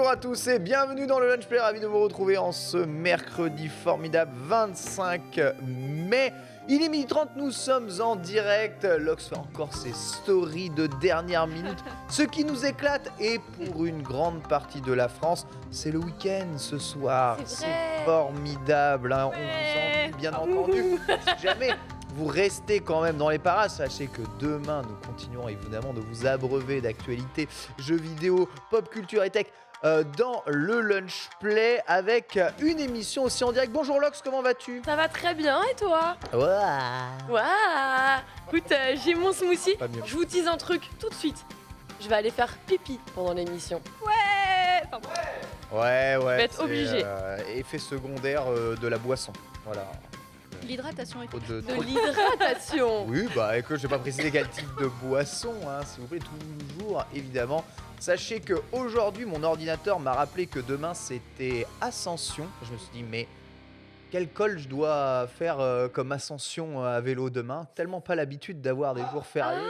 à tous et bienvenue dans le Lunch Play, ravi de vous retrouver en ce mercredi formidable 25 mai. Il est 12h30, nous sommes en direct. Lox fait encore ses stories de dernière minute. Ce qui nous éclate, et pour une grande partie de la France, c'est le week-end ce soir. C'est formidable, hein. On vous envie, bien entendu. Si jamais vous restez quand même dans les parages, sachez que demain, nous continuerons évidemment de vous abreuver d'actualités, jeux vidéo, pop culture et tech dans le Lunch Play avec une émission aussi en direct. Bonjour Lox, comment vas-tu? Ça va très bien, et toi? Ouais. Écoute, j'ai mon smoothie. Pas mieux. Je vous tease un truc tout de suite. Je vais aller faire pipi pendant l'émission. Ouais. Je vais être c'est, obligé. Effet secondaire de la boisson. Voilà. L'hydratation est Trop De trop- l'hydratation. Oui, bah écoute, je vais pas préciser quel type de boisson, hein, s'il vous plaît, toujours, évidemment. Sachez que aujourd'hui, mon ordinateur m'a rappelé que demain c'était Ascension. Je me suis dit, mais quel col je dois faire comme Ascension à vélo demain? Tellement pas l'habitude d'avoir des jours fériés,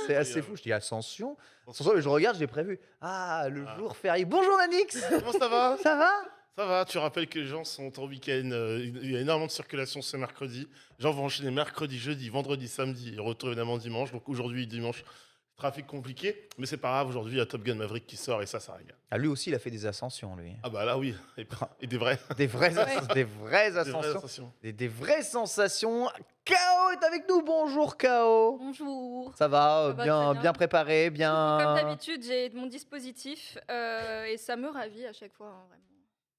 c'est assez fou. Je dis Ascension. Ascension, je regarde, j'ai prévu. Ah, le jour férié. Bonjour Nanix. Comment ça va? Ça va? Ça va, tu rappelles que les gens sont en week-end, il y a énormément de circulation ce mercredi. Les gens vont enchaîner mercredi, jeudi, vendredi, samedi et retour évidemment dimanche. Donc aujourd'hui, dimanche, trafic compliqué. Mais c'est pas grave, aujourd'hui, il y a Top Gun Maverick qui sort et ça régale. Ah, lui aussi, il a fait des ascensions, lui. Ah bah là, oui. Et des vrais. Des vraies, des vraies Des vraies ascensions. ascensions. Des vraies sensations. K.O. est avec nous. Bonjour K.O. Bonjour. Ça va, Ça va bien, très bien. bien préparé, bien. Comme d'habitude, j'ai mon dispositif et ça me ravit à chaque fois, hein, vraiment.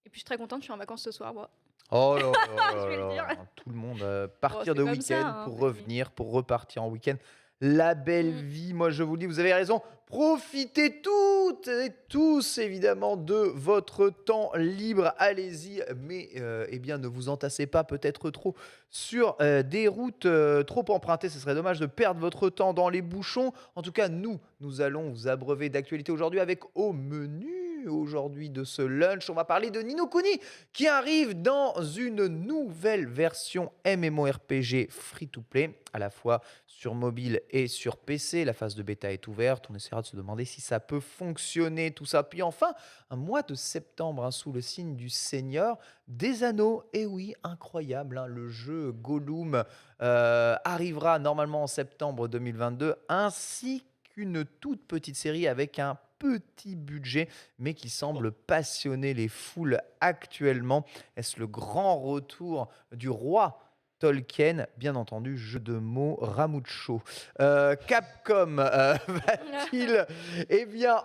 Et puis je suis très contente, je suis en vacances ce soir, moi. Oh là là Je vais le là dire. là. Tout le monde partir c'est de comme week-end ça, hein, pour mais oui. revenir, pour repartir en week-end. La belle Mm. vie, moi je vous le dis, vous avez raison. Profitez toutes et tous évidemment de votre temps libre. Allez-y, mais eh bien ne vous entassez pas peut-être trop sur des routes trop empruntées. Ce serait dommage de perdre votre temps dans les bouchons. En tout cas, nous allons vous abreuver d'actualités aujourd'hui avec au menu aujourd'hui de ce lunch. On va parler de Ni no Kuni qui arrive dans une nouvelle version MMORPG free-to-play, à la fois sur mobile et sur PC. La phase de bêta est ouverte. On essaiera de se demander si ça peut fonctionner, tout ça. Puis enfin, un mois de septembre sous le signe du Seigneur des Anneaux. Et oui, incroyable, hein, le jeu Gollum arrivera normalement en septembre 2022, ainsi qu'une toute petite série avec un petit budget, mais qui semble passionner les foules actuellement. Est-ce le grand retour du roi Tolkien? Bien entendu, jeu de mots Ramucho. Capcom va-t-il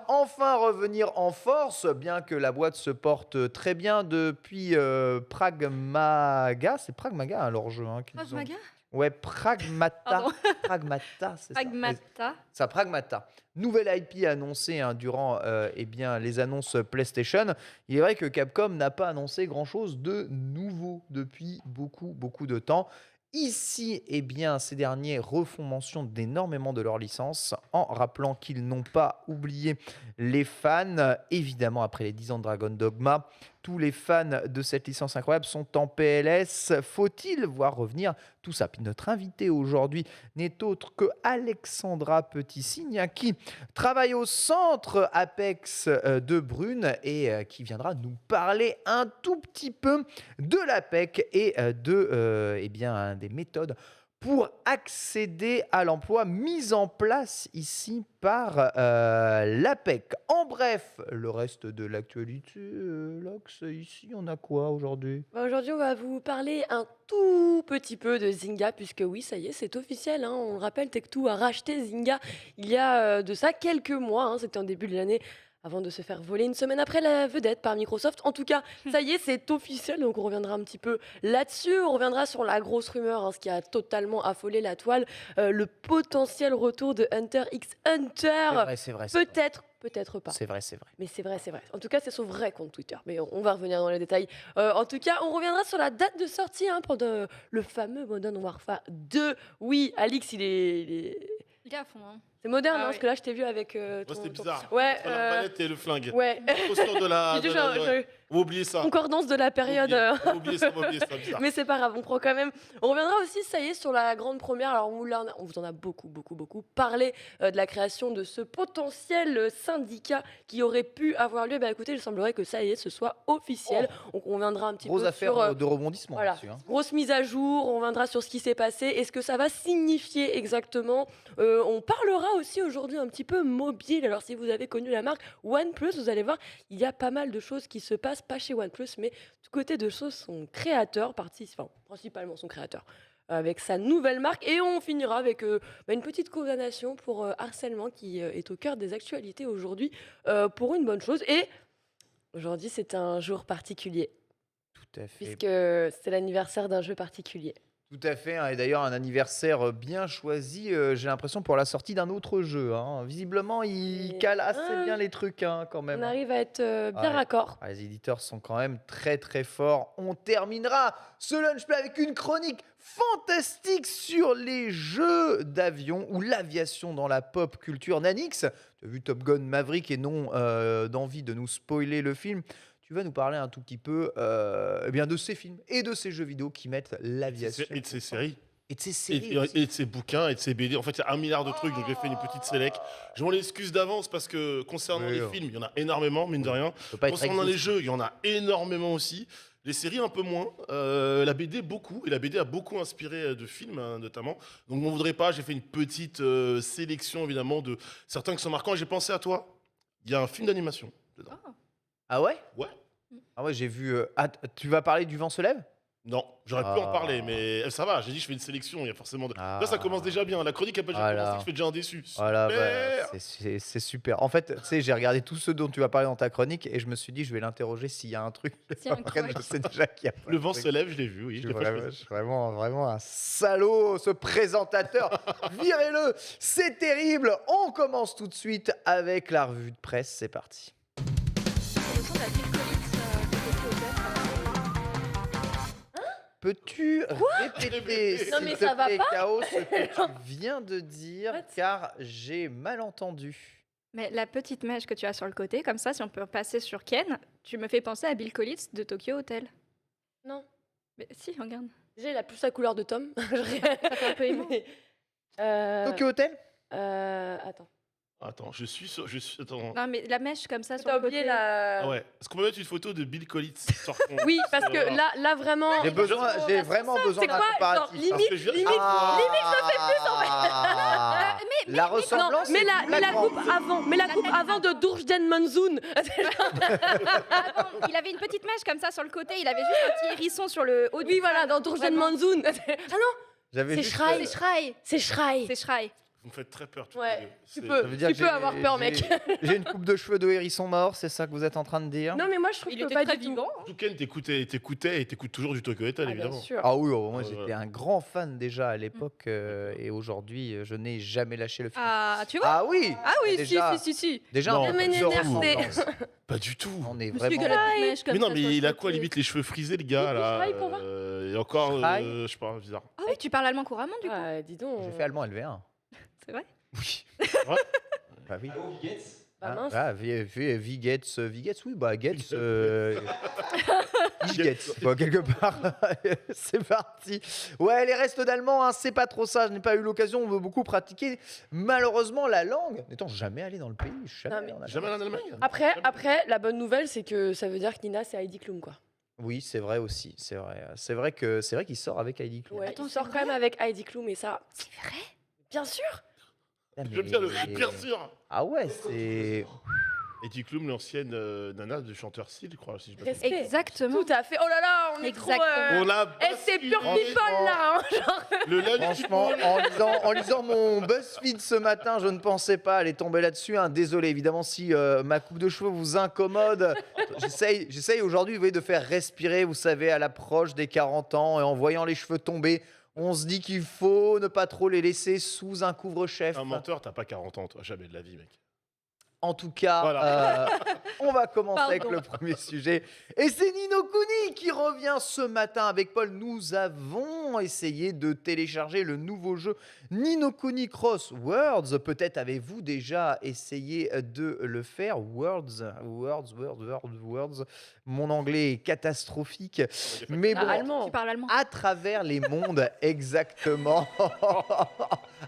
enfin revenir en force, bien que la boîte se porte très bien depuis Pragmaga? C'est Pragmaga, hein, leur jeu, hein, qu'ils ont. Pragmaga? Ouais, Pragmata. Pardon. Pragmata, c'est ça. Pragmata. Ça, Pragmata. Nouvelle IP annoncée durant les annonces PlayStation. Il est vrai que Capcom n'a pas annoncé grand-chose de nouveau depuis beaucoup de temps. Ici, ces derniers refont mention d'énormément de leurs licences en rappelant qu'ils n'ont pas oublié les fans. Évidemment, après les 10 ans de Dragon Dogma, tous les fans de cette licence incroyable sont en PLS. Faut-il voir revenir tout ça? Puis notre invité aujourd'hui n'est autre que Alexandra Petit-Signe, qui travaille au centre Apex de Brune et qui viendra nous parler un tout petit peu de l'APEC et des méthodes pour accéder à l'emploi mis en place ici par l'APEC. En bref, le reste de l'actualité, Lox, ici, on a quoi aujourd'hui? Aujourd'hui, on va vous parler un tout petit peu de Zynga, puisque oui, ça y est, c'est officiel, hein. On le rappelle, Tech2 a racheté Zynga il y a de ça quelques mois, hein. C'était en début de l'année, avant de se faire voler une semaine après la vedette par Microsoft. En tout cas, ça y est, c'est officiel, donc on reviendra un petit peu là-dessus. On reviendra sur la grosse rumeur, hein, ce qui a totalement affolé la toile, le potentiel retour de Hunter x Hunter. C'est vrai. Peut-être pas. C'est vrai. Mais c'est vrai. En tout cas, c'est son vrai compte Twitter. Mais on va revenir dans les détails. En tout cas, on reviendra sur la date de sortie, hein, pour le fameux Modern Warfare 2. Oui, Alix, il est... Il est à fond, hein. C'est moderne, Ah hein, oui. parce que là, je t'ai vu avec. Moi, Ton- c'était ton- bizarre. Ouais. Entre l'arbalète et le flingue. Ouais. Posture de la. J'ai dit, ouais. On va oublier ça. concordance de la période. On va oublier ça, bizarre. Mais c'est pas grave, on prend quand même. On reviendra aussi, ça y est, sur la grande première. Alors, on vous en a beaucoup parlé de la création de ce potentiel syndicat qui aurait pu avoir lieu. Bah écoutez, il semblerait que ça y est, ce soit officiel. Donc, on reviendra un petit Grosse peu affaire sur. de rebondissement Voilà, là-dessus. Hein. grosse mise à jour, on reviendra sur ce qui s'est passé et ce que ça va signifier exactement. On parlera aussi aujourd'hui un petit peu mobile. Alors si vous avez connu la marque OnePlus, vous allez voir, il y a pas mal de choses qui se passent, pas chez OnePlus, mais du côté de choses, son créateur, principalement son créateur, avec sa nouvelle marque. Et on finira avec une petite condamnation pour harcèlement qui est au cœur des actualités aujourd'hui, pour une bonne chose. Et aujourd'hui, c'est un jour particulier, Tout à fait. puisque c'est l'anniversaire d'un jeu particulier. Tout à fait, hein, et d'ailleurs un anniversaire bien choisi, j'ai l'impression pour la sortie d'un autre jeu. Hein. Visiblement, il Et- cale assez Ah. bien les trucs hein, quand même. On arrive à être bien Ouais. raccord. Ah, les éditeurs sont quand même très forts. On terminera ce lunch play avec une chronique fantastique sur les jeux d'avion ou l'aviation dans la pop culture. Nanix, tu as vu Top Gun Maverick et non d'envie de nous spoiler le film. Tu vas nous parler un tout petit peu eh bien de ces films et de ces jeux vidéo qui mettent l'aviation. Et de ces séries. Et de ces séries. Et, aussi. et de ses bouquins et de ses BD. En fait, il y a 1 milliard de trucs, donc j'ai fait une petite sélect. Je m'en excuse d'avance parce que concernant Oui, les oh. films, il y en a énormément, mine de rien. Ça peut pas être Concernant les exhaustif. jeux, il y en a énormément aussi. Les séries, un peu moins. La BD, beaucoup. Et la BD a beaucoup inspiré de films, hein, notamment. Donc, m'en voudrais pas. J'ai fait une petite sélection, évidemment, de certains qui sont marquants. Et j'ai pensé à toi. Il y a un film d'animation dedans. Ah ouais Ouais. Ah ouais, j'ai vu. Tu vas parler du vent se lève. Non, j'aurais pu en Ah. parler, mais ça va. J'ai dit, je fais une sélection. Il y a forcément. Ah. Là, ça commence déjà bien. La chronique a pas déjà Voilà. commencé. Je fais déjà un déçu. Voilà, Super. c'est super. En fait, tu sais, j'ai regardé tous ceux dont tu vas parler dans ta chronique et je me suis dit, je vais l'interroger s'il y a un truc. S'il y a un Après, creux. je sais déjà qu'il y a pas Le de vent truc. se lève, je l'ai vu, oui. Je Je suis l'ai pas vraiment, choisi. je suis vraiment un salaud, ce présentateur. Virez-le, c'est terrible. On commence tout de suite avec la revue de presse. C'est parti. Le son de la Bill Collins, qui était au théâtre. Peux-tu répéter, Non, s'il mais te ça va plaît, pas Chaos, ce que tu viens de dire, What car j'ai mal entendu. Mais la petite mèche que tu as sur le côté, comme ça, si on peut passer sur Ken, tu me fais penser à Bill Collins de Tokyo Hotel. Non, Mais si, regarde. déjà, il a plus la couleur de Tom. Ça fait un peu émo. Mais, Tokyo Hotel attends. Attends, je suis sur. Attends. Non, mais la mèche comme ça sur T'as le oublié côté. la. Ah ouais. Est-ce qu'on peut mettre une photo de Bill Collins sur Oui, parce que là vraiment. J'ai vraiment besoin C'est d'un quoi genre, comparatif. limite, Parce que je viens- limite. Ah, la Non, ressemblance. mais est la flagrante. coupe avant, mais la coupe avant de Dourjden Manzoun. Avant, il avait une petite mèche comme ça sur le côté, il avait juste un petit hérisson sur le haut du Oui, voilà, dans Dourjden Vraiment. Manzoun. Ah non, J'avais c'est juste, Shrai. C'est Shrai. c'est Shrai. C'est Shrai. Vous me faites très peur. toutes Ouais, les deux. tu C'est- peux. ça veut dire Tu que peux avoir peur, mec. J'ai une coupe de cheveux de hérisson mort, c'est ça que vous êtes en train de dire? Non, mais moi je trouve Il que était pas très du tout. vivant. En tout cas, t'écoutais et t'écoutes toujours du Tokyo Hotel, Ah, bien évidemment. sûr. Ah oui, oh, moi Ouais, j'étais ouais. un grand fan déjà à l'époque et aujourd'hui je n'ai jamais lâché le film. Ah, tu vois Ah oui, Ah oui, déjà, si. déjà Non, un peu mais de NRC. ressemblance. Pas du tout. On est Monsieur vraiment. qui a la petite mèche comme Mais non, ça mais sur il le a quoi, côté. limite les cheveux frisés, le gars Et là. Shrai, pour voir Et encore, Shrai. je sais pas, bizarre. Ah oui, tu parles allemand couramment du coup. Ah, dis donc. J'ai fait allemand LV1. C'est vrai. Oui. Ouais. Bah oui. Bah, mince. Ah, Vigetz, oui, bah Getz. Getz, bon, quelque part. C'est parti. Ouais, les restes d'allemand, hein, c'est pas trop ça. Je n'ai pas eu l'occasion de beaucoup pratiquer. Malheureusement, la langue. N'étant jamais allé dans le pays, je suis jamais Non, allé mais- en Allemagne. Jamais allé en Allemagne. Après, la bonne nouvelle, c'est que ça veut dire que Nina, c'est Heidi Klum, quoi. Oui, c'est vrai aussi. C'est vrai. C'est vrai qu'il sort avec Heidi Klum. Ouais, Attends, il sort c'est quand même avec Heidi Klum et ça. C'est vrai. Bien sûr. Ah, J'aime bien le mais- bien sûr. Ah ouais, c'est. Eddie Klum, l'ancienne nana du chanteur Seal, je crois, si je me trompe. Respect. Exactement. Tout à fait. Oh là là, on est trop. Exactement. On l'a Eh, c'est pure basculé. people là. Hein, genre. Le lundi, Franchement, en lisant mon BuzzFeed ce matin, je ne pensais pas aller tomber là-dessus. Hein. Désolé, évidemment, si ma coupe de cheveux vous incommode. J'essaye aujourd'hui, vous voyez, de faire respirer, vous savez, à l'approche des 40 ans et en voyant les cheveux tomber. On se dit qu'il faut ne pas trop les laisser sous un couvre-chef. un menteur, t'as pas 40 ans, toi, jamais de la vie, mec. En tout cas, Voilà. on va commencer avec Pardon. le premier sujet. Et c'est Ni no Kuni qui revient ce matin avec Paul. Nous avons essayé de télécharger le nouveau jeu Ni no Kuni Cross Worlds. Peut-être avez-vous déjà essayé de le faire. Worlds. Mon anglais est catastrophique. Mais Ah, bon, allemand. Tu parles allemand. à travers les mondes, exactement.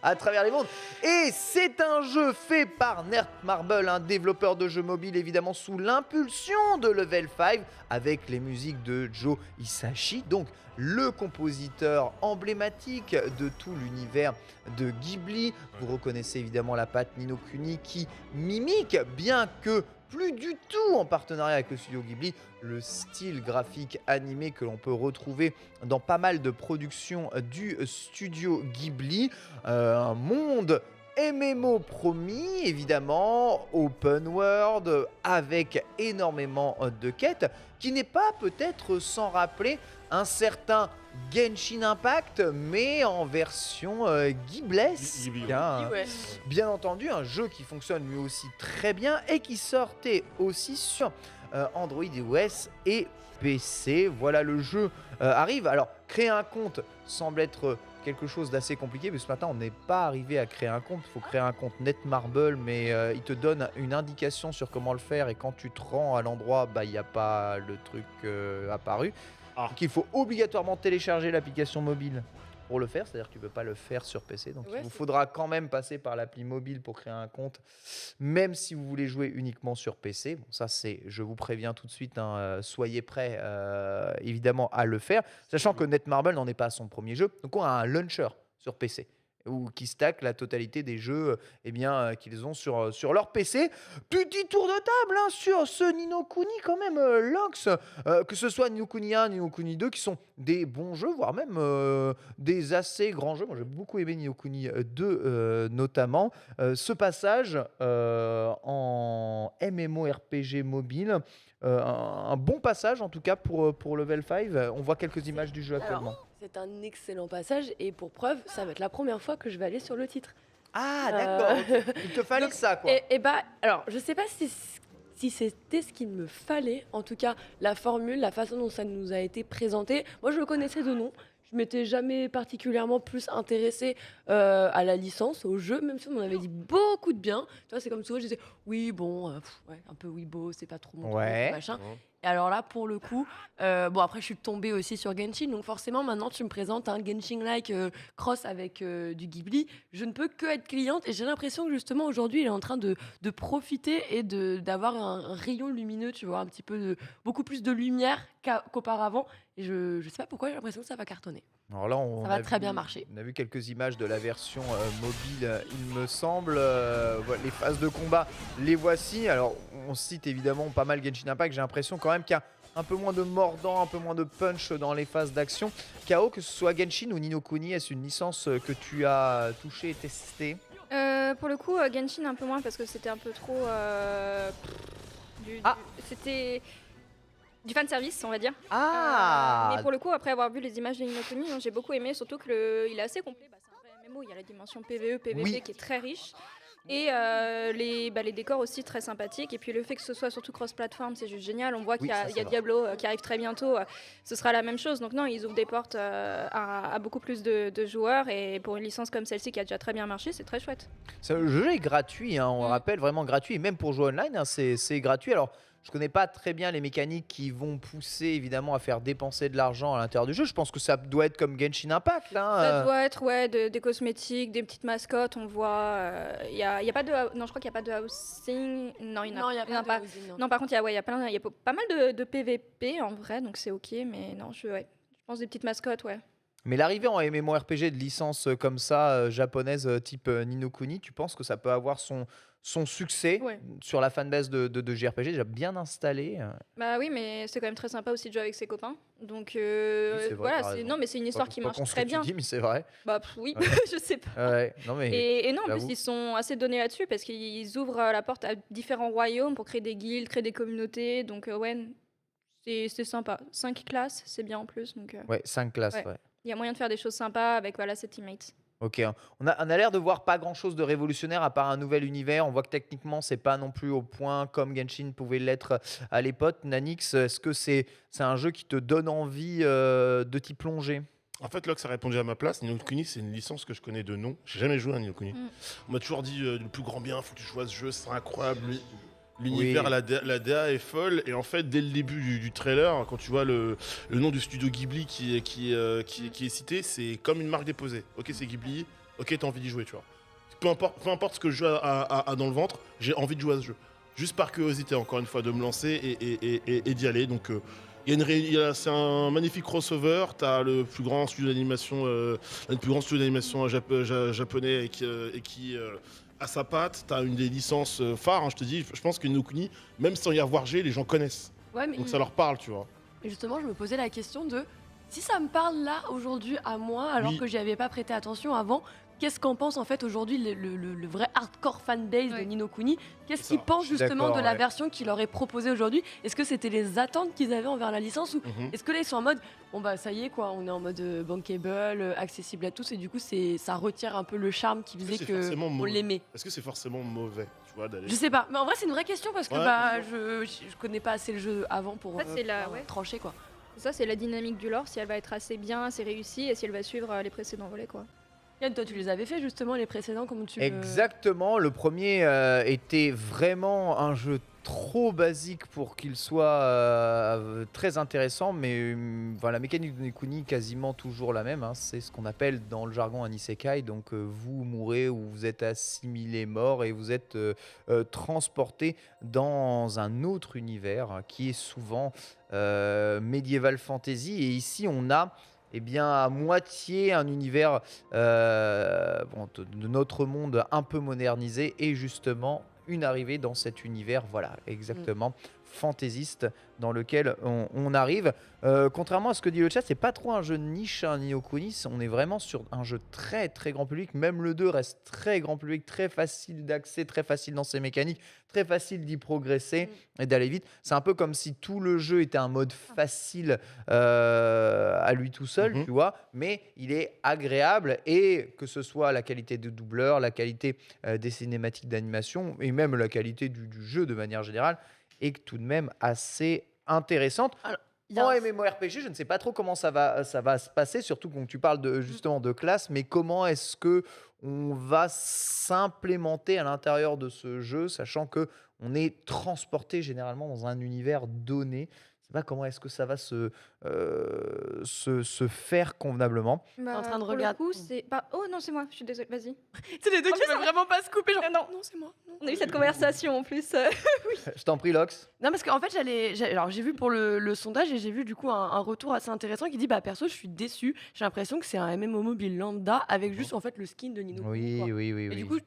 À travers les mondes. Et c'est un jeu fait par Netmarble, un développeur de jeux mobiles évidemment sous l'impulsion de Level 5 avec les musiques de Joe Hisaishi, donc le compositeur emblématique de tout l'univers de Ghibli. Vous reconnaissez évidemment la patte Ni no Kuni qui mimique, bien que plus du tout en partenariat avec le studio Ghibli, le style graphique animé que l'on peut retrouver dans pas mal de productions du studio Ghibli. Un monde MMO promis, évidemment, open world, avec énormément de quêtes, qui n'est pas peut-être sans rappeler un certain Genshin Impact, mais en version ghiblesque. Ghibli, oui. Hein. Ouais. Bien entendu, un jeu qui fonctionne lui aussi très bien et qui sortait aussi sur Android, iOS et PC. Voilà, le jeu arrive. Alors, créer un compte semble être quelque chose d'assez compliqué, mais ce matin, on n'est pas arrivé à créer un compte. Il faut créer un compte Netmarble, mais il te donne une indication sur comment le faire, et quand tu te rends à l'endroit, bah, il n'y a pas le truc apparu. Ah. Donc, il faut obligatoirement télécharger l'application mobile pour le faire, c'est-à-dire que tu ne peux pas le faire sur PC. Donc, Ouais, il vous c'est- faudra quand même passer par l'appli mobile pour créer un compte, même si vous voulez jouer uniquement sur PC. Bon, ça, c'est, je vous préviens tout de suite, hein, soyez prêts évidemment à le faire, sachant que Netmarble n'en est pas à son premier jeu. Donc, on a un launcher sur PC ou qui stack la totalité des jeux qu'ils ont sur leur PC. Petit tour de table hein, sur ce Ni no Kuni quand même, Lynx, que ce soit Ni no Kuni 1, Ni no Kuni 2, qui sont des bons jeux, voire même des assez grands jeux. Moi j'ai beaucoup aimé Ni no Kuni 2 notamment. Ce passage en MMORPG mobile, un bon passage en tout cas pour Level 5. On voit quelques images du jeu actuellement. C'est un excellent passage et pour preuve, ça va être la première fois que je vais aller sur le titre. Ah d'accord, ok. Il te fallait Donc, ça quoi. Et bah, alors, je sais pas si c'était ce qu'il me fallait. En tout cas, la formule, la façon dont ça nous a été présenté. Moi, je le connaissais de nom. Je m'étais jamais particulièrement plus intéressée à la licence, au jeu, même si on m'en avait dit beaucoup de bien. Tu vois, c'est comme souvent, je disais, oui, bon, ouais, un peu Weibo, c'est pas trop mon truc, Ouais. machin. Et alors là, pour le coup, bon, après, je suis tombée aussi sur Genshin, donc forcément, maintenant, tu me présentes un Genshin-like cross avec du Ghibli. Je ne peux que être cliente, et j'ai l'impression que justement, aujourd'hui, il est en train de profiter et d'avoir un rayon lumineux, tu vois, un petit peu beaucoup plus de lumière qu'auparavant. Et je sais pas pourquoi, j'ai l'impression que ça va cartonner. Alors là, Ça va très bien marcher. On a vu quelques images de la version mobile, il me semble. Voilà, les phases de combat, les voici. Alors, on cite évidemment pas mal Genshin Impact. J'ai l'impression quand même qu'il y a un peu moins de mordant, un peu moins de punch dans les phases d'action. Kao, que ce soit Genshin ou Ni no Kuni, est-ce une licence que tu as touchée et testée? Pour le coup, Genshin un peu moins parce que c'était un peu trop. Ah. C'était du fan service, on va dire. Ah Mais pour le coup, après avoir vu les images de Ni no Kuni, j'ai beaucoup aimé, surtout que il est assez complet. Bah, c'est un vrai MMO, il y a la dimension PVE, PVP Oui. qui est très riche. Et les décors aussi très sympathiques. Et puis le fait que ce soit surtout cross-platform, c'est juste génial. On voit qu'il y ça, a, c'est il y a vrai. Diablo qui arrive très bientôt. Ce sera la même chose. Donc non, ils ouvrent des portes à beaucoup plus de joueurs. Et pour une licence comme celle-ci qui a déjà très bien marché, c'est très chouette. Le jeu est gratuit, hein, on Mm. rappelle, vraiment gratuit. Et même pour jouer online, hein, c'est gratuit. Alors, je connais pas très bien les mécaniques qui vont pousser évidemment à faire dépenser de l'argent à l'intérieur du jeu. Je pense que ça doit être comme Genshin Impact. Là, Ça doit être des cosmétiques, des petites mascottes. On voit. Il y a pas de. Non, je crois qu'il n'y a pas de housing. Non, il n'y en a, Non, il n'y a il y en pas a de housing, non. Non, par contre, il y a pas mal de PVP en vrai, donc c'est ok. Mais non, je pense des petites mascottes, ouais. Mais l'arrivée en MMORPG de licence comme ça, japonaise, type Ni no Kuni, tu penses que ça peut avoir son succès Ouais. sur la fanbase de JRPG déjà bien installée? Bah oui, mais c'est quand même très sympa aussi de jouer avec ses copains. Donc c'est vrai, voilà, t'as raison. non, mais c'est une histoire qui Pas marche con ce très que tu bien. dis, mais c'est vrai. Bah oui, Ouais. je sais pas. Ouais, non mais Et non, en plus, j'avoue. ils sont assez donnés là-dessus parce qu'ils ouvrent la porte à différents royaumes pour créer des guildes, créer des communautés. Donc, ouais, c'est sympa. 5 classes, c'est bien en plus. Donc, Ouais, 5 classes, ouais. ouais. il y a moyen de faire des choses sympas avec voilà, ses teammates. OK, hein. On a l'air de voir pas grand-chose de révolutionnaire à part un nouvel univers. On voit que techniquement, c'est pas non plus au point comme Genshin pouvait l'être à l'époque. Nanix, est-ce que c'est un jeu qui te donne envie, de t'y plonger? En fait, Locke a répondu à ma place. Ni no Kuni, c'est une licence que je connais de nom. J'ai jamais joué à Ni no Kuni. Mm. On m'a toujours dit le plus grand bien, faut que tu joues à ce jeu, c'est incroyable. Oui. L'univers, la DA est folle. Et en fait, dès le début du trailer, quand tu vois le nom du studio Ghibli qui est cité, c'est comme une marque déposée. Ok, c'est Ghibli. Ok, t'as envie d'y jouer, tu vois. Peu importe ce que le jeu a dans le ventre, j'ai envie de jouer à ce jeu. Juste par curiosité, encore une fois, de me lancer et d'y aller. Donc, c'est un magnifique crossover. T'as le plus grand studio d'animation, japonais et qui a sa patte. T'as une des licences phares. Hein, je te dis, je pense que Ni no Kuni, même sans y avoir joué, les gens connaissent. Ouais, mais Donc ça leur parle, tu vois. et justement, je me posais la question de si ça me parle là aujourd'hui à moi, alors Oui. que j'y avais pas prêté attention avant. Qu'est-ce qu'en pense en fait aujourd'hui le vrai hardcore fanbase de Ouais. Ni no Kuni? Qu'est-ce C'est qu'ils ça. pensent Je suis justement de d'accord, la ouais. version qui leur est proposée aujourd'hui? Est-ce que c'était les attentes qu'ils avaient envers la licence ou Mhm. est-ce que là ils sont en mode bon bah ça y est quoi, on est en mode bankable, accessible à tous et du coup ça retire un peu le charme qui faisait c'est que forcément on mauvais. l'aimait? Est-ce que c'est forcément mauvais, tu vois, d'aller. Je sais pas, mais en vrai c'est une vraie question parce que Ouais, bah je connais pas assez le jeu avant pour En fait, c'est la- pouvoir, ouais. trancher quoi. Ça, c'est la dynamique du lore, si elle va être assez bien, assez réussie, et si elle va suivre les précédents volets, quoi. Yann, toi tu les avais fait justement les précédents, comment tu Exactement, le premier était vraiment un jeu trop basique pour qu'il soit très intéressant, mais voilà, la mécanique de Nekuni quasiment toujours la même, hein. C'est ce qu'on appelle dans le jargon un isekai, donc vous mourrez ou vous êtes assimilé mort et vous êtes transporté dans un autre univers qui est souvent médiéval fantasy, et ici on a eh bien, à moitié un univers de notre monde un peu modernisé et justement une arrivée dans cet univers, voilà, exactement, fantaisiste dans lequel on arrive. Contrairement à ce que dit le chat, c'est pas trop un jeu de niche, hein, Ni no Kuni, on est vraiment sur un jeu très très grand public. Même le 2 reste très grand public, très facile d'accès, très facile dans ses mécaniques, très facile d'y progresser et d'aller vite. C'est un peu comme si tout le jeu était un mode facile à lui tout seul, Mhm. tu vois, mais il est agréable, et que ce soit la qualité de doubleur, la qualité des cinématiques d'animation et même la qualité du jeu de manière générale est tout de même assez intéressante. Il y a En un- MMORPG, je ne sais pas trop comment ça va se passer, surtout quand tu parles justement de classe, mais comment est-ce que on va s'implémenter à l'intérieur de ce jeu, sachant que on est transporté généralement dans un univers donné. Je sais pas comment est-ce que ça va se faire convenablement. Bah, en train de pour regarder. le coup, c'est pas. Oh non, c'est moi, je suis désolée, vas-y. C'est les deux En qui plus, veulent vraiment pas se couper. Genre, non. non, c'est moi. non. On a eu cette conversation en plus. Je t'en prie, Lox. Non, parce qu'en fait, alors j'ai vu pour le sondage et j'ai vu du coup un retour assez intéressant qui dit bah perso, je suis déçu. J'ai l'impression que c'est un MMO mobile lambda avec juste en fait le skin de Nino Kuni, quoi. Oui. Et du coup,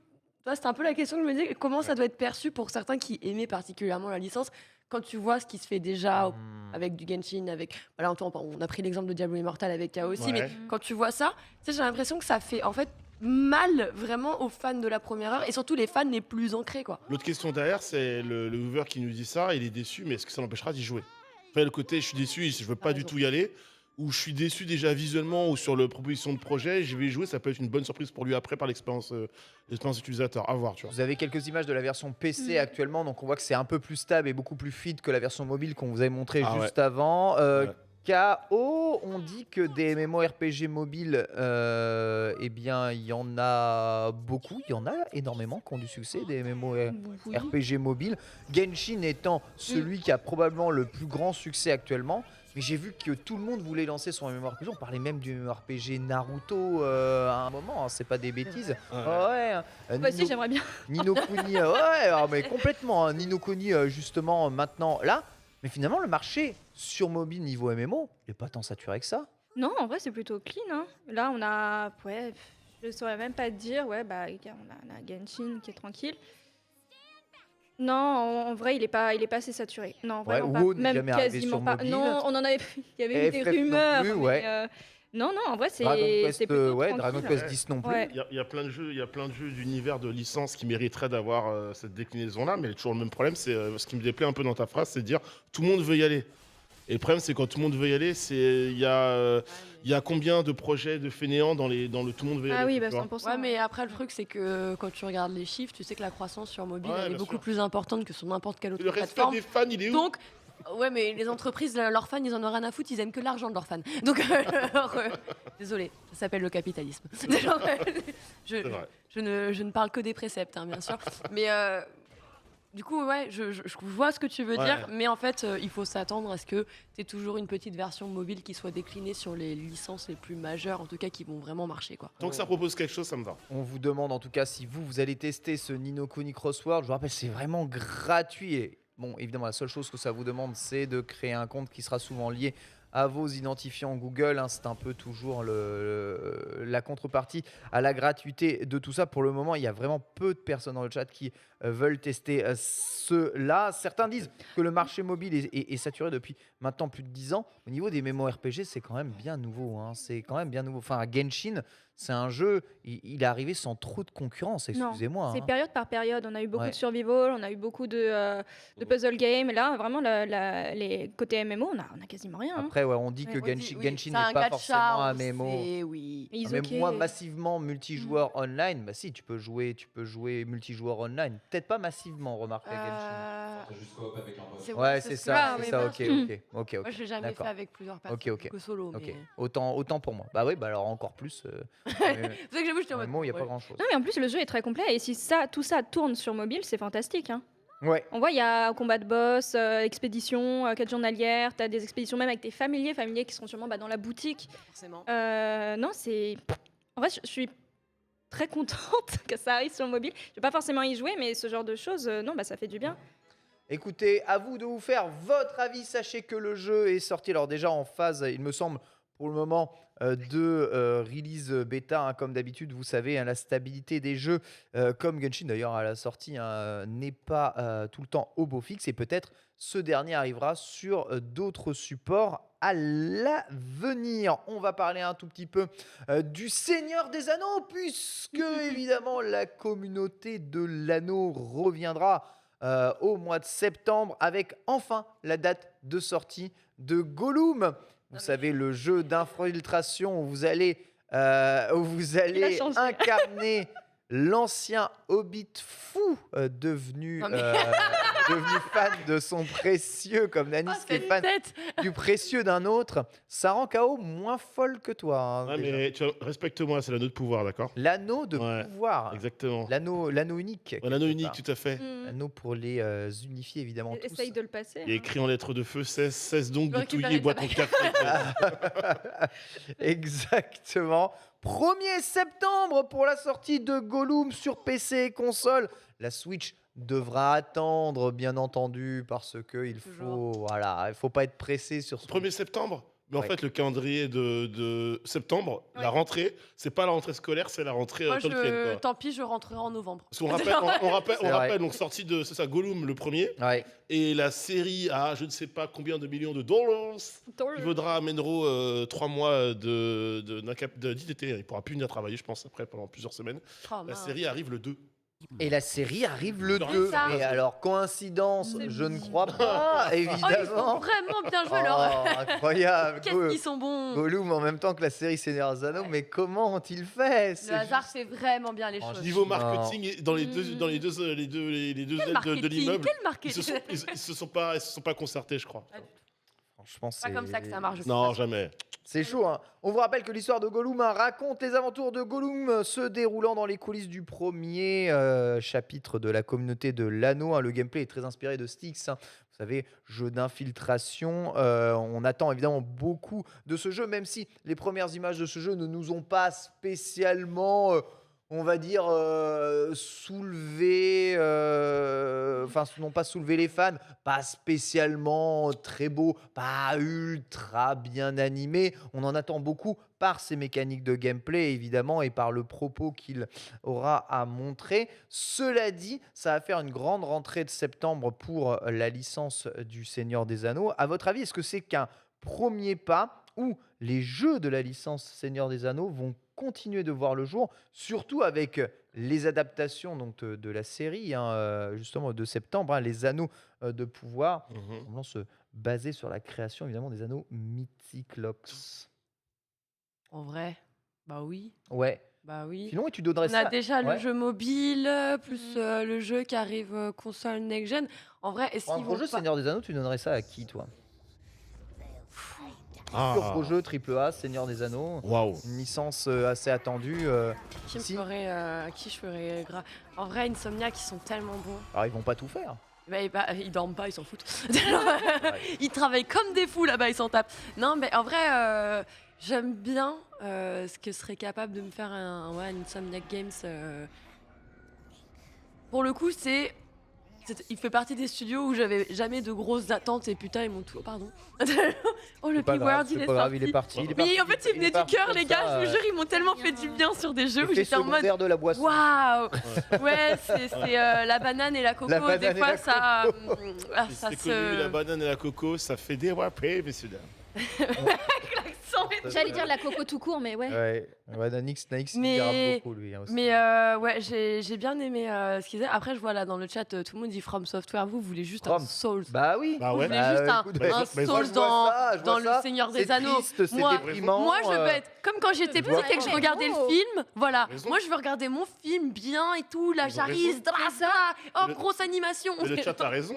toi, c'était un peu la question que je me disais, comment ça doit être perçu pour certains qui aimaient particulièrement la licence quand tu vois ce qui se fait déjà avec du Genshin, avec voilà, on a pris l'exemple de Diablo Immortal avec KO aussi, mais Ouais. quand tu vois ça, tu sais, j'ai l'impression que ça fait en fait mal vraiment aux fans de la première heure et surtout les fans les plus ancrés quoi. L'autre question derrière, c'est le viewer qui nous dit ça, il est déçu, mais est-ce que ça l'empêchera d'y jouer? Enfin, le côté je suis déçu, je veux pas du raison. tout y aller, ou je suis déçu déjà visuellement ou sur la proposition de projet, je vais y jouer, ça peut être une bonne surprise pour lui après par l'expérience utilisateur. À voir, tu vois. Vous avez quelques images de la version PC actuellement, donc on voit que c'est un peu plus stable et beaucoup plus fluide que la version mobile qu'on vous avait montré Ah juste avant. Ouais. KO, on dit que des MMORPG mobiles, eh bien, il y en a beaucoup, il y en a énormément qui ont du succès, des MMORPG mobiles. Genshin étant celui qui a probablement le plus grand succès actuellement. Mais j'ai vu que tout le monde voulait lancer son MMORPG. On parlait même du MMORPG Naruto à un moment, hein, c'est pas des bêtises. Ouais. Ouais, Moi aussi, j'aimerais bien. Ni no Kuni, ouais, alors, mais complètement. Ni no Kuni, justement, maintenant, là. Mais finalement, le marché sur mobile niveau MMO, il n'est pas tant saturé que ça. Non, en vrai, c'est plutôt clean. Hein. Là, on a. Ouais, je saurais même pas te dire. Ouais, bah, regarde, on a Genshin qui est tranquille. Non, en vrai, il est pas assez saturé. Non, Ouais, vraiment WoW pas. n'est Même jamais arrivé quasiment sur pas. mobile. Non, on en avait. Il y avait eu des FF non rumeurs. plus, mais, ouais. non, en vrai, c'est Dragon Quest, plutôt ouais, tranquille. Dragon Quest 10 non plus. Ouais. Il y a plein de jeux d'univers, de licences qui mériteraient d'avoir cette déclinaison-là, mais toujours le même problème, c'est ce qui me déplaît un peu dans ta phrase, c'est de dire tout le monde veut y aller. Et le problème, c'est quand tout le monde veut y aller, il y a combien de projets de fainéants dans le tout le monde veut y Ah aller, oui, tu bah vois. 100%. Ouais, mais après, le truc, c'est que quand tu regardes les chiffres, tu sais que la croissance sur mobile, Ouais, elle est bien beaucoup sûr. plus importante que sur n'importe quelle autre Le respect plateforme. des fans, il est où? Donc, ouais, mais les entreprises, leurs fans, ils en ont rien à foutre, ils aiment que l'argent de leurs fans. Donc, désolé, ça s'appelle le capitalisme. Genre, je, C'est vrai. je ne parle que des préceptes, hein, bien sûr. Mais du coup, ouais, je vois ce que tu veux Ouais. dire, mais en fait, il faut s'attendre à ce que tu aies toujours une petite version mobile qui soit déclinée sur les licences les plus majeures, en tout cas qui vont vraiment marcher, quoi. Tant que ça propose quelque chose, ça me va. On vous demande en tout cas si vous allez tester ce Ni no Kuni Crossword. Je vous rappelle, c'est vraiment gratuit. Et bon, évidemment, la seule chose que ça vous demande, c'est de créer un compte qui sera souvent lié à vos identifiants Google, hein. C'est un peu toujours la contrepartie à la gratuité de tout ça. Pour le moment, il y a vraiment peu de personnes dans le chat qui veulent tester cela. Certains disent que le marché mobile est saturé depuis maintenant plus de 10 ans. Au niveau des MMORPG, c'est quand même bien nouveau, hein. C'est quand même bien nouveau. Enfin, Genshin, c'est un jeu, il est arrivé sans trop de concurrence, Non, excusez-moi, c'est hein. période par période. On a eu beaucoup Ouais. de survival, on a eu beaucoup de puzzle games. Là, vraiment, les côtés MMO, on a quasiment rien. Hein. Après, ouais, on dit que Ouais. Genshin Oui, Genshin c'est un n'est pas gacha, forcément un on MMO. sait, oui. Mais Mais Isoké, moi, massivement multijoueur online, bah si, tu peux jouer multijoueur online. Peut-être pas massivement, remarque à Genshin. Juste coop avec un pote. Ouais, c'est ça, ça, c'est oui, ça, bien ok, sûr. ok. Moi, je l'ai jamais fait D'accord. avec plusieurs personnes, Ok. que solo. Ok, Mais... autant pour moi. Bah oui, bah alors encore plus. C'est vrai que j'avoue, j'étais en En mode, MMO, il n'y a ouais. pas grand-chose. Non, mais en plus, le jeu est très complet. Et si tout ça tourne sur mobile, c'est fantastique. Hein. Ouais. On voit, il y a combat de boss, expédition, quête journalière. Tu as des expéditions même avec tes familiers qui seront sûrement dans la boutique. Forcément. Non, c'est. En vrai, je suis très contente que ça arrive sur mobile. Je vais pas forcément y jouer, mais ce genre de choses, non, bah, ça fait du bien. Écoutez, à vous de vous faire votre avis. Sachez que le jeu est sorti, alors déjà en phase, il me semble, pour le moment, de release bêta, hein, comme d'habitude. Vous savez, hein, la stabilité des jeux, comme Genshin d'ailleurs à la sortie, hein, n'est pas tout le temps au beau fixe. Et peut-être ce dernier arrivera sur d'autres supports à l'avenir. On va parler un tout petit peu du Seigneur des Anneaux, puisque évidemment la communauté de l'anneau reviendra au mois de septembre avec enfin la date de sortie de Gollum. Vous savez, le jeu d'infiltration où vous allez changé. incarner l'ancien hobbit fou devenu Non, mais- devenu fan de son précieux, comme Nani Ah, c'est une Stéphane, tête. du précieux d'un autre. Ça rend KO moins folle que toi, hein, Ouais, déjà. mais tu vois, respecte-moi, c'est l'anneau de pouvoir, d'accord? L'anneau de Ouais, pouvoir. Exactement. L'anneau unique. Ouais, l'anneau quelque unique, part. tout à fait. L'anneau pour les unifier, évidemment. tous. Essaye de le passer. Il y a hein. écrit en lettres de feu, cesse donc Je de récupère touiller, les bois ton café. Exactement. 1er septembre pour la sortie de Gollum sur PC et console. La Switch devra attendre, bien entendu, parce que il faut pas être pressé sur ce 1er septembre? Mais en Ouais. fait, le calendrier de septembre, Ouais. la rentrée, c'est pas la rentrée scolaire, c'est la rentrée Moi, Tolkien, quoi. tant pis, je rentrerai en novembre. Parce qu'on rappelle, C'est vrai. donc sortie de, c'est ça, Gollum le premier, Ouais. et la série à je ne sais pas combien de millions de dollars, il vaudra à Menro 3 mois d'ITT. Il pourra plus venir travailler, je pense, après, pendant plusieurs semaines. Oh, La mince. série arrive le 2. Et la série arrive le C'est 2. ça. Et alors, coïncidence, C'est je ne bizarre. crois pas, Oh, ils sont évidemment. vraiment bien Oh, joués, leur. incroyable. Qu'est-ce qu'ils sont bons. Gollum en même temps que la série Seigneur des Anneaux, mais comment ont-ils fait? Le C'est hasard juste- fait vraiment bien les Franchement, choses. Niveau Non. marketing, et dans les deux Mm. ailes Quel de l'immeuble, Quel ils marketing se sont pas concertés, je crois. Franchement, Pas comme ça que ça marche. Non, jamais. C'est chaud, hein. On vous rappelle que l'histoire de Gollum, hein, raconte les aventures de Gollum se déroulant dans les coulisses du premier chapitre de la communauté de l'anneau, hein. Le gameplay est très inspiré de Styx, hein. Vous savez, jeu d'infiltration. On attend évidemment beaucoup de ce jeu, même si les premières images de ce jeu ne nous ont pas spécialement, on va dire, soulevé, enfin, n'ont pas soulevé les fans, pas spécialement très beau, pas ultra bien animé. On en attend beaucoup par ses mécaniques de gameplay, évidemment, et par le propos qu'il aura à montrer. Cela dit, ça va faire une grande rentrée de septembre pour la licence du Seigneur des Anneaux. À votre avis, est-ce que c'est qu'un premier pas où les jeux de la licence Seigneur des Anneaux vont continuer de voir le jour, surtout avec les adaptations donc, de la série, hein, justement de septembre, hein, les Anneaux de pouvoir, Mhm. semblant se basé sur la création évidemment des anneaux Mythiclops. En vrai, bah oui. Ouais. Bah oui. Sinon, tu donnerais On ça. a déjà le Ouais. jeu mobile, plus le jeu qui arrive console next-gen. En vrai, est-ce Un qu'ils gros vont jeu pas... Seigneur des Anneaux, tu donnerais ça à qui, toi? Ah. Pur gros jeu AAA, Seigneur des Anneaux. Waouh. Une licence assez attendue. Qui me Si. ferait, à qui je ferais En vrai, Insomniac, ils sont tellement bons. Alors, ils vont pas tout faire. Ils dorment pas, ils s'en foutent. Ils travaillent comme des fous là-bas, ils s'en tapent. Non, mais en vrai, j'aime bien ce que serait capable de me faire un Insomniac Games. Pour le coup, il fait partie des studios où j'avais jamais de grosses attentes et putain, ils m'ont tout. Pardon. Oh, le C'est pas keyword, grave, il c'est est pas grave, sorti. il est parti. Mais en fait, il venait du parti cœur, comme les gars, ça, je vous jure, ils m'ont tellement fait du bien sur des jeux où Effet j'étais en mode. secondaire de la boisson. Waouh! Ouais, c'est la banane et la coco. La banane Des et fois, la ça, ça C'est se. connu, la banane et la coco, ça fait des wapés, messieurs dames. Klaxon et tout. J'allais dire la coco tout court, mais ouais. Ouais, Nanix, il Mais- dérape beaucoup, lui. Hein, aussi. Mais ouais, j'ai bien aimé ce qu'ils faisaient. Après, je vois là dans le chat, tout le monde dit From Software. Vous voulez juste un From. Souls. Bah oui. Bah Vous ouais. voulez juste écoute, mais un moi, je Souls je vois dans, ça, je vois dans le ça. Seigneur C'est des Anneaux. triste, c'est Moi- déprimant. Moi, je veux être comme quand j'étais Tu vois petite et que je raison. regardais le Oh. film. Voilà. Raison. Moi, je veux regarder mon film bien et tout. La Ils ont Charise, raison. ça. Oh, Le- grosse animation. Mais le chat a raison.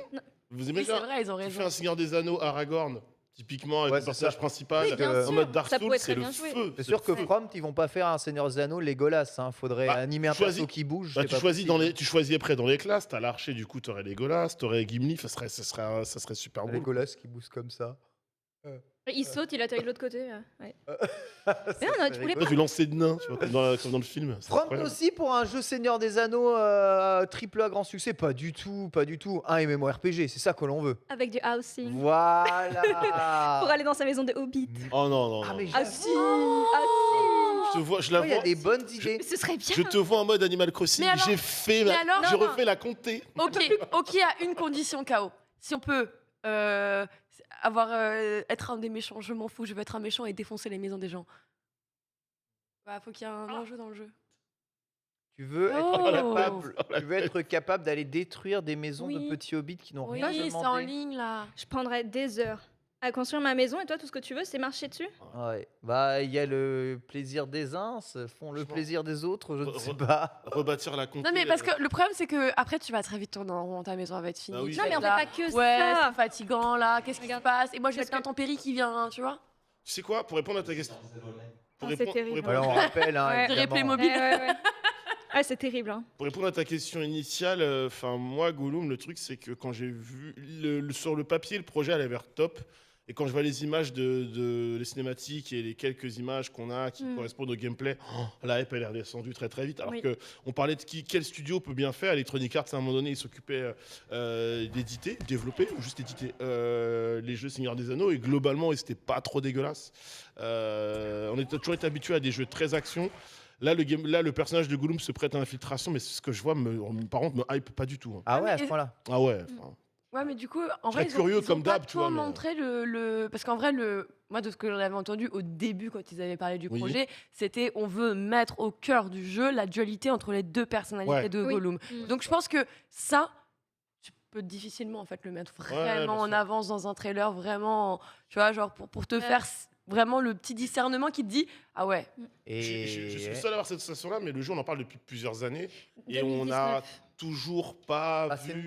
Vous aimez Oui, c'est bien vrai, ils ont Tu raison. fais un Seigneur des Anneaux Aragorn, typiquement, avec Ouais, le c'est personnage ça. principal, Oui, bien en sûr. mode Dark Ça Souls, pourrait c'est très le bien jouer. feu. C'est sûr que Prompt, ils vont pas faire un Seigneur des Anneaux Legolas. Hein. Faudrait Bah, animer un choisis- perso qui bouge. Bah, c'est tu pas choisis possible. tu choisis après dans les classes, t'as l'archer, du coup t'aurais Legolas, t'aurais Gimli, ça serait super beau. Legolas qui bouge comme ça. Il saute, il atterrit de l'autre côté. Ouais. Ça non, serait tu voulais Toi, tu lançais de nains, tu vois, comme dans le film. c'est Prompt incroyable. aussi pour un jeu Seigneur des Anneaux triple A grand succès. Pas du tout, pas du tout. Un MMORPG, c'est ça que l'on veut. Avec du housing. Voilà. Pour aller dans sa maison de hobbit. Oh non, non, Ah, non. mais Ah j'avoue. si Ah Je la Il y a vois. des bonnes idées. si Ce serait bien. Je te vois en mode Animal Crossing. Mais alors- J'ai fait, mais alors- j'ai Non, non. refait la comptée. Ok, à une condition, KO. Si on peut être un des méchants, je m'en fous, je veux être un méchant et défoncer les maisons des gens. Bah, faut qu'il y ait un enjeu dans le jeu. Tu veux Oh. être capable d'aller détruire des maisons Oui. de petits hobbits qui n'ont Oui, rien c'est en demandé. ligne là. Je prendrais des heures à construire ma maison et toi, tout ce que tu veux, c'est marcher dessus. Ouais. Bah, il y a le plaisir des uns, font le Franchement. plaisir des autres, je ne Re- sais pas. Rebâtir la comptée. Non, mais parce que le problème, c'est que après, tu vas très vite tourner en rond, ta maison va être finie. Ah oui. tu Non, vas mais on être fait là, pas que Ouais, ça. c'est fatigant là, qu'est-ce qui se Regarde. passe? Et moi, je vais Parce être l'intempérie qui vient, tu vois. Tu sais quoi, pour répondre à ta question. Ah, c'est terrible. pour Alors, on rappelle, hein, Ouais. évidemment. Playmobil. Ouais. Ah, c'est terrible. Hein. Pour répondre à ta question initiale, enfin moi Gollum, le truc c'est que quand j'ai vu sur le papier le projet elle avait l'air top et quand je vois les images de les cinématiques et les quelques images qu'on a qui correspondent au gameplay, la hype elle est redescendue très très vite. Alors Oui. que on parlait de quel studio peut bien faire. Electronic Arts à un moment donné ils s'occupaient d'éditer, développer ou juste éditer les jeux Seigneur des Anneaux et globalement c'était pas trop dégueulasse. On était toujours été habitué à des jeux très action. Là, le personnage de Gollum se prête à l'infiltration, mais ce que je vois, par contre, me hype pas du tout. Hein. Ah ouais, à Mais- ce point-là. Ah ouais. Ouais, mais du coup, en Je vrai, serais curieux ils ont comme pas d'hab, tu trop vois, mais- montré parce qu'en vrai, moi, de ce que j'en avais entendu au début, quand ils avaient parlé du Oui. projet, c'était on veut mettre au cœur du jeu la dualité entre les deux personnalités Ouais. de Oui. Gollum. Donc, je pense que ça, tu peux difficilement en fait le mettre bien vraiment en sûr. avance dans un trailer, vraiment, tu vois, genre pour te faire vraiment le petit discernement qui te dit ah ouais. Et... Je suis le seul à avoir cette sensation-là, mais le jeu, on en parle depuis plusieurs années. Et on n'a 2019. toujours pas Ah, c'est vu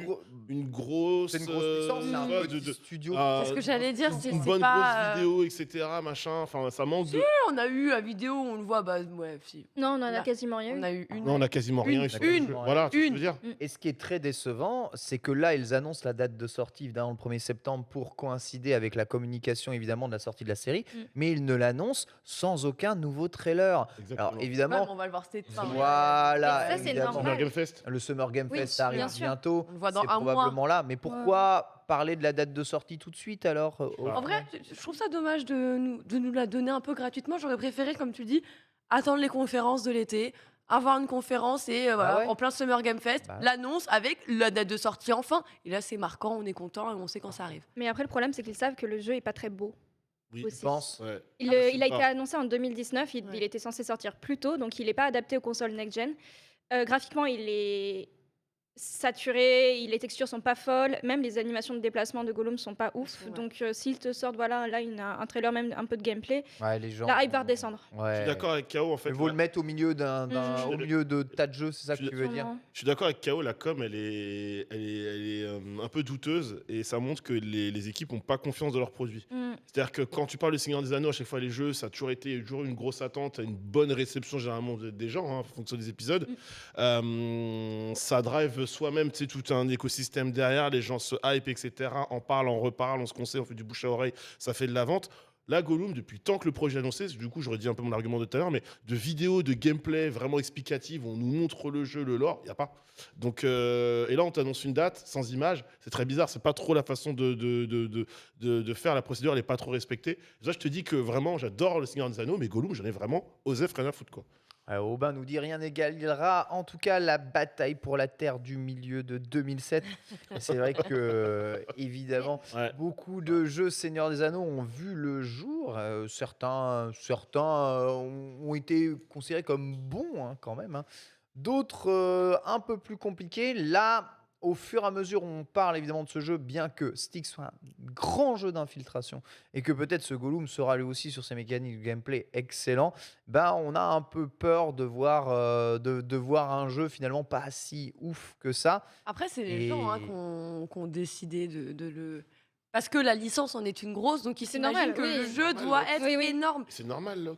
une grosse. c'est une grosse puissance, c'est un ouais, petit studio. ah, C'est ce que j'allais dire, c'est une bonne pas. grosse vidéo, etc. Machin. Enfin, ça manque de. On a eu la vidéo, on le voit, bah ouais, si. Non, on en Là, a quasiment rien On eu. a eu une. Non, on a quasiment rien. Une, ils sont- une. Voilà, tu Une. veux dire. Et ce qui est très décevant, c'est que là, ils annoncent la date de sortie, évidemment, le 1er septembre, pour coïncider avec la communication, évidemment, de la sortie de la série. Mais ils ne l'annoncent sans aucun nouveau trailer. Exactement. Alors, évidemment, On va le voir cet été. voilà, Mais ça, c'est évidemment. normal. Summer Game Fest. Le Summer Game Oui, Fest arrive bien sûr. bientôt. On le voit dans C'est un mois. probablement là. Mais pourquoi parler de la date de sortie tout de suite alors En vrai, je trouve ça dommage de nous la donner un peu gratuitement. J'aurais préféré, comme tu dis, attendre les conférences de l'été, avoir une conférence et voilà, ouais. en plein Summer Game Fest, Bah. l'annonce avec la date de sortie enfin. Et là, c'est marquant, on est content et on sait quand ça arrive. Mais après, le problème, c'est qu'ils savent que le jeu est pas très beau. Oui. Aussi. Je pense. Ouais. Il, Ah, il a c'est été pas- annoncé en 2019, il était censé sortir plus tôt, donc il n'est pas adapté aux consoles next-gen. Graphiquement, il est saturé, les textures sont pas folles, même les animations de déplacement de Gollum sont pas ouf. Ouais. Donc s'ils te sortent voilà, là un trailer même un peu de gameplay, Ouais, les gens. la hype va redescendre. Je suis Ouais. d'accord avec KO, en fait. Il vaut le mettre au milieu Mhm. au milieu de tas de jeux, c'est ça que Je- tu veux dire? Sûrement. Je suis d'accord avec KO, la com, elle est un peu douteuse et ça montre que les équipes n'ont pas confiance dans leurs produits. Mm. C'est-à-dire que quand tu parles de Seigneur des Anneaux, à chaque fois les jeux, ça a toujours été toujours une grosse attente, une bonne réception généralement des gens, hein, en fonction des épisodes. Ça drive soi-même, tu sais, tout un écosystème derrière, les gens se hype, etc. En parlent, en reparlent, on se conseille, on fait du bouche à oreille, ça fait de la vente. Là, Gollum, depuis tant que le projet est annoncé, du coup, je redis un peu mon argument de tout à l'heure, mais de vidéos, de gameplay vraiment explicatives, on nous montre le jeu, le lore, il n'y a pas. Donc, et là, on t'annonce une date sans image, c'est très bizarre, c'est pas trop la façon de faire, la procédure, elle n'est pas trop respectée. Et ça, je te dis que vraiment, j'adore le Seigneur des Anneaux, mais Gollum, j'en ai vraiment osé rien à foutre, quoi. Aubin nous dit rien n'égalera en tout cas la bataille pour la Terre du milieu de 2007. Et c'est vrai que, évidemment, Ouais. beaucoup de jeux Seigneur des Anneaux ont vu le jour. Certains ont été considérés comme bons hein, quand même, hein. D'autres un peu plus compliqués. Là, au fur et à mesure où on parle évidemment de ce jeu, bien que Styx soit un grand jeu d'infiltration et que peut-être ce Gollum sera lui aussi sur ses mécaniques de gameplay excellent, ben on a un peu peur de voir un jeu finalement pas si ouf que ça. Après, c'est les gens hein, Et qui ont décidé de le. Parce que la licence en est une grosse, donc ils C'est s'imaginent normal, que oui. le jeu Normal, doit ouais. être Oui, oui. énorme. C'est normal, là.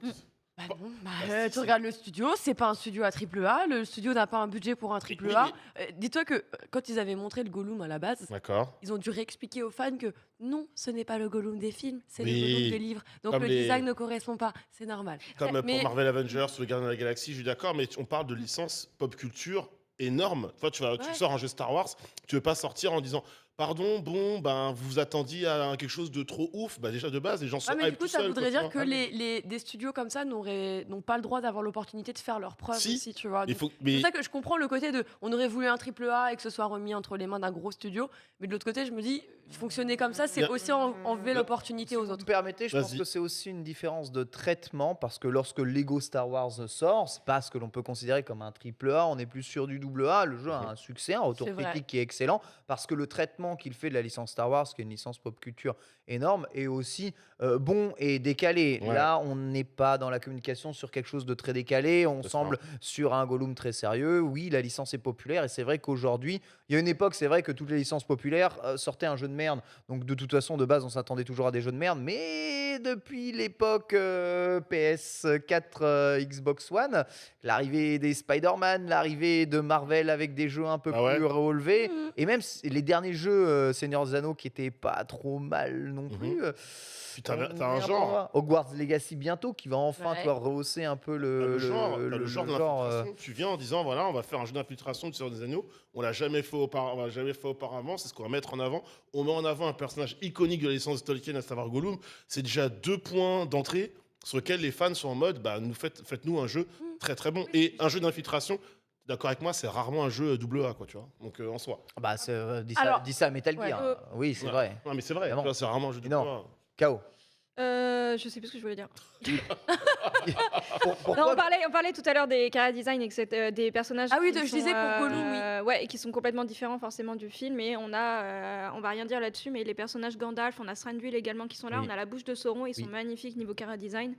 Bah Bon, non, bah, tu regardes le studio, c'est pas un studio à triple A, le studio n'a pas un budget pour un triple oui, A. Dis-toi que quand ils avaient montré le Gollum à la base, D'accord. ils ont dû réexpliquer aux fans que non, ce n'est pas le Gollum des films, c'est Oui. le Gollum des livres. Donc Comme le les- design ne correspond pas, c'est normal. Comme Mais- pour Marvel Avengers ou le Gardien de la Galaxie, je suis d'accord, mais on parle de licence pop culture énorme. Toi, tu Ouais. sors un jeu Star Wars, tu veux pas sortir en disant pardon, bon, ben vous attendiez à quelque chose de trop ouf. Bah déjà de base, les gens sont Ouais, mais du hype coup, tout ça seuls, voudrait quoi, dire tu que vois. des studios comme ça n'ont pas le droit d'avoir l'opportunité de faire leurs preuves Si. aussi, tu vois. Il Donc, faut, c'est mais pour ça que je comprends le côté de on aurait voulu un triple A et que ce soit remis entre les mains d'un gros studio, mais de l'autre côté, je me dis fonctionner comme ça, c'est Bien. aussi enlever l'opportunité Si aux vous me autres. permettez, je pense Vas-y. que c'est aussi une différence de traitement parce que lorsque Lego Star Wars sort, c'est pas ce que l'on peut considérer comme un triple A, on est plus sur du double A. Le jeu a un succès, un retour C'est vrai. critique qui est excellent parce que le traitement qu'il fait de la licence Star Wars, qui est une licence pop culture énorme, est aussi bon et décalé. Ouais. Là, on n'est pas dans la communication sur quelque chose de très décalé, on C'est semble sur un Gollum très sérieux. Oui, la licence est populaire et c'est vrai qu'aujourd'hui, il y a une époque, c'est vrai que toutes les licences populaires sortaient un jeu de merde. Donc de toute façon, de base, on s'attendait toujours à des jeux de merde. Mais depuis l'époque PS4, Xbox One, l'arrivée des Spider-Man, l'arrivée de Marvel avec des jeux un peu Ah ouais. plus relevés, Mhm. et même les derniers jeux Seigneur des Anneaux qui étaient pas trop mal non plus. Puis t'as on t'as un est peu genre. loin. Hogwarts Legacy bientôt qui va enfin Ouais. toi, rehausser un peu T'as le le genre de l'infiltration. Tu viens en disant voilà, on va faire un jeu d'infiltration du Seigneur des Anneaux. On l'a jamais fait auparavant. C'est ce qu'on va mettre en avant. On met en avant un personnage iconique de la licence de Tolkien, à savoir Gollum. C'est déjà 2 points d'entrée sur lesquels les fans sont en mode bah, faites-nous un jeu très très bon. Et un jeu d'infiltration, d'accord avec moi, c'est rarement un jeu double A, quoi, tu vois. Donc en soi. Bah, dis Alors, ça à Metal ouais. Gear. Oui, c'est Ouais. vrai. Non, mais c'est vrai, Évidemment. tu vois, c'est rarement un jeu double Non. A. KO. Je sais plus ce que je voulais dire. Pourquoi Non, on parlait tout à l'heure des chara design et que des personnages. Ah oui, qui je sont, disais pour Gollum, Ouais, et qui sont complètement différents forcément du film. Et on va rien dire là-dessus, mais les personnages Gandalf, on a Thranduil également qui sont là, Oui. on a la bouche de Sauron, ils Oui. sont magnifiques niveau chara design.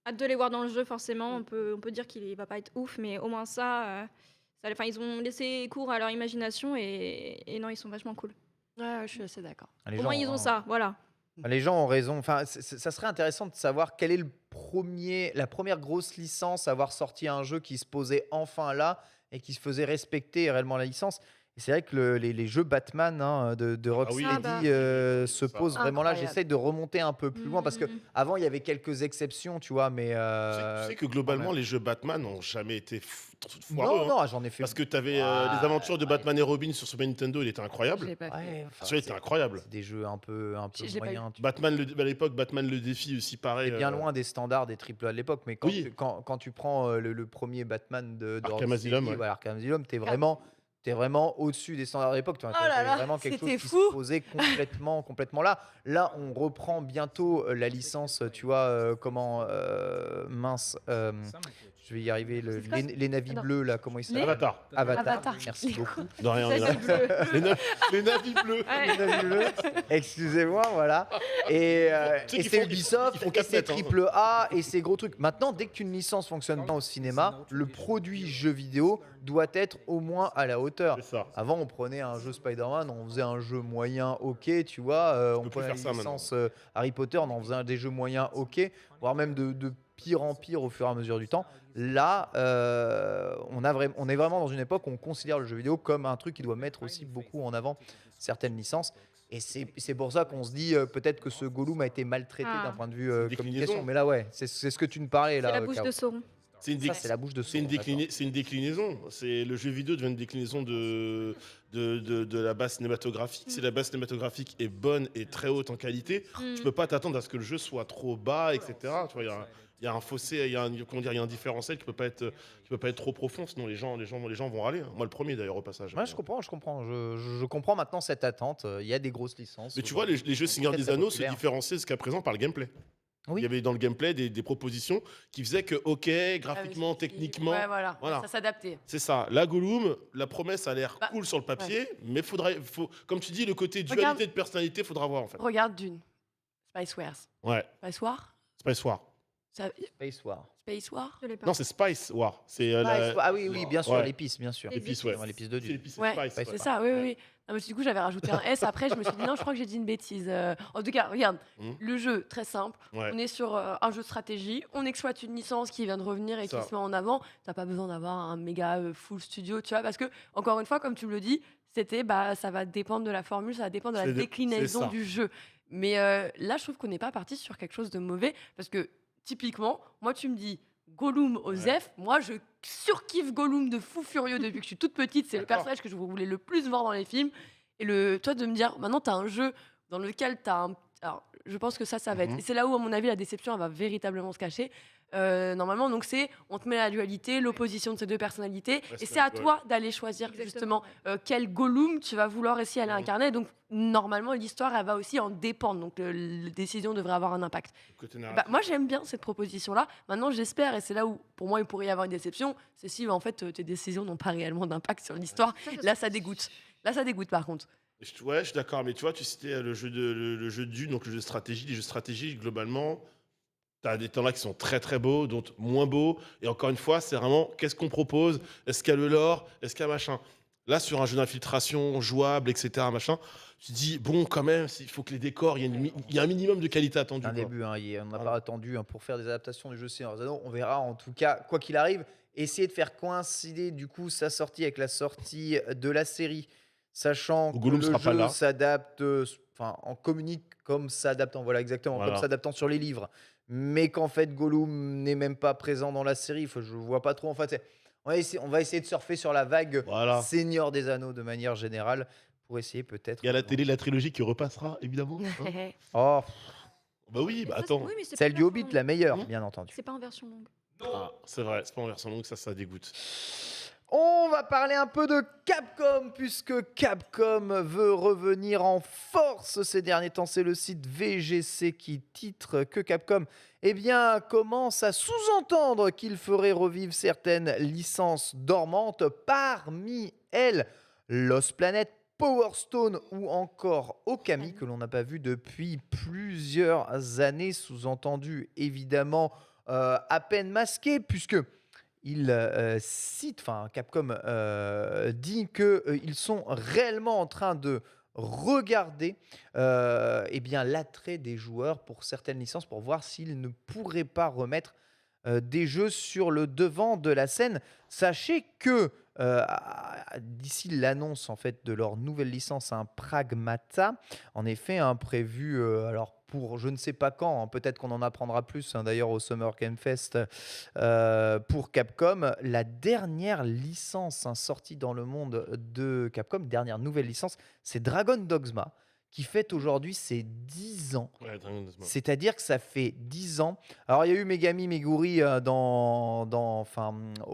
Hâte de les voir dans le jeu forcément. On peut dire qu'il va pas être ouf, mais au moins enfin, ils ont laissé cours à leur imagination et non, ils sont vachement cool. Ouais, je suis assez d'accord. Les Au moins gens, ils ont hein, ça, voilà. Les gens ont raison. Enfin, ça serait intéressant de savoir quelle est la première grosse licence à avoir sorti un jeu qui se posait enfin là et qui se faisait respecter réellement la licence. Et c'est vrai que les jeux Batman hein, de Rocksteady Ah bah. se Ça. posent vraiment là. Incroyable. J'essaye de remonter un peu plus loin parce que avant il y avait quelques exceptions, tu vois, mais Tu sais que globalement, quand même. les jeux Batman n'ont jamais été foireux. non, hein. non, j'en ai fait. Parce que tu avais Ah, les aventures de Batman et Robin sur Super Nintendo, il était Je incroyable. l'ai pas fait. Ouais, enfin, Celui-là était incroyable. c'est des jeux un peu Je l'ai pas eu. moyens. Batman, à l'époque, Batman le défi aussi, pareil. C'est bien loin des standards des AAA de l'époque, mais quand, Oui. quand tu prends le premier Batman de Arkham Rocksteady, Asylum, ouais. voilà, Arkham Asylum, t'es vraiment au-dessus des standards de l'époque. Tu vois, Oh là t'avais là, vraiment quelque chose c'était qui fou. se posait complètement là. Là, on reprend bientôt la licence, tu vois, mince, je vais y arriver, C'est pas- les navis non. bleus, là, comment ils s'appellent? Avatar. Avatar. Merci Les beaucoup. De rien, Les navis bleus. les navis bleus. Ouais. Les navis bleus. Excusez-moi, voilà. Et, Tu sais et qu'ils c'est font- Ubisoft, ils font et 4 c'est mètres, hein. triple A, et c'est gros trucs. Maintenant, dès qu'une licence fonctionne bien au cinéma, le produit jeu vidéo doit être au moins à la hauteur. C'est ça. Avant, on prenait un jeu Spider-Man, on faisait un jeu moyen, ok, tu vois. On peut plus prenait faire la ça licence Harry Potter, on en faisait des jeux moyens, ok, voire même de pire en pire au fur et à mesure du temps. Là, on est vraiment dans une époque où on considère le jeu vidéo comme un truc qui doit mettre aussi beaucoup en avant certaines licences. Et c'est pour ça qu'on se dit peut-être que ce Gollum a été maltraité Ah. d'un point de vue C'est une communication. déclaison. Mais là, ouais, c'est ce que tu me parlais C'est là. la bouche Kao. de Sauron. C'est une, Ça, déc- c'est la bouche de c'est une, Sauron, d'accord. c'est une déclinaison. C'est le jeu vidéo devient une déclinaison de la base cinématographique. Si la base cinématographique est bonne et très haute en qualité, tu peux pas t'attendre à ce que le jeu soit trop bas, etc. Tu vois, il y a un fossé, il y a un différentiel qui peut pas être trop profond, sinon les gens vont râler. Moi le premier d'ailleurs au passage. Ouais, je comprends. Je comprends maintenant cette attente. Il y a des grosses licences. Mais tu vois, les jeux Seigneur très, des très Anneaux se populaires. différenciaient jusqu'à présent par le gameplay. Oui. Il y avait dans le gameplay des propositions qui faisaient que, ok, graphiquement, techniquement, Ouais, voilà. voilà. Ça s'adaptait. c'est ça. La Gollum, la promesse a l'air Bah, cool sur le papier, mais comme tu dis, le côté Regarde. dualité de personnalité, faudra voir en fait. Regarde Dune. Spice Wars. Ouais, Spice War Spice War. Ça- Space War. Space War Je l'ai pas. Non, c'est Spice War. C'est Spice War. Ah oui, oui, bien sûr, Ouais. l'épice, bien sûr. l'épice, ouais. L'épice de C'est Dune. l'épice, c'est Ouais, Spice. Spice, C'est ouais. ça, oui, Ouais. oui. Non, mais du coup, j'avais rajouté un S. Après, je me suis dit, non, je crois que j'ai dit une bêtise. En tout cas, regarde, Mhm. le jeu, très simple. Ouais. On est sur un jeu de stratégie. On exploite une licence qui vient de revenir et qui Ça. se met en avant. T'as pas besoin d'avoir un méga full studio, tu vois. Parce que, encore une fois, comme tu me le dis, ça va dépendre de la formule, ça va dépendre de la C'est déclinaison ça. du jeu. Mais là, je trouve qu'on n'est pas parti sur quelque chose de mauvais. Parce que, typiquement, moi, tu me dis Gollum aux Ouais. F. Moi, je surkiffe Gollum de fou furieux depuis que je suis toute petite. C'est le D'accord. personnage que je voulais le plus voir dans les films. Et toi, de me dire, maintenant, tu as un jeu dans lequel tu as un. Alors, je pense que ça va être. Mhm. Et c'est là où, à mon avis, la déception, elle va véritablement se cacher. Normalement, donc, on te met la dualité, l'opposition de ces deux personnalités. Ouais, Et c'est c'est à vrai. toi d'aller choisir, justement, quel Gollum tu vas vouloir essayer d'aller Mhm. incarner. Donc, normalement, l'histoire, elle va aussi en dépendre. Donc, la décision devrait avoir un impact. Côté Bah, narratif. moi, j'aime bien cette proposition-là. Maintenant, j'espère, et c'est là où, pour moi, il pourrait y avoir une déception, c'est si, en fait, tes décisions n'ont pas réellement d'impact sur l'histoire. Là, ça dégoûte. Là, ça dégoûte, par contre. Ouais, je suis d'accord, mais tu vois, tu citais le jeu de Dune, donc le jeu de stratégie. Les jeux de stratégie, globalement, t'as des temps là qui sont très très beaux, d'autres moins beaux. Et encore une fois, c'est vraiment qu'est-ce qu'on propose. Est-ce qu'il y a le lore? Est-ce qu'il y a machin? Là, sur un jeu d'infiltration jouable, etc., machin, tu te dis, bon, quand même, il faut que les décors, il y a un minimum de qualité attendue. Un quoi. début, hein, on n'a Voilà. pas attendu pour faire des adaptations du jeu Seigneur des Anneaux. On verra en tout cas, quoi qu'il arrive, essayer de faire coïncider du coup sa sortie avec la sortie de la série, sachant que Gollum le sera pas jeu là. s'adapte, enfin, en communique comme s'adaptant, voilà exactement, Voilà. comme s'adaptant sur les livres, mais qu'en fait Gollum n'est même pas présent dans la série. Je vois pas trop. En fait, on va essayer de surfer sur la vague Voilà. Seigneur des Anneaux de manière générale pour essayer peut-être. Il y a la télé, la trilogie qui repassera, évidemment. hein. Oh, Bah oui, bah Mais ça, attends. oui, mais c'est celle pas du en Hobbit, version la longue. meilleure, Mmh. bien entendu. C'est pas en version longue. Ah, c'est vrai, c'est pas en version longue, ça dégoûte. On va parler un peu de Capcom, puisque Capcom veut revenir en force ces derniers temps. C'est le site VGC qui titre que Capcom commence à sous-entendre qu'il ferait revivre certaines licences dormantes, parmi elles Lost Planet, Power Stone ou encore Okami, que l'on n'a pas vu depuis plusieurs années, sous-entendu évidemment à peine masqué, puisque Capcom dit qu'ils sont réellement en train de regarder l'attrait des joueurs pour certaines licences pour voir s'ils ne pourraient pas remettre des jeux sur le devant de la scène. Sachez que d'ici l'annonce en fait de leur nouvelle licence, un Pragmata, en effet, un prévu alors pour je ne sais pas quand, hein, peut-être qu'on en apprendra plus d'ailleurs au Summer Game Fest pour Capcom, la dernière licence sortie dans le monde de Capcom, dernière nouvelle licence, c'est Dragon Dogma qui fête aujourd'hui ses 10 ans. Ouais, Dragon Dogma. C'est-à-dire que ça fait 10 ans. Alors, il y a eu Megami Meguri au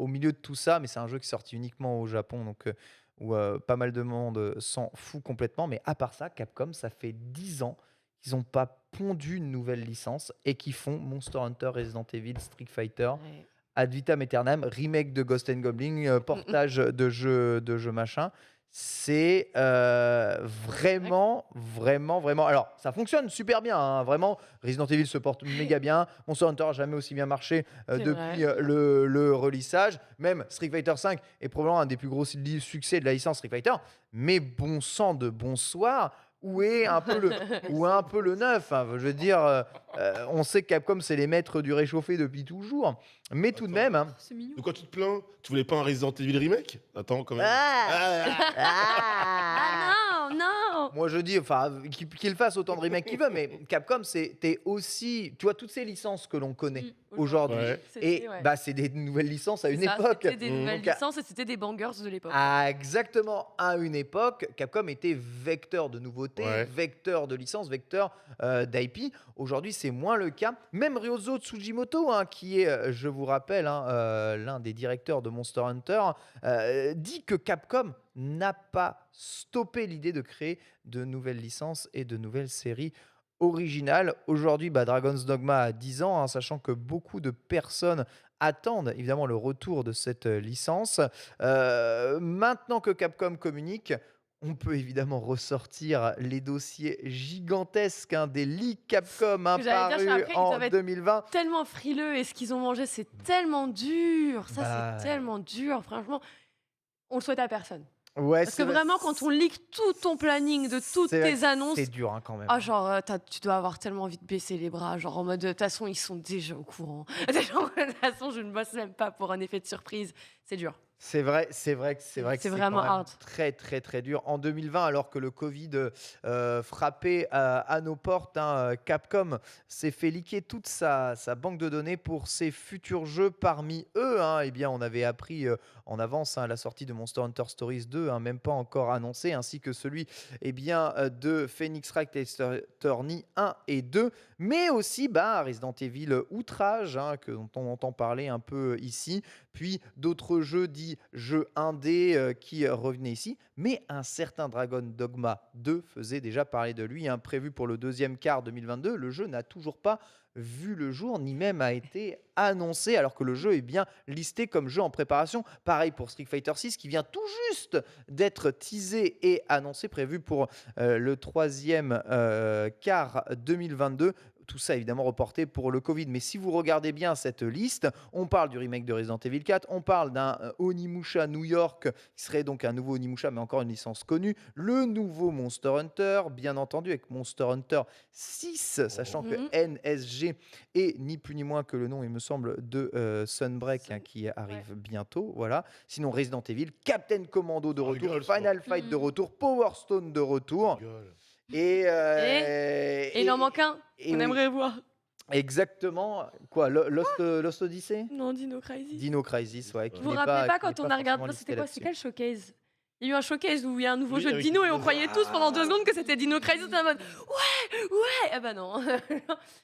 milieu de tout ça, mais c'est un jeu qui est sorti uniquement au Japon, donc où pas mal de monde s'en fout complètement. Mais à part ça, Capcom, ça fait 10 ans qu'ils n'ont pas pondu une nouvelle licence et qui font Monster Hunter, Resident Evil, Street Fighter, Ouais. Ad vitam aeternam, remake de Ghost and Goblin, portage de jeux machin. C'est vraiment, vraiment, vraiment. Alors, ça fonctionne super bien, hein, vraiment. Resident Evil se porte méga bien. Monster Hunter n'a jamais aussi bien marché C'est depuis vrai. le relissage. Même Street Fighter V est probablement un des plus gros succès de la licence Street Fighter. Mais bon sang de bonsoir, où est un peu le neuf, hein, je veux dire, on sait que Capcom, c'est les maîtres du réchauffé depuis toujours. Mais tout de Attends. même, hein. C'est mignon. De quoi tu te plains? Tu voulais pas un Resident Evil remake? Attends, quand même. Ah Ah non, non. Moi je dis, enfin, qu'il fasse autant de remakes qu'il veut, mais Capcom, c'était aussi, tu vois, toutes ces licences que l'on connaît aujourd'hui. Ouais. Et bah, c'est des nouvelles licences à une époque. C'était des nouvelles Donc, licences et c'était des bangers de l'époque. exactement, à une époque, Capcom était vecteur de nouveautés, Ouais. vecteur de licences, vecteur d'IP. Aujourd'hui, c'est moins le cas. Même Ryozo Tsujimoto, hein, qui est, je vous rappelle, hein, l'un des directeurs de Monster Hunter, dit que Capcom n'a pas stoppé l'idée de créer de nouvelles licences et de nouvelles séries originales. Aujourd'hui, Dragon's Dogma a 10 ans, hein, sachant que beaucoup de personnes attendent évidemment le retour de cette licence. Maintenant que Capcom communique, on peut évidemment ressortir les dossiers gigantesques, hein, des leaks Capcom, hein, Que j'allais dire, parus après, ils en doivent être 2020. Tellement frileux et ce qu'ils ont mangé, c'est tellement dur. Ça, Bah, c'est tellement dur. Franchement, on le souhaite à personne. Ouais, Parce que vraiment, quand on leak tout ton planning de toutes c'est vrai tes que annonces, c'est dur, hein, quand même. ah, genre, tu dois avoir tellement envie de baisser les bras, genre en mode, de toute façon, ils sont déjà au courant. Genre, de toute façon, je ne bosse même pas pour un effet de surprise. C'est dur. C'est vrai que C'est c'est vraiment quand même hard. très très très dur. En 2020, alors que le Covid frappait à nos portes, hein, Capcom s'est fait leaker toute sa banque de données pour ses futurs jeux. Parmi eux, hein, eh bien, on avait appris en avance, hein, la sortie de Monster Hunter Stories 2, hein, même pas encore annoncé, ainsi que celui de Phoenix Wright Attorney 1 et 2, mais aussi Resident Evil Outrage, hein, dont on entend parler un peu ici, puis d'autres jeux dits jeux indés qui revenaient ici, mais un certain Dragon Dogma 2 faisait déjà parler de lui, hein, prévu pour le deuxième quart 2022. Le jeu n'a toujours pas vu le jour, ni même a été annoncé, alors que le jeu est bien listé comme jeu en préparation. Pareil pour Street Fighter 6, qui vient tout juste d'être teasé et annoncé, prévu pour le troisième quart 2022. Tout ça évidemment reporté pour le Covid. Mais si vous regardez bien cette liste, on parle du remake de Resident Evil 4, on parle d'un Onimusha New York, qui serait donc un nouveau Onimusha, mais encore une licence connue, le nouveau Monster Hunter, bien entendu, avec Monster Hunter 6, sachant que NSG est ni plus ni moins que le nom, il me semble, de Sunbreak, hein, qui arrive bientôt. Voilà. Sinon, Resident Evil, Captain Commando de Oh, retour, rigole, Final Fight de retour, Power Stone de retour. Gueule. Et il en manque un qu'on oui, aimerait voir. exactement. Quoi, Lost Odyssey? Non, Dino Crisis. Dino Crisis, ouais. qui Vous vous n'est rappelez pas qui n'est quand on a regardé, forcément c'était listé quoi? C'était là-dessus. quel showcase? Il y a eu un showcase où il y a un nouveau Oui, jeu de avec Dino les et on dinosaures. croyait tous pendant 2 secondes que c'était Dino Crisis. On était en mode ouais. Ah bah non.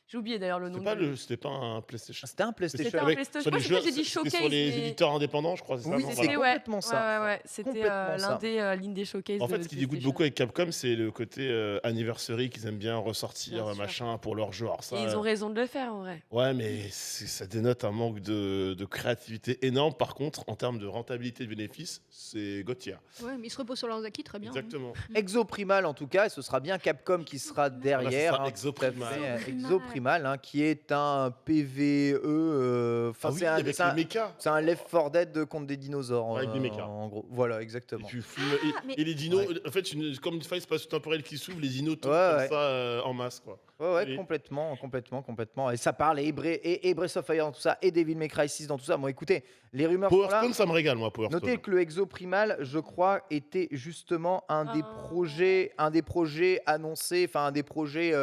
J'ai oublié d'ailleurs le nom. C'était pas un PlayStation. C'était un PlayStation. C'était un Avec- PlayStation. sur Moi, les c'est ça, jeux- j'ai dit c'était showcase. sur les mais- éditeurs indépendants, je crois. C'est ça, Oui, non, c'est voilà. complètement ça. Ouais. C'était Complètement ça. l'indé showcase. En de fait, ce qui dégoûte PlayStation. beaucoup avec Capcom, c'est le côté anniversary qu'ils aiment bien ressortir, Bien sûr. machin, pour leur jeu. Alors ça, Et ils ont raison de le faire en vrai. ouais, mais ça dénote un manque de créativité énorme. Par contre, en termes de rentabilité et de bénéfice, c'est Gauthier. Ouais, mais ils se reposent sur leurs acquis, très bien. Exactement. Exoprimal en tout cas, et ce sera bien Capcom qui sera derrière. Voilà, c'est ça, tout à Exoprimal. fait, Exoprimal, hein, qui est un PVE. Ah oui, c'est un, avec c'est les un- mechas. c'est un Left 4 Dead contre des dinosaures. Avec des mechas. En gros, voilà, Et exactement. tu fumes. mais- Et les dinos, Ouais. en fait, comme une faille spatio-temporelle qui s'ouvre, les dinos tombent Ouais, comme ouais. ça en masse, quoi. Ouais, Oui. complètement. Et ça parle, et Breath of Fire dans tout ça, et Devil May Cry 6 dans tout ça. Bon, écoutez, les rumeurs sont Power là. Stone, ça me régale, moi, Power Notez Stone. que le Exoprimal, je crois, était justement un des Ah. projets annoncés, enfin un des projets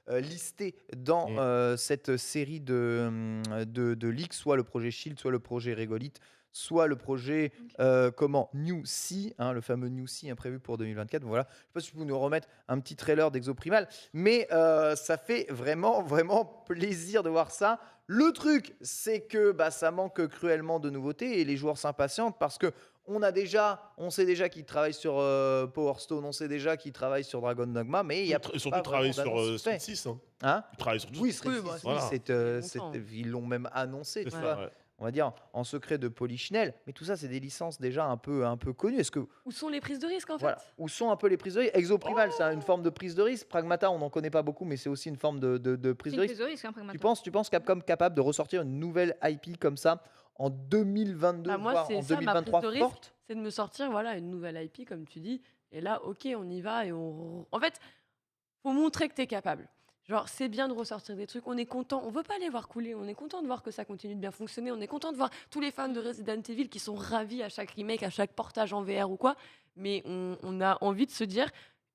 listés dans cette série de leaks, soit le projet Shield, soit le projet Regolith, soit le projet New Sea, hein, le fameux New Sea, hein, prévu pour 2024. Voilà. Je ne sais pas si vous pouvez nous remettre un petit trailer d'Exoprimal, mais ça fait vraiment, vraiment plaisir de voir ça. Le truc, c'est que ça manque cruellement de nouveautés et les joueurs s'impatientent parce que on sait déjà qu'ils travaillent sur Power Stone, on sait déjà qu'ils travaillent sur Dragon Dogma, mais il y a Et surtout, pas ils travaillent vraiment sur d'annonce Street faite. 6. Hein. Hein Ils travaillent sur tout. Oui, Street Oui, 6, bah, oui, voilà. c'est, longtemps. ils l'ont même annoncé. C'est tu ça, vois. ouais. on va dire, en secret de Polichinelle. Mais tout ça, c'est des licences déjà un peu connues. Est-ce que, Où sont les prises de risque en fait? voilà, où sont un peu les prises de risque? Exoprimal, c'est une forme de prise de risque. Pragmata, on n'en connaît pas beaucoup, mais c'est aussi une forme de prise C'est de une risque. prise de risque, hein, Pragmata. Tu penses Capcom capable de ressortir une nouvelle IP comme ça en 2022, Bah, moi, voire c'est en ça, ma prise 2023 de risque, forte? c'est de me sortir voilà, une nouvelle IP, comme tu dis. Et là, ok, on y va et En fait, faut montrer que tu es capable. Genre, c'est bien de ressortir des trucs, on est content, on veut pas les voir couler, on est content de voir que ça continue de bien fonctionner, on est content de voir tous les fans de Resident Evil qui sont ravis à chaque remake, à chaque portage en VR ou quoi, mais on a envie de se dire,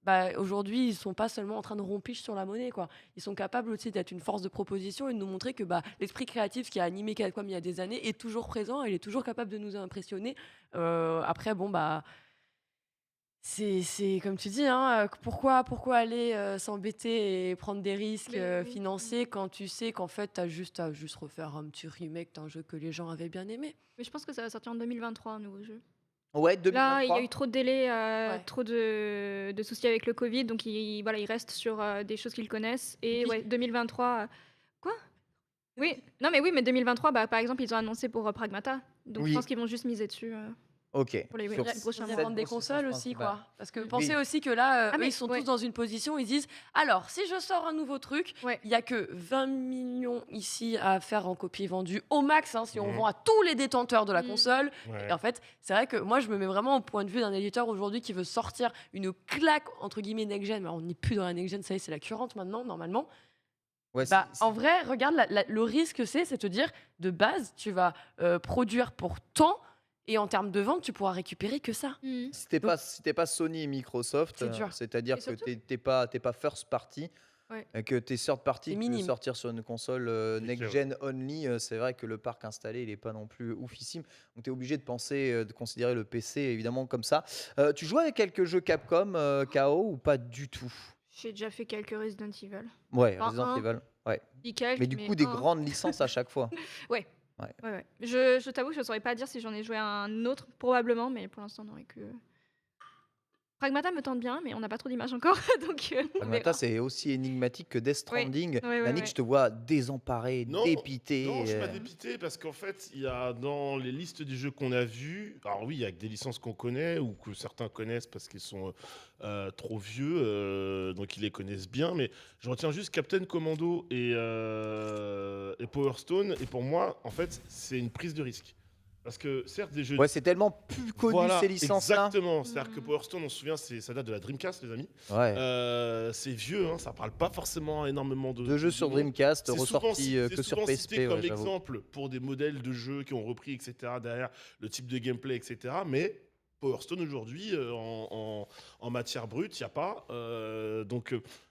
bah, aujourd'hui, ils sont pas seulement en train de rompiche sur la monnaie, quoi. Ils sont capables aussi d'être une force de proposition et de nous montrer que bah, l'esprit créatif qui a animé Capcom il y a des années est toujours présent, il est toujours capable de nous impressionner. Après, bon, bah... C'est comme tu dis, hein, pourquoi aller s'embêter et prendre des risques Mais oui. financiers quand tu sais qu'en fait, tu as juste à juste refaire un petit remake d'un jeu que les gens avaient bien aimé. Mais je pense que ça va sortir en 2023, un nouveau jeu. Ouais, Là, il y a 2023. eu trop de délais, Ouais. trop de soucis avec le Covid, donc voilà, il reste sur des choses qu'ils connaissent. Et puis- ouais, 2023. Quoi? Oui, non mais oui, mais 2023, bah, par exemple, ils ont annoncé pour Pragmata, donc Oui. je pense qu'ils vont juste miser dessus Ok. pour les Sur prochains Faudrait mois. vendre des cette consoles grosse aussi, licence quoi. Parce que Oui. pensez aussi que là, Ah, eux, mais ils sont ouais. tous dans une position, ils disent alors, si je sors un nouveau truc, Ouais. il y a que 20 millions ici à faire en copie vendue au max, hein, si on Mhm. vend à tous les détenteurs de la Mhm. console. Ouais. Et en fait, c'est vrai que moi, je me mets vraiment au point de vue d'un éditeur aujourd'hui qui veut sortir une claque, entre guillemets, next-gen. Mais on n'est plus dans la next-gen, ça y est, c'est la currente maintenant, normalement. Ouais, Bah, en vrai, regarde, le risque, c'est te dire, de base, tu vas produire pour tant, et en termes de vente, tu pourras récupérer que ça. Mhm. si t'es pas Sony et Microsoft, C'est dur. c'est-à-dire Et que surtout- t'es pas first party, Ouais. que t'es third party, C'est que tu veux minime. sortir sur une console Compliqué, next-gen only, c'est vrai que le parc installé, il est pas non plus oufissime. Donc t'es obligé de de considérer le PC évidemment comme ça. Tu joues avec quelques jeux Capcom, KO ou pas du tout? J'ai déjà fait quelques Resident Evil. Ouais, Enfin, Resident un. Evil. Ouais. Dis quelques, Mais du coup, des un. grandes licences à chaque fois. Ouais. Ouais. Ouais, ouais. Je t'avoue que je ne saurais pas dire si j'en ai joué un autre, probablement, mais pour l'instant, non. Et que... Pragmata me tente bien, mais on n'a pas trop d'images encore, donc on Pragmata, verra. c'est aussi énigmatique que Death Stranding. Ouais, ouais, Yannick, ouais. je te vois désemparé, Non, dépité. Non, je suis pas dépité parce qu'en fait, il y a dans les listes des jeux qu'on a vus, alors oui, il y a que des licences qu'on connaît ou que certains connaissent parce qu'ils sont trop vieux, donc ils les connaissent bien, mais je retiens juste Captain Commando et Power Stone, et pour moi, en fait, c'est une prise de risque. Parce que certes, des jeux... Ouais, c'est tellement plus connu Voilà, ces licences-là. exactement. C'est-à-dire que Power Stone, on se souvient, ça date de la Dreamcast, les amis. Ouais. C'est vieux, hein, ça parle pas forcément à énormément de... Deux jeux sur monde. Dreamcast, C'est ressortis souvent, que sur souvent PSP, cité comme ouais, j'avoue. exemple pour des modèles de jeux qui ont repris, etc. derrière le type de gameplay, etc. Mais Power Stone aujourd'hui, en matière brute, il n'y a pas.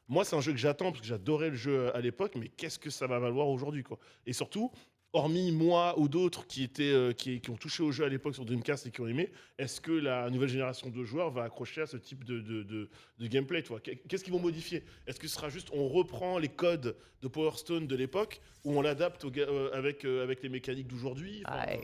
Moi, c'est un jeu que j'attends parce que j'adorais le jeu à l'époque, mais qu'est-ce que ça va valoir aujourd'hui, quoi. Et surtout, hormis moi ou d'autres qui ont touché au jeu à l'époque sur Dreamcast et qui ont aimé, est-ce que la nouvelle génération de joueurs va accrocher à ce type de gameplay, toi? Qu'est-ce qu'ils vont modifier? Est-ce que ce sera juste on reprend les codes de Power Stone de l'époque ou on l'adapte avec les mécaniques d'aujourd'hui? Ouais.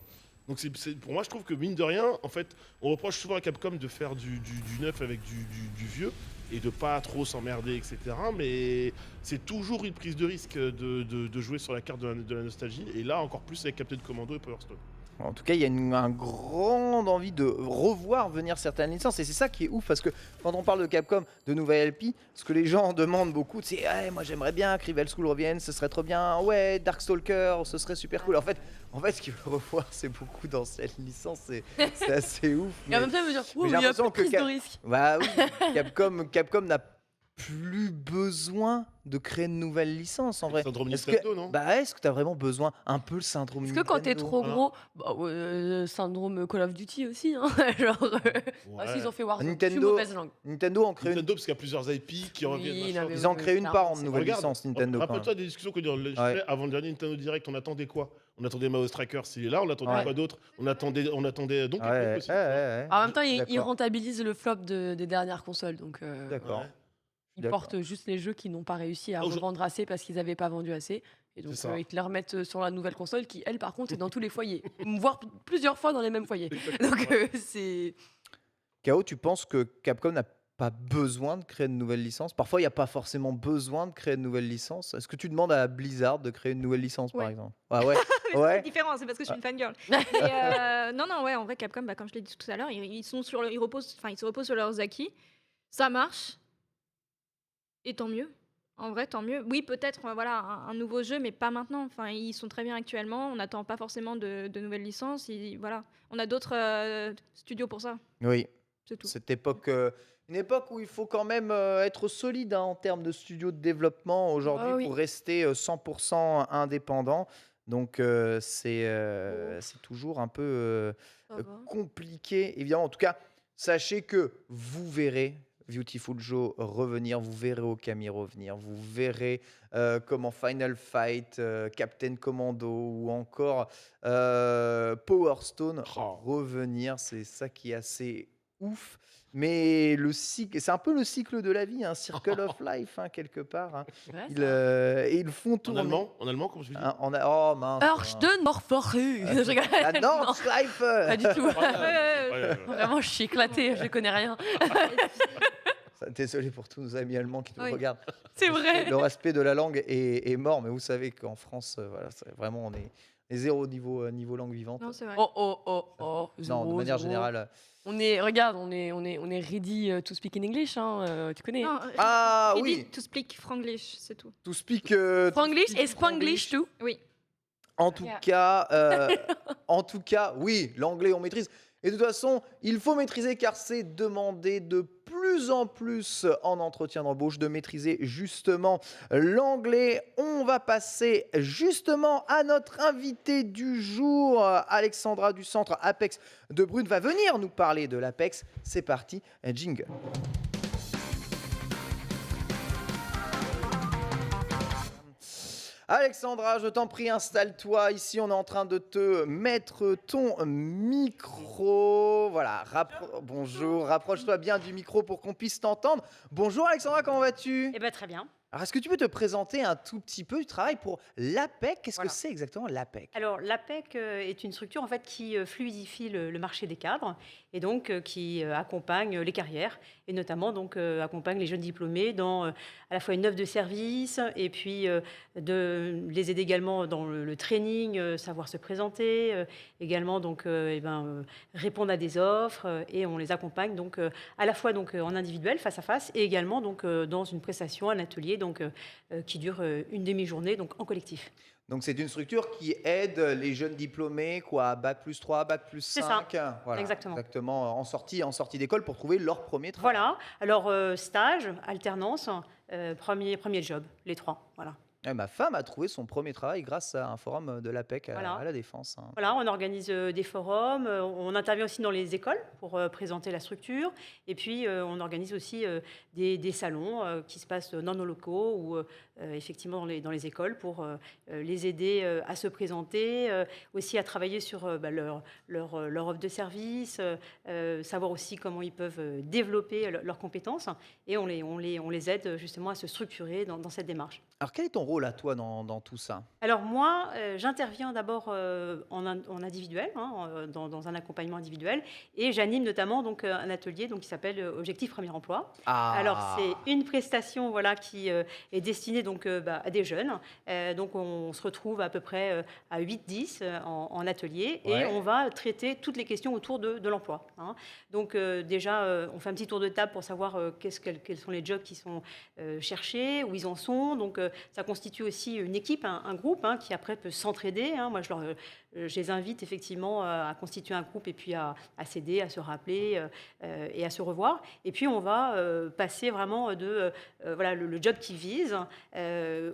Donc pour moi, je trouve que mine de rien, en fait, on reproche souvent à Capcom de faire du neuf avec du vieux et de pas trop s'emmerder, etc. Mais c'est toujours une prise de risque de jouer sur la carte de la nostalgie. Et là, encore plus avec Captain Commando et Power Stone. En tout cas, il y a une grande envie de revoir venir certaines licences. Et c'est ça qui est ouf, parce que quand on parle de Capcom, de nouvelles LP, ce que les gens demandent beaucoup, c'est hey, moi j'aimerais bien que Rival School revienne, ce serait trop bien. Ouais, Darkstalker, ce serait super cool. En fait, ce qu'ils veulent revoir, c'est beaucoup d'anciennes licences. C'est assez ouf. Et en même temps, il me dire, mais il j'ai y a l'impression plus de que prise de risque. Bah oui, Capcom n'a plus besoin de créer de nouvelles licences en vrai. Syndrome Est-ce Nintendo, que, non? bah, est-ce que t'as vraiment besoin un peu le syndrome Est-ce que quand t'es Nintendo trop Voilà. gros, bah, syndrome Call of Duty aussi, hein, genre, Ouais. s'ils ont fait Warzone, je suis Nintendo- mauvaise langue. Nintendo en crée une. Nintendo, parce qu'il y a plusieurs IP qui reviennent. Oui, machin. non, mais Ils en oui, créent une clairement, par an de c'est nouvelles vrai. licences Nintendo. quand Rappelle-toi même. des discussions qu'on a eues Ouais. avant le dernier Nintendo Direct. On attendait quoi? On attendait Mouse Tracker, s'il est là. On attendait Ouais. quoi d'autre? On attendait Donkey Ouais, Kong aussi. ouais. En même temps, Je suis ils d'accord. rentabilisent le flop des dernières consoles, donc D'accord. Ouais. ils D'accord. portent juste les jeux qui n'ont pas réussi à Aujourd'hui- revendre assez parce qu'ils n'avaient pas vendu assez. Et donc, C'est ça. ils te les remettent sur la nouvelle console qui, elle, par contre, est dans tous les foyers. Voire plusieurs fois dans les mêmes foyers. Donc, c'est... KO, tu penses que Capcom n'a pas besoin de créer de nouvelles licences? Parfois, il y a pas forcément besoin de créer de nouvelles licences. Est-ce que tu demandes à Blizzard de créer une nouvelle licence, par Ouais. exemple? Ah ouais? C'est Ouais? différent, c'est parce que je suis une fangirl. Mais non, non, ouais, en vrai, Capcom, comme je l'ai dit tout à l'heure, ils sont sur ils reposent, enfin, ils se reposent sur leurs acquis. Ça marche, et tant mieux. En vrai, tant mieux. Oui, peut-être, voilà, un nouveau jeu, mais pas maintenant. Enfin, ils sont très bien actuellement. On n'attend pas forcément de nouvelles licences. Voilà, on a d'autres studios pour ça. Oui. C'est tout. Cette époque, une époque où il faut quand même, être solide, hein, en termes de studios de développement aujourd'hui Ah oui. pour rester, 100 indépendant. Donc c'est toujours un peu, Ça va. compliqué, évidemment. En tout cas, sachez que vous verrez Beautiful Joe revenir, vous verrez Okami revenir, vous verrez, comment Final Fight, Captain Commando ou encore, Power Stone Oh. revenir. C'est ça qui est assez ouf. Mais le cycle, c'est un peu le cycle de la vie, un circle of life, hein, quelque part, hein. Ouais, Ils font En tourner. allemand, comme je dis. Hein, oh mince. Herston Morforhu. Je rigole. La Non, Nordschleife. pas du tout. Ouais. Vraiment, je suis éclatée, je connais rien. Désolé pour tous nos amis allemands qui nous Oui. regardent. C'est vrai. Le respect de la langue est mort, mais vous savez qu'en France, voilà, vraiment, on est zéro niveau langue vivante. Non, c'est vrai. Oh, oh, oh, oh. Non, de Zéro, manière zéro. générale. Regarde, on est ready to speak in English, hein, tu connais. Non, Ah ready oui, to speak Franglish, c'est tout. to speak. Franglish et Spanglish too. Oui. En tout Yeah. cas, oui, l'anglais on maîtrise. Et de toute façon, il faut maîtriser car c'est demandé de plus en plus en entretien d'embauche de maîtriser justement l'anglais. On va passer justement à notre invité du jour. Alexandra du centre Apex de Brune va venir nous parler de l'Apex. C'est parti, jingle. Alexandra, je t'en prie, installe-toi. Ici, on est en train de te mettre ton micro. Voilà, bonjour, rapproche-toi bien du micro pour qu'on puisse t'entendre. Bonjour Alexandra, comment vas-tu? Eh ben, très bien. Alors, est-ce que tu peux te présenter un tout petit peu? Tu travailles pour l'APEC. Qu'est-ce Voilà. que c'est exactement l'APEC? Alors, l'APEC est une structure en fait qui fluidifie le marché des cadres et donc qui accompagne les carrières et notamment donc accompagne les jeunes diplômés dans à la fois une offre de service et puis de les aider également dans le training, savoir se présenter, également donc répondre à des offres et on les accompagne donc à la fois donc en individuel face à face et également donc dans une prestation, un atelier donc qui dure une demi-journée donc en collectif. Donc, c'est une structure qui aide les jeunes diplômés, quoi, bac+3, C'est bac+5. Voilà, exactement. Exactement, en sortie d'école pour trouver leur premier travail. Voilà, alors stage, alternance, premier job, les trois, voilà. Ouais, ma femme a trouvé son premier travail grâce à un forum de l'APEC Voilà. à la Défense, hein. Voilà, on organise des forums, on intervient aussi dans les écoles pour présenter la structure, et puis on organise aussi des salons qui se passent dans nos locaux ou effectivement dans les écoles pour les aider à se présenter, aussi à travailler sur leur offre de service, savoir aussi comment ils peuvent développer leurs compétences, et on les aide justement à se structurer dans cette démarche. Alors, quel est ton rôle à toi dans tout ça? Alors moi, j'interviens d'abord en individuel, hein, dans un accompagnement individuel, et j'anime notamment donc un atelier donc qui s'appelle Objectif Premier Emploi. Ah. Alors c'est une prestation voilà qui est destinée donc à des jeunes. Donc on se retrouve à peu près à 8-10 en atelier et Ouais. on va traiter toutes les questions autour de l'emploi, hein. Donc déjà on fait un petit tour de table pour savoir quels sont les jobs qui sont cherchés, où ils en sont. Donc ça constitue aussi une équipe, un groupe hein, qui après peut s'entraider, hein. Moi, je les invite effectivement à constituer un groupe et puis à s'aider, à se rappeler et à se revoir. Et puis, on va passer vraiment voilà, le job qu'ils visent,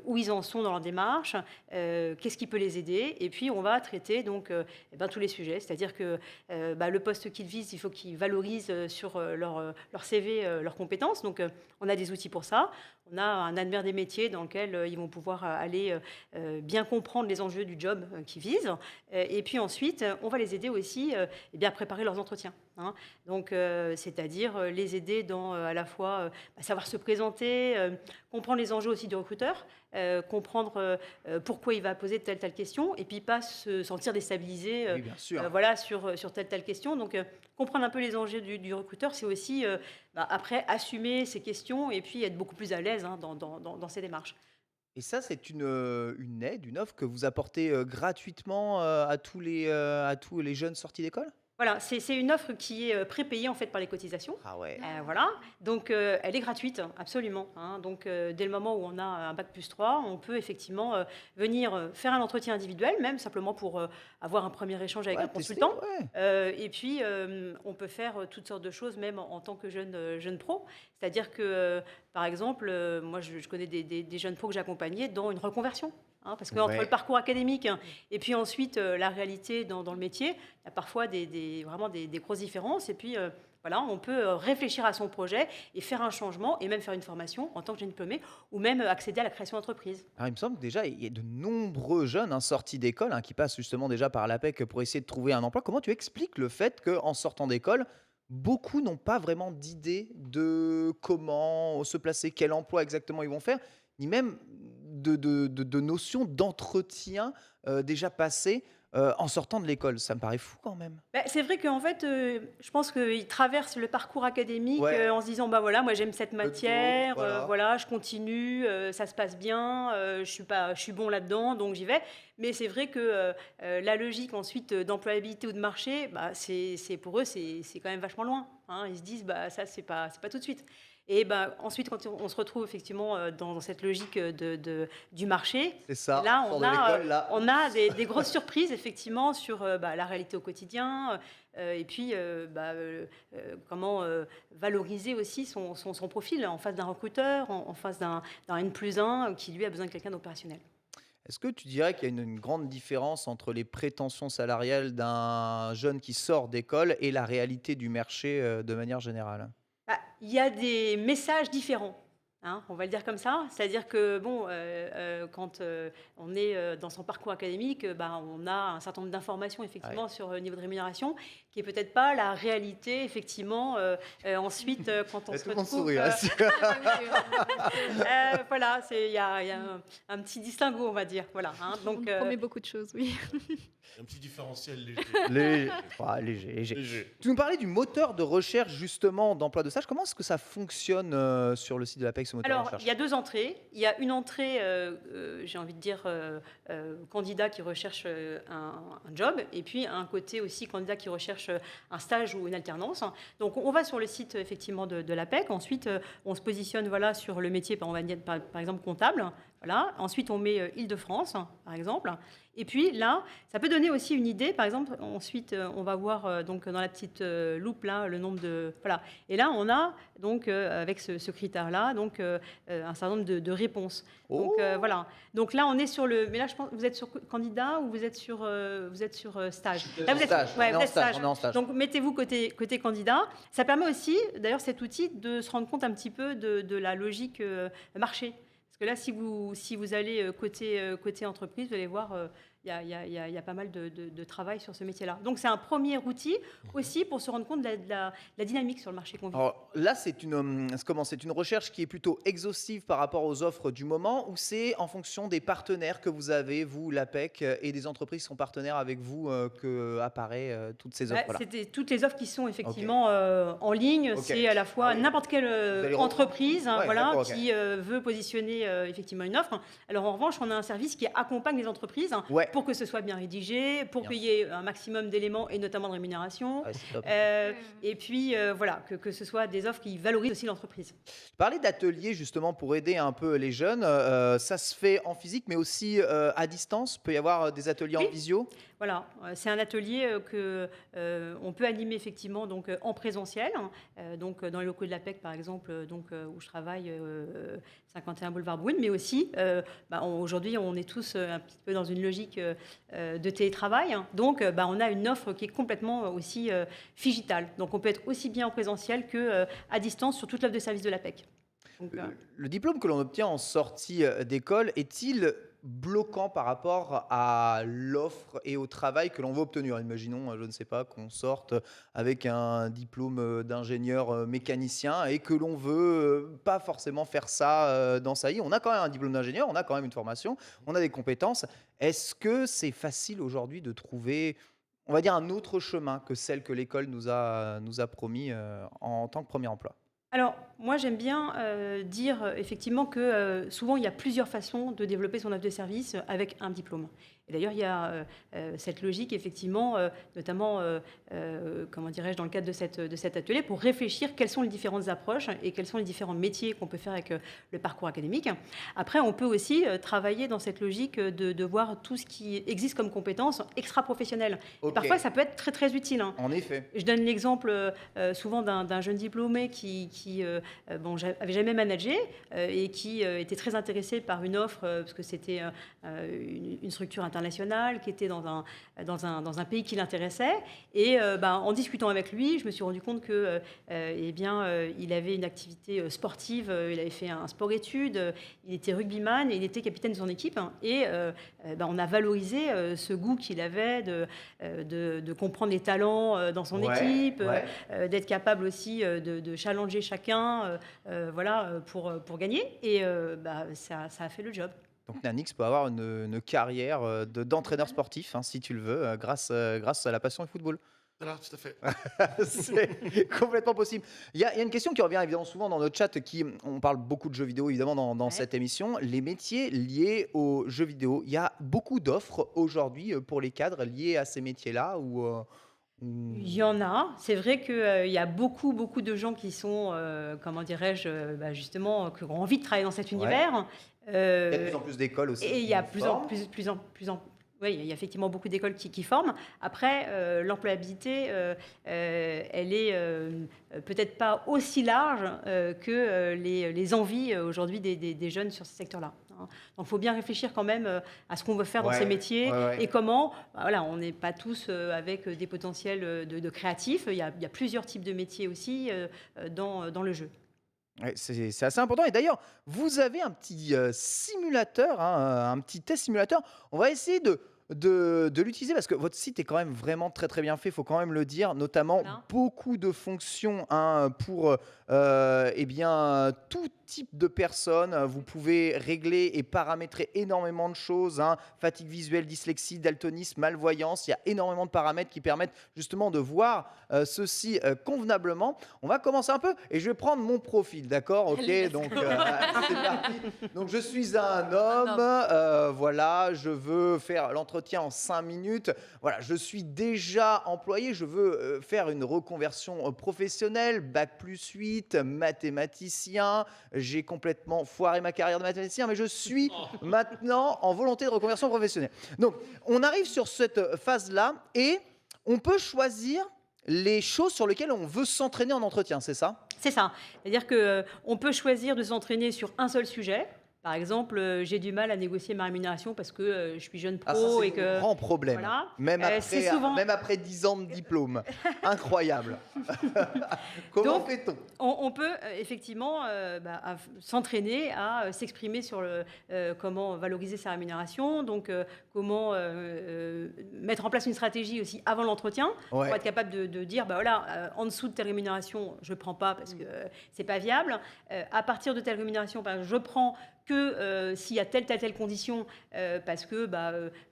où ils en sont dans leur démarche, qu'est-ce qui peut les aider. Et puis, on va traiter donc, tous les sujets. C'est-à-dire que le poste qu'ils visent, il faut qu'ils valorisent sur leur CV leurs compétences. Donc, on a des outils pour ça. On a un annuaire des métiers dans lequel ils vont pouvoir aller bien comprendre les enjeux du job qu'ils visent. Et puis ensuite, on va les aider aussi à préparer leurs entretiens, hein. Donc, c'est-à-dire les aider dans à la fois savoir se présenter, comprendre les enjeux aussi du recruteur, comprendre pourquoi il va poser telle question, et puis pas se sentir déstabilisé Oui, bien sûr. voilà, sur telle question. Donc, comprendre un peu les enjeux du recruteur, c'est aussi, après, assumer ses questions et puis être beaucoup plus à l'aise dans ses démarches. Et ça, c'est une aide, une offre que vous apportez, gratuitement, à tous les jeunes sortis d'école? Voilà, c'est une offre qui est prépayée en fait par les cotisations. Ah ouais. Voilà, donc elle est gratuite, absolument, hein. Donc dès le moment où on a un bac plus 3, on peut effectivement venir faire un entretien individuel, même simplement pour avoir un premier échange avec Ouais, un tester, consultant. ouais. Et puis on peut faire toutes sortes de choses, même en tant que jeune pro. C'est-à-dire que, par exemple, moi je connais des jeunes pros que j'accompagnais dans une reconversion. Hein, parce qu'entre Ouais. le parcours académique et puis ensuite la réalité dans le métier, il y a parfois vraiment des grosses différences. Et puis voilà, on peut réfléchir à son projet et faire un changement et même faire une formation en tant que jeune diplômé ou même accéder à la création d'entreprise. Alors, il me semble que déjà, il y a de nombreux jeunes, sortis d'école, qui passent justement déjà par l'APEC pour essayer de trouver un emploi. Comment tu expliques le fait qu'en sortant d'école, beaucoup n'ont pas vraiment d'idée de comment se placer, quel emploi exactement ils vont faire, ni même de notion d'entretien déjà passé en sortant de l'école? Ça me paraît fou quand même. Bah, c'est vrai qu'en fait, je pense qu'ils traversent le parcours académique Ouais. en se disant, bah voilà, moi j'aime cette Le matière, taux, voilà. voilà, je continue, ça se passe bien, je suis bon là-dedans, donc j'y vais. Mais c'est vrai que la logique ensuite d'employabilité ou de marché, bah, pour eux, c'est quand même vachement loin, hein. Ils se disent, bah ça, c'est pas tout de suite. Et bah, ensuite, quand on se retrouve effectivement dans cette logique du marché, C'est ça. là, Sort de l'école, là. on a des grosses surprises, effectivement, sur la réalité au quotidien, et puis comment valoriser aussi son profil en face d'un recruteur, en face d'un N+1 qui, lui, a besoin de quelqu'un d'opérationnel. Est-ce que tu dirais qu'il y a une grande différence entre les prétentions salariales d'un jeune qui sort d'école et la réalité du marché de manière générale? Bah, il y a des messages différents, hein, on va le dire comme ça. C'est-à-dire que bon, quand on est dans son parcours académique, bah, on a un certain nombre d'informations effectivement Ouais. sur le niveau de rémunération, qui est peut-être pas la réalité effectivement. Ensuite, quand on se Tout le monde retrouve, sourit, hein. voilà, il y a un petit distinguo, on va dire. Voilà, hein. On Donc, nous promet beaucoup de choses, oui. Un petit différentiel léger. Léger, léger, léger. Léger. Tu nous parlais du moteur de recherche justement d'emploi de stage. Comment est-ce que ça fonctionne sur le site de l'APEC, ce moteur de alors, recherche? il y a deux entrées. Il y a une entrée, j'ai envie de dire, candidat qui recherche un job, et puis un côté aussi candidat qui recherche un stage ou une alternance. Donc, on va sur le site effectivement de l'APEC. Ensuite, on se positionne voilà, sur le métier, on va dire, par exemple, comptable. Voilà. Ensuite, on met Île-de-France, par exemple. Et puis là, ça peut donner aussi une idée. Par exemple, ensuite, on va voir donc dans la petite loupe là le nombre de voilà. Et là, on a donc avec ce critère-là donc un certain nombre de réponses. Donc Oh. voilà. Donc là, on est sur le. Mais là, je pense vous êtes sur candidat ou vous êtes sur stage. Là, vous êtes Stage, ouais, on est vous en êtes stage, on est en stage. Donc mettez-vous côté candidat. Ça permet aussi, d'ailleurs, cet outil de se rendre compte un petit peu de la logique marché. Parce que là, si vous allez côté entreprise, vous allez voir, il y a pas mal de travail sur ce métier-là. Donc, c'est un premier outil aussi pour se rendre compte de la dynamique sur le marché qu'on vit. Alors là, c'est une recherche qui est plutôt exhaustive par rapport aux offres du moment, ou c'est en fonction des partenaires que vous avez, vous, l'APEC, et des entreprises qui sont partenaires avec vous, que apparaît toutes ces Ouais, offres-là? c'est toutes les offres qui sont effectivement en ligne. Ok. C'est à la fois Ah oui. n'importe quelle allez entreprise Ouais, voilà, d'accord, ok. qui veut positionner effectivement une offre. Alors en revanche, on a un service qui accompagne les entreprises Ouais. pour que ce soit bien rédigé, pour Bien qu'il y ait un maximum d'éléments et notamment de rémunération. Ouais, c'est top. Et puis voilà, que ce soit des offres qui valorisent aussi l'entreprise. Tu parlais d'ateliers justement pour aider un peu les jeunes. Ça se fait en physique, mais aussi à distance. Peut y avoir des ateliers en Oui. visio. Voilà, c'est un atelier que on peut animer effectivement donc en présentiel, donc dans les locaux de l'APEC par exemple, donc où je travaille, 51 boulevard Brouine, mais aussi aujourd'hui on est tous un petit peu dans une logique de télétravail, hein. Donc on a une offre qui est complètement aussi digitale. Donc on peut être aussi bien en présentiel que à distance sur toute l'offre de service de l'APEC. Donc, Le diplôme que l'on obtient en sortie d'école est-il bloquant par rapport à l'offre et au travail que l'on veut obtenir? Imaginons, je ne sais pas, qu'on sorte avec un diplôme d'ingénieur mécanicien et que l'on veut pas forcément faire ça dans sa vie. On a quand même un diplôme d'ingénieur, on a quand même une formation, on a des compétences. Est-ce que c'est facile aujourd'hui de trouver, on va dire, un autre chemin que celle que l'école nous a promis en tant que premier emploi? alors, moi, j'aime bien dire effectivement que souvent, il y a plusieurs façons de développer son offre de service avec un diplôme. Et d'ailleurs, il y a cette logique, effectivement, notamment, comment dirais-je, dans le cadre de cet atelier, pour réfléchir quelles sont les différentes approches et quels sont les différents métiers qu'on peut faire avec le parcours académique. Après, on peut aussi travailler dans cette logique de voir tout ce qui existe comme compétences extra-professionnelles. Et Ok, parfois, ça peut être très, très utile, hein. en effet. Je donne l'exemple souvent d'un jeune diplômé qui avait jamais managé et qui était très intéressé par une offre parce que c'était une structure internationale qui était dans un pays qui l'intéressait. Et en discutant avec lui, je me suis rendu compte que il avait une activité sportive, il avait fait un sport-études, il était rugbyman et il était capitaine de son équipe. Et on a valorisé ce goût qu'il avait de comprendre les talents dans son Ouais, équipe, ouais. d'être capable aussi de challenger chacun pour gagner. Et ça a fait le job. Donc Nanix peut avoir une carrière d'entraîneur sportif, hein, si tu le veux, grâce à la passion du football. Voilà, tout à fait. C'est complètement possible. Il y a une question qui revient évidemment souvent dans notre chat, on parle beaucoup de jeux vidéo évidemment dans Ouais. cette émission, les métiers liés aux jeux vidéo. Il y a beaucoup d'offres aujourd'hui pour les cadres liés à ces métiers-là Il y en a. C'est vrai qu'il y a beaucoup, beaucoup de gens qui sont, comment dirais-je, justement, qui ont envie de travailler dans cet univers. il y a de plus en plus d'écoles aussi Et il qui y a forment. oui, il y a effectivement beaucoup d'écoles qui forment. Après, l'employabilité, elle est peut-être pas aussi large que les envies aujourd'hui des jeunes sur ces secteurs-là, hein. Donc, il faut bien réfléchir quand même à ce qu'on veut faire dans ces Ouais, métiers ouais. et comment. Voilà, on n'est pas tous avec des potentiels de créatifs. Il y a plusieurs types de métiers aussi dans le jeu. Ouais, c'est assez important. Et d'ailleurs, vous avez un petit simulateur, hein, un petit test simulateur. On va essayer de l'utiliser parce que votre site est quand même vraiment très très bien fait, il faut quand même le dire. Notamment Voilà. beaucoup de fonctions hein, pour tout type de personnes. Vous pouvez régler et paramétrer énormément de choses, hein. Fatigue visuelle, dyslexie, daltonisme, malvoyance. Il y a énormément de paramètres qui permettent justement de voir ceci convenablement. On va commencer un peu et je vais prendre mon profil, d'accord? Ok, Allez, donc c'est parti. Donc je suis un homme, voilà, je veux faire l'entretien en 5 minutes. Voilà, je suis déjà employé, je veux faire une reconversion professionnelle, bac plus 8, mathématicien. J'ai complètement foiré ma carrière de mathématicien, mais je suis maintenant en volonté de reconversion professionnelle. Donc, on arrive sur cette phase-là et on peut choisir les choses sur lesquelles on veut s'entraîner en entretien, c'est ça? C'est ça. C'est-à-dire qu'on peut choisir de s'entraîner sur un seul sujet. Par exemple, j'ai du mal à négocier ma rémunération parce que je suis jeune Ah, ça, pro c'est et le que. grand problème. Voilà. Même, C'est après, souvent. même après 10 ans de diplôme. Incroyable. Comment Donc, fait-on? on peut effectivement s'entraîner à s'exprimer sur comment valoriser sa rémunération, donc comment mettre en place une stratégie aussi avant l'entretien pour Ouais. être capable de dire en dessous de telle rémunération, je ne prends pas parce que c'est pas viable. À partir de telle rémunération, je prends que s'il y a telle condition parce que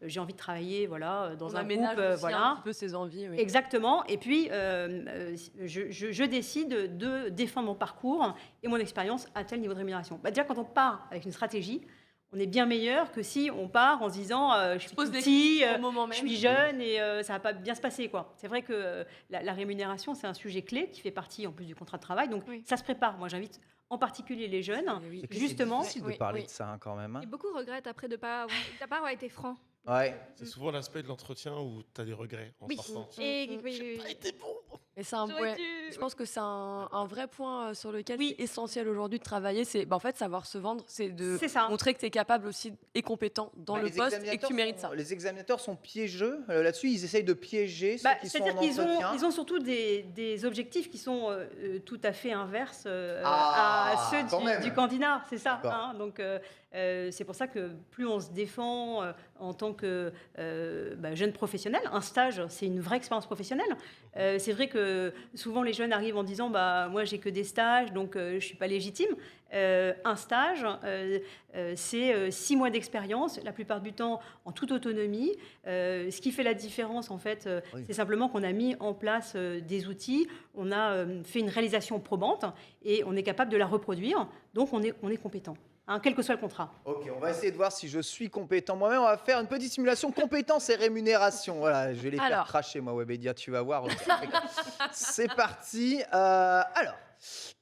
j'ai envie de travailler dans On un aménage groupe. aussi un petit peu ses envies. Oui. Exactement. Et puis, je décide de défendre mon parcours et mon expérience à tel niveau de rémunération. Déjà, quand on part avec une stratégie, on est bien meilleur que si on part en se disant je suis Pose tout des petit, questions au moment je même. suis jeune et ça va pas bien se passer, quoi. C'est vrai que la rémunération, c'est un sujet clé qui fait partie en plus du contrat de travail. Donc, Oui. ça se prépare. Moi, j'invite en particulier les jeunes. Oui. C'est Justement. difficile de Oui, parler oui. de ça hein, quand même. hein. Et beaucoup regrettent après de pas avoir été franc. Ouais. C'est souvent l'aspect de l'entretien où tu as des regrets en Oui. sortant. Et oui, oui, J'ai pas oui. été bon. Et c'est un, J'aurais ouais, dû- je pense que c'est un vrai point sur lequel Oui. c'est essentiel aujourd'hui de travailler. C'est en fait savoir se vendre, c'est de C'est ça. montrer que tu es capable aussi et compétent dans Bah, le les poste et que examinateurs tu mérites ça. Les examinateurs sont piégeux là-dessus. Ils essayent de piéger ceux Bah, qui sont en c'est-à-dire qu'ils entretien. ils ont surtout des objectifs qui sont tout à fait inverses Ah, à ceux quand même. du candidat, c'est ça. D'accord. Hein. Donc c'est pour ça que plus on se défend en tant que jeune professionnel, un stage, c'est une vraie expérience professionnelle. C'est vrai que souvent les jeunes arrivent en disant bah moi j'ai que des stages donc je suis pas légitime. Un stage, c'est 6 mois d'expérience, la plupart du temps en toute autonomie. Ce qui fait la différence, en fait, Oui. c'est simplement qu'on a mis en place des outils, on a fait une réalisation probante et on est capable de la reproduire, donc on est compétent, hein, quel que soit le contrat. Ok, on va essayer de voir si je suis compétent moi-même. On va faire une petite simulation compétences et rémunération. Voilà, je vais les faire Alors. cracher, moi, Webedia, tu vas voir. C'est parti. Alors,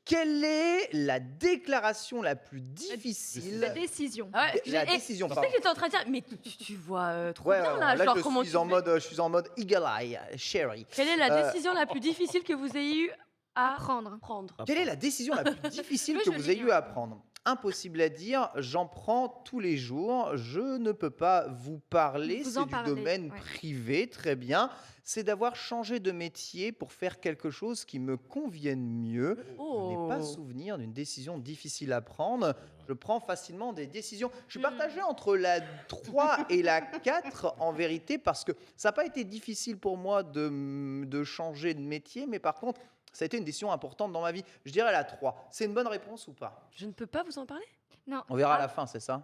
quelle est la déclaration la plus difficile La décision. Ah ouais, La et- décision, Tu sais pardon. que j'étais en train de dire, mais tu vois trop Ouais, bien ouais, là, là, genre je comment suis en tu mode, je suis en mode Eagle Eye, Sherry. Quelle est la décision la plus difficile que vous ayez eu à Prendre. prendre? Quelle est la décision la plus difficile que Oui, vous joli, ayez eu hein. à prendre? Impossible à dire, j'en prends tous les jours, je ne peux pas vous parler, Vous c'est en du parlez, domaine ouais. privé, très bien. C'est d'avoir changé de métier pour faire quelque chose qui me convienne mieux. Je n'ai pas Oh. souvenir d'une décision difficile à prendre. Je prends facilement des décisions. Je suis Hmm. partagé entre la 3 et la 4 en vérité parce que ça n'a pas été difficile pour moi de changer de métier, mais par contre, ça a été une décision importante dans ma vie. Je dirais la 3. C'est une bonne réponse ou pas? Je ne peux pas vous en parler? Non, On verra à la fin, c'est ça?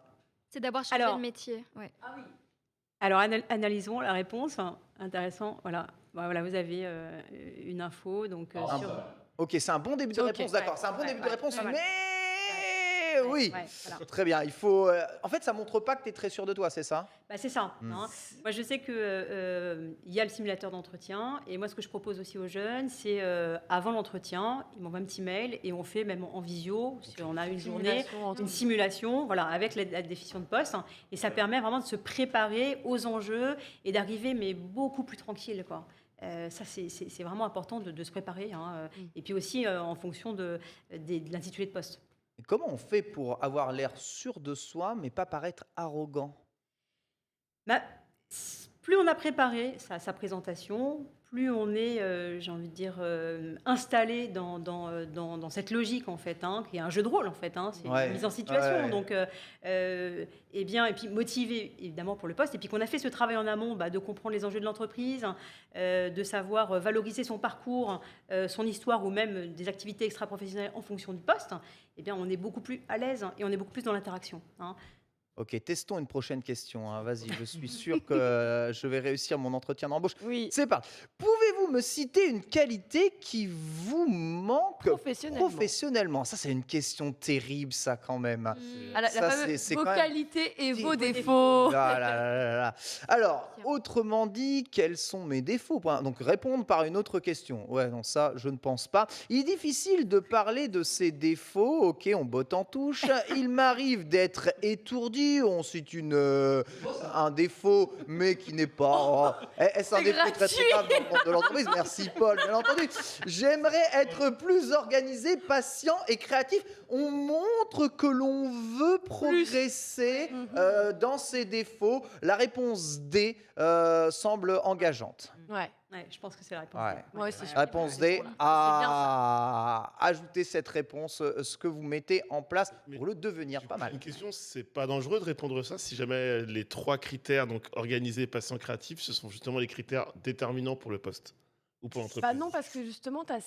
c'est d'avoir changé Alors- de métier. Ouais. Alors analysons la réponse, intéressant, voilà. Bah, voilà, vous avez une info, donc sur... Ok, c'est un bon début de Ok. réponse, d'accord. Ouais, C'est un bon ouais, début de ouais, réponse, ouais, ouais. mais Ouais, oui. ouais, voilà. Très bien, il faut... En fait, ça montre pas que tu es très sûr de toi, c'est ça? Bah, c'est ça. Mm. Hein. Moi, je sais que il y a le simulateur d'entretien, et moi, ce que je propose aussi aux jeunes, c'est avant l'entretien, ils m'envoient un petit mail et on fait même en visio, si on a une journée, Simulation en tout. une simulation, voilà, avec la définition de poste, hein, et ça permet vraiment de se préparer aux enjeux et d'arriver, mais beaucoup plus tranquille, quoi. Ça, c'est vraiment important de se préparer, hein, et puis aussi en fonction de l'intitulé de poste. Et comment on fait pour avoir l'air sûr de soi, mais pas paraître arrogant? Bah, plus on a préparé sa présentation, plus on est, j'ai envie de dire, installé dans cette logique, en fait, hein, qui est un jeu de rôle, en fait, hein, c'est Ouais, une mise en situation. ouais. Donc, et puis motivé, évidemment, pour le poste. Et puis qu'on a fait ce travail en amont, de comprendre les enjeux de l'entreprise, de savoir valoriser son parcours, son histoire ou même des activités extra-professionnelles en fonction du poste, eh bien, on est beaucoup plus à l'aise et on est beaucoup plus dans l'interaction, hein. Ok, testons une prochaine question, hein. Vas-y, je suis sûr que je vais réussir mon entretien d'embauche. Oui, C'est parti. Pouvez-vous me citer une qualité qui vous manque professionnellement? Ça, c'est une question terrible, ça, quand même. Hmm. Ah, la Ça, fameuse c'est vos quand même- qualités et Si, vos vos défauts. Ah là là là là. Alors, autrement dit, quels sont mes défauts? Donc, répondre par une autre question. Ouais, non, ça, je ne pense pas. Il est difficile de parler de ses défauts. Ok, on botte en touche. Il m'arrive d'être étourdi. On cite un défaut, mais qui n'est pas... Est-ce un C'est défaut très très grave dans le monde de l'entreprise? Merci, Paul, bien entendu. J'aimerais être plus organisé, patient et créatif. On montre que l'on veut progresser dans ses défauts. La réponse D semble engageante. Ouais. Ouais, je pense que c'est la réponse. Ouais. Moi aussi, je Réponse D, bien ajoutez cette réponse, ce que vous mettez en place pour le devenir pas mal. Une question, c'est pas dangereux de répondre ça si jamais les 3 critères, donc organisé, patient, créatif, ce sont justement les critères déterminants pour le poste ou pour l'entreprise. Bah non, parce que justement, tu as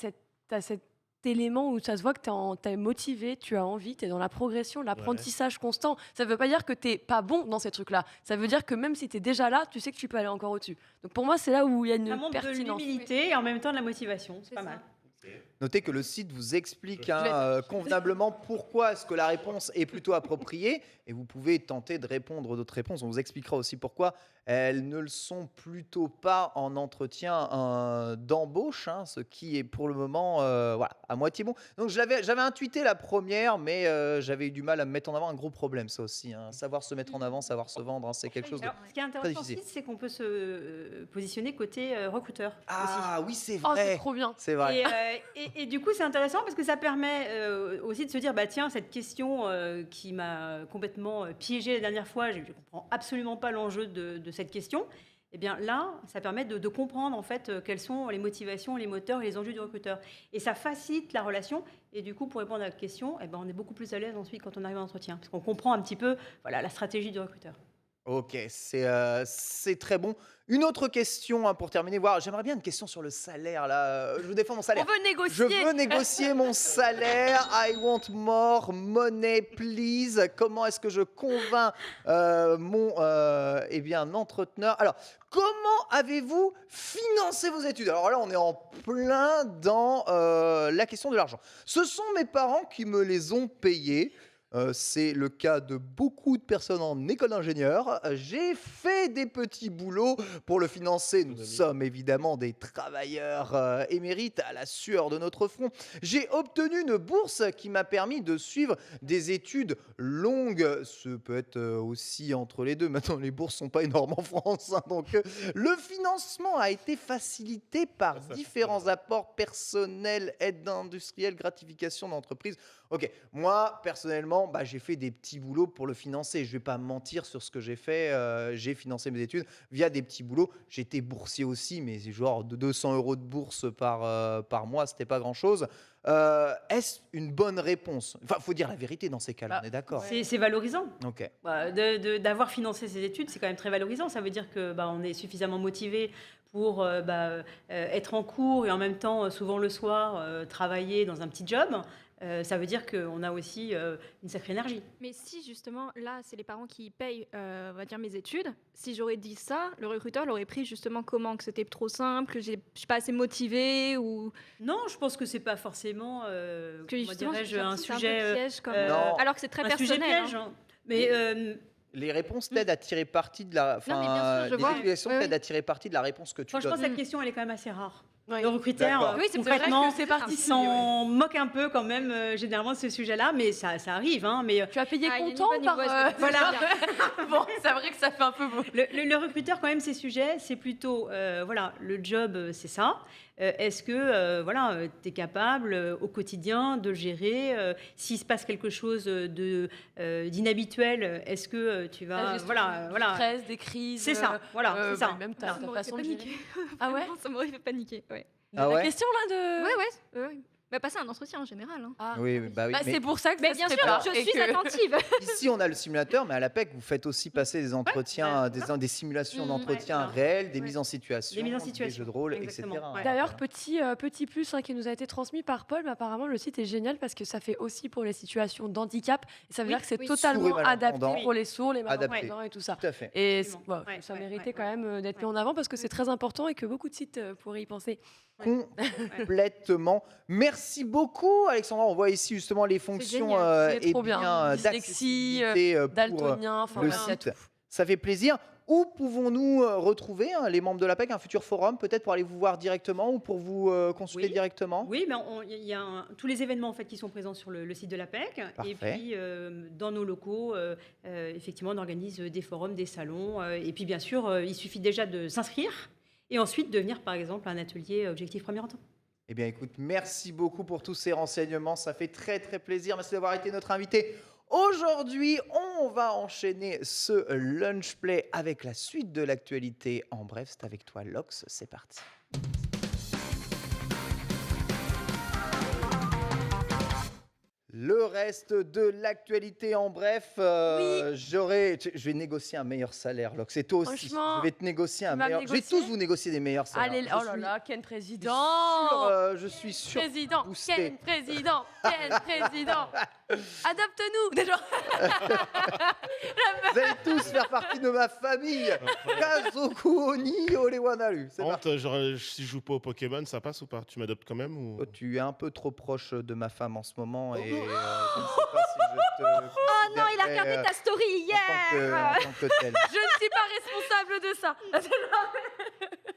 cet élément où ça se voit que tu es motivé, tu as envie, tu es dans la progression, l'apprentissage constant. Ça ne veut pas dire que tu n'es pas bon dans ces trucs-là. Ça veut dire que même si tu es déjà là, tu sais que tu peux aller encore au-dessus. Donc pour moi, c'est là où il y a Ça une montre de pertinence. l'humilité et en même temps de la motivation. C'est pas ça. mal. Notez que le site vous explique Je l'ai. convenablement pourquoi est-ce que la réponse est plutôt appropriée et vous pouvez tenter de répondre d'autres réponses. On vous expliquera aussi pourquoi elles ne le sont plutôt pas en entretien d'embauche, hein, ce qui est pour le moment voilà, à moitié bon. Donc j'avais intuité la première, mais j'avais eu du mal à me mettre en avant. Un gros problème ça aussi, hein. Savoir se mettre en avant, savoir se vendre, hein, c'est quelque chose de... Alors, ce qui est intéressant difficile. aussi, c'est qu'on peut se positionner côté recruteur aussi. Ah oui, c'est Oh, c'est vrai. trop bien. C'est vrai. Et du coup, c'est intéressant parce que ça permet aussi de se dire, bah tiens, cette question qui m'a complètement piégée la dernière fois, je ne comprends absolument pas l'enjeu de cette question. Eh bien là, ça permet de comprendre en fait quelles sont les motivations, les moteurs et les enjeux du recruteur. Et ça facilite la relation. Et du coup, pour répondre à la question, eh ben, on est beaucoup plus à l'aise ensuite quand on arrive en entretien, parce qu'on comprend un petit peu voilà, la stratégie du recruteur. Ok, c'est très bon. Une autre question hein, pour terminer. J'aimerais bien une question sur le salaire là. Je veux défendre mon On salaire. veut Je négocier. veux négocier mon salaire. I want more money, please. Comment est-ce que je convainc mon entreteneur? Alors, comment avez-vous financé vos études? Alors là, on est en plein dans la question de l'argent. Ce sont mes parents qui me les ont payés. C'est le cas de beaucoup de personnes en école d'ingénieur. J'ai fait des petits boulots pour le financer. Nous sommes évidemment des travailleurs émérites à la sueur de notre front. J'ai obtenu une bourse qui m'a permis de suivre des études longues. Ce peut être aussi entre les deux. Maintenant, les bourses sont pas énormes en France. Hein, donc, le financement a été facilité par différents apports personnels, aides industrielles, gratification d'entreprise. Ok, moi, personnellement, j'ai fait des petits boulots pour le financer. Je ne vais pas mentir sur ce que j'ai fait. J'ai financé mes études via des petits boulots. J'étais boursier aussi, mais c'est genre de 200 € de bourse par mois, ce n'était pas grand-chose. Est-ce une bonne réponse? Enfin, il faut dire la vérité dans ces cas-là, on est d'accord. C'est valorisant. Ok. D'avoir financé ses études, c'est quand même très valorisant. Ça veut dire que on est suffisamment motivé pour être en cours et en même temps, souvent le soir, travailler dans un petit job. Ça veut dire qu'on a aussi une sacrée énergie. Mais si justement, là, c'est les parents qui payent, on va dire, mes études, si j'aurais dit ça, le recruteur l'aurait pris justement comment? Que c'était trop simple, que je suis pas assez motivée ou Non, je pense que c'est pas forcément, que comment justement, dirais-je, c'est un un peu sujet, piège comme, Non. alors que c'est très un sujet personnel. piège. Hein. Hein. Mais Les réponses t'aident à tirer parti de la... Non, mais bien sûr, je les vois. explications Oui, oui. t'aident à tirer parti de la réponse que tu franchement, donnes. cette question, elle est quand même assez rare. Ouais. Le recruteur, D'accord. Oui, c'est vrai concrètement, que c'est parti. il s'en moque un peu quand même, généralement, de ce sujet-là, mais ça arrive. Hein, mais Tu as payé Ah, il y a une content bonne par. angoisse de- Voilà. Bon, c'est vrai que ça fait un peu beau. le recruteur, quand même, ces sujets, c'est plutôt, voilà, le job, c'est ça. Est-ce que voilà, tu es capable au quotidien de le gérer? S'il se passe quelque chose d'inhabituel, est-ce que tu La vas... gestion Voilà, du voilà. stress, des crises. C'est ça, voilà, c'est ça. Même ta Ça m'aurait façon fait de gérer. paniquer. Ah ouais Vraiment, ça m'aurait fait paniquer. Ouais. Ah La ouais question là de. Ouais. Bah, passer un entretien en général. Hein. Ah. Oui, bah oui. Bah, mais c'est pour ça que Mais ça bien se sûr, prépare je et suis que- attentive. ici, on a le simulateur, mais à l'APEC, vous faites aussi passer des entretiens, des simulations d'entretien ouais. réels, des Ouais. mises en situation, Des mises en des situation, jeux de rôle, exactement. etc. Ouais. D'ailleurs, petit plus hein, qui nous a été transmis par Paul, mais apparemment le site est génial parce que ça fait aussi pour les situations d'handicap. Et ça veut Oui, dire que c'est oui. totalement Sourds et malentendants. adapté pour les sourds, les Adapté. malentendants et tout ça. Tout à fait. Et Absolument. voilà, Ouais, ça ouais, méritait ouais, quand même d'être mis ouais. en avant parce que c'est très important et que beaucoup de sites pourraient y penser. Complètement. Merci beaucoup, Alexandra. On voit ici justement les fonctions génial. C'est trop bien. Dyslexie, d'accessibilité pour Daltonien, enfin le bref, il y a site. tout. Ça fait plaisir. Où pouvons-nous retrouver les membres de l'APEC, un futur forum, peut-être pour aller vous voir directement ou pour vous consulter Oui. directement? Oui, mais il y a tous les événements en fait, qui sont présents sur le site de l'APEC. Parfait. Et puis, dans nos locaux, effectivement, on organise des forums, des salons. Et puis, bien sûr, il suffit déjà de s'inscrire et ensuite de venir, par exemple, à un atelier Objectif Premier Entente. Eh bien, écoute, merci beaucoup pour tous ces renseignements. Ça fait très, très plaisir. Merci d'avoir été notre invité. Aujourd'hui, on va enchaîner ce lunch play avec la suite de l'actualité. En bref, c'est avec toi, Lox. C'est parti. Le reste de l'actualité en bref. Je vais négocier un meilleur salaire, Locke. C'est toi aussi. Franchement, Je vais te négocier un tu vas me meilleur. Je vais négocier tous vous négocier des meilleurs salaires. Allez, Je oh là suis là, Ken sûr, président. je suis sûr. Président, boosté. Ken président, Ken président. Adopte-nous. Déjà. Vous allez tous faire partie de ma famille. Kazoku Oni Orewanaru. C'est Par parti. contre, si je joue pas au Pokémon, ça passe ou pas? Tu m'adoptes quand même ou... Oh, tu es un peu trop proche de ma femme en ce moment et je ne sais pas si je te. Oh non, il a regardé ta story hier. en tant que tel. Je ne suis pas responsable de ça.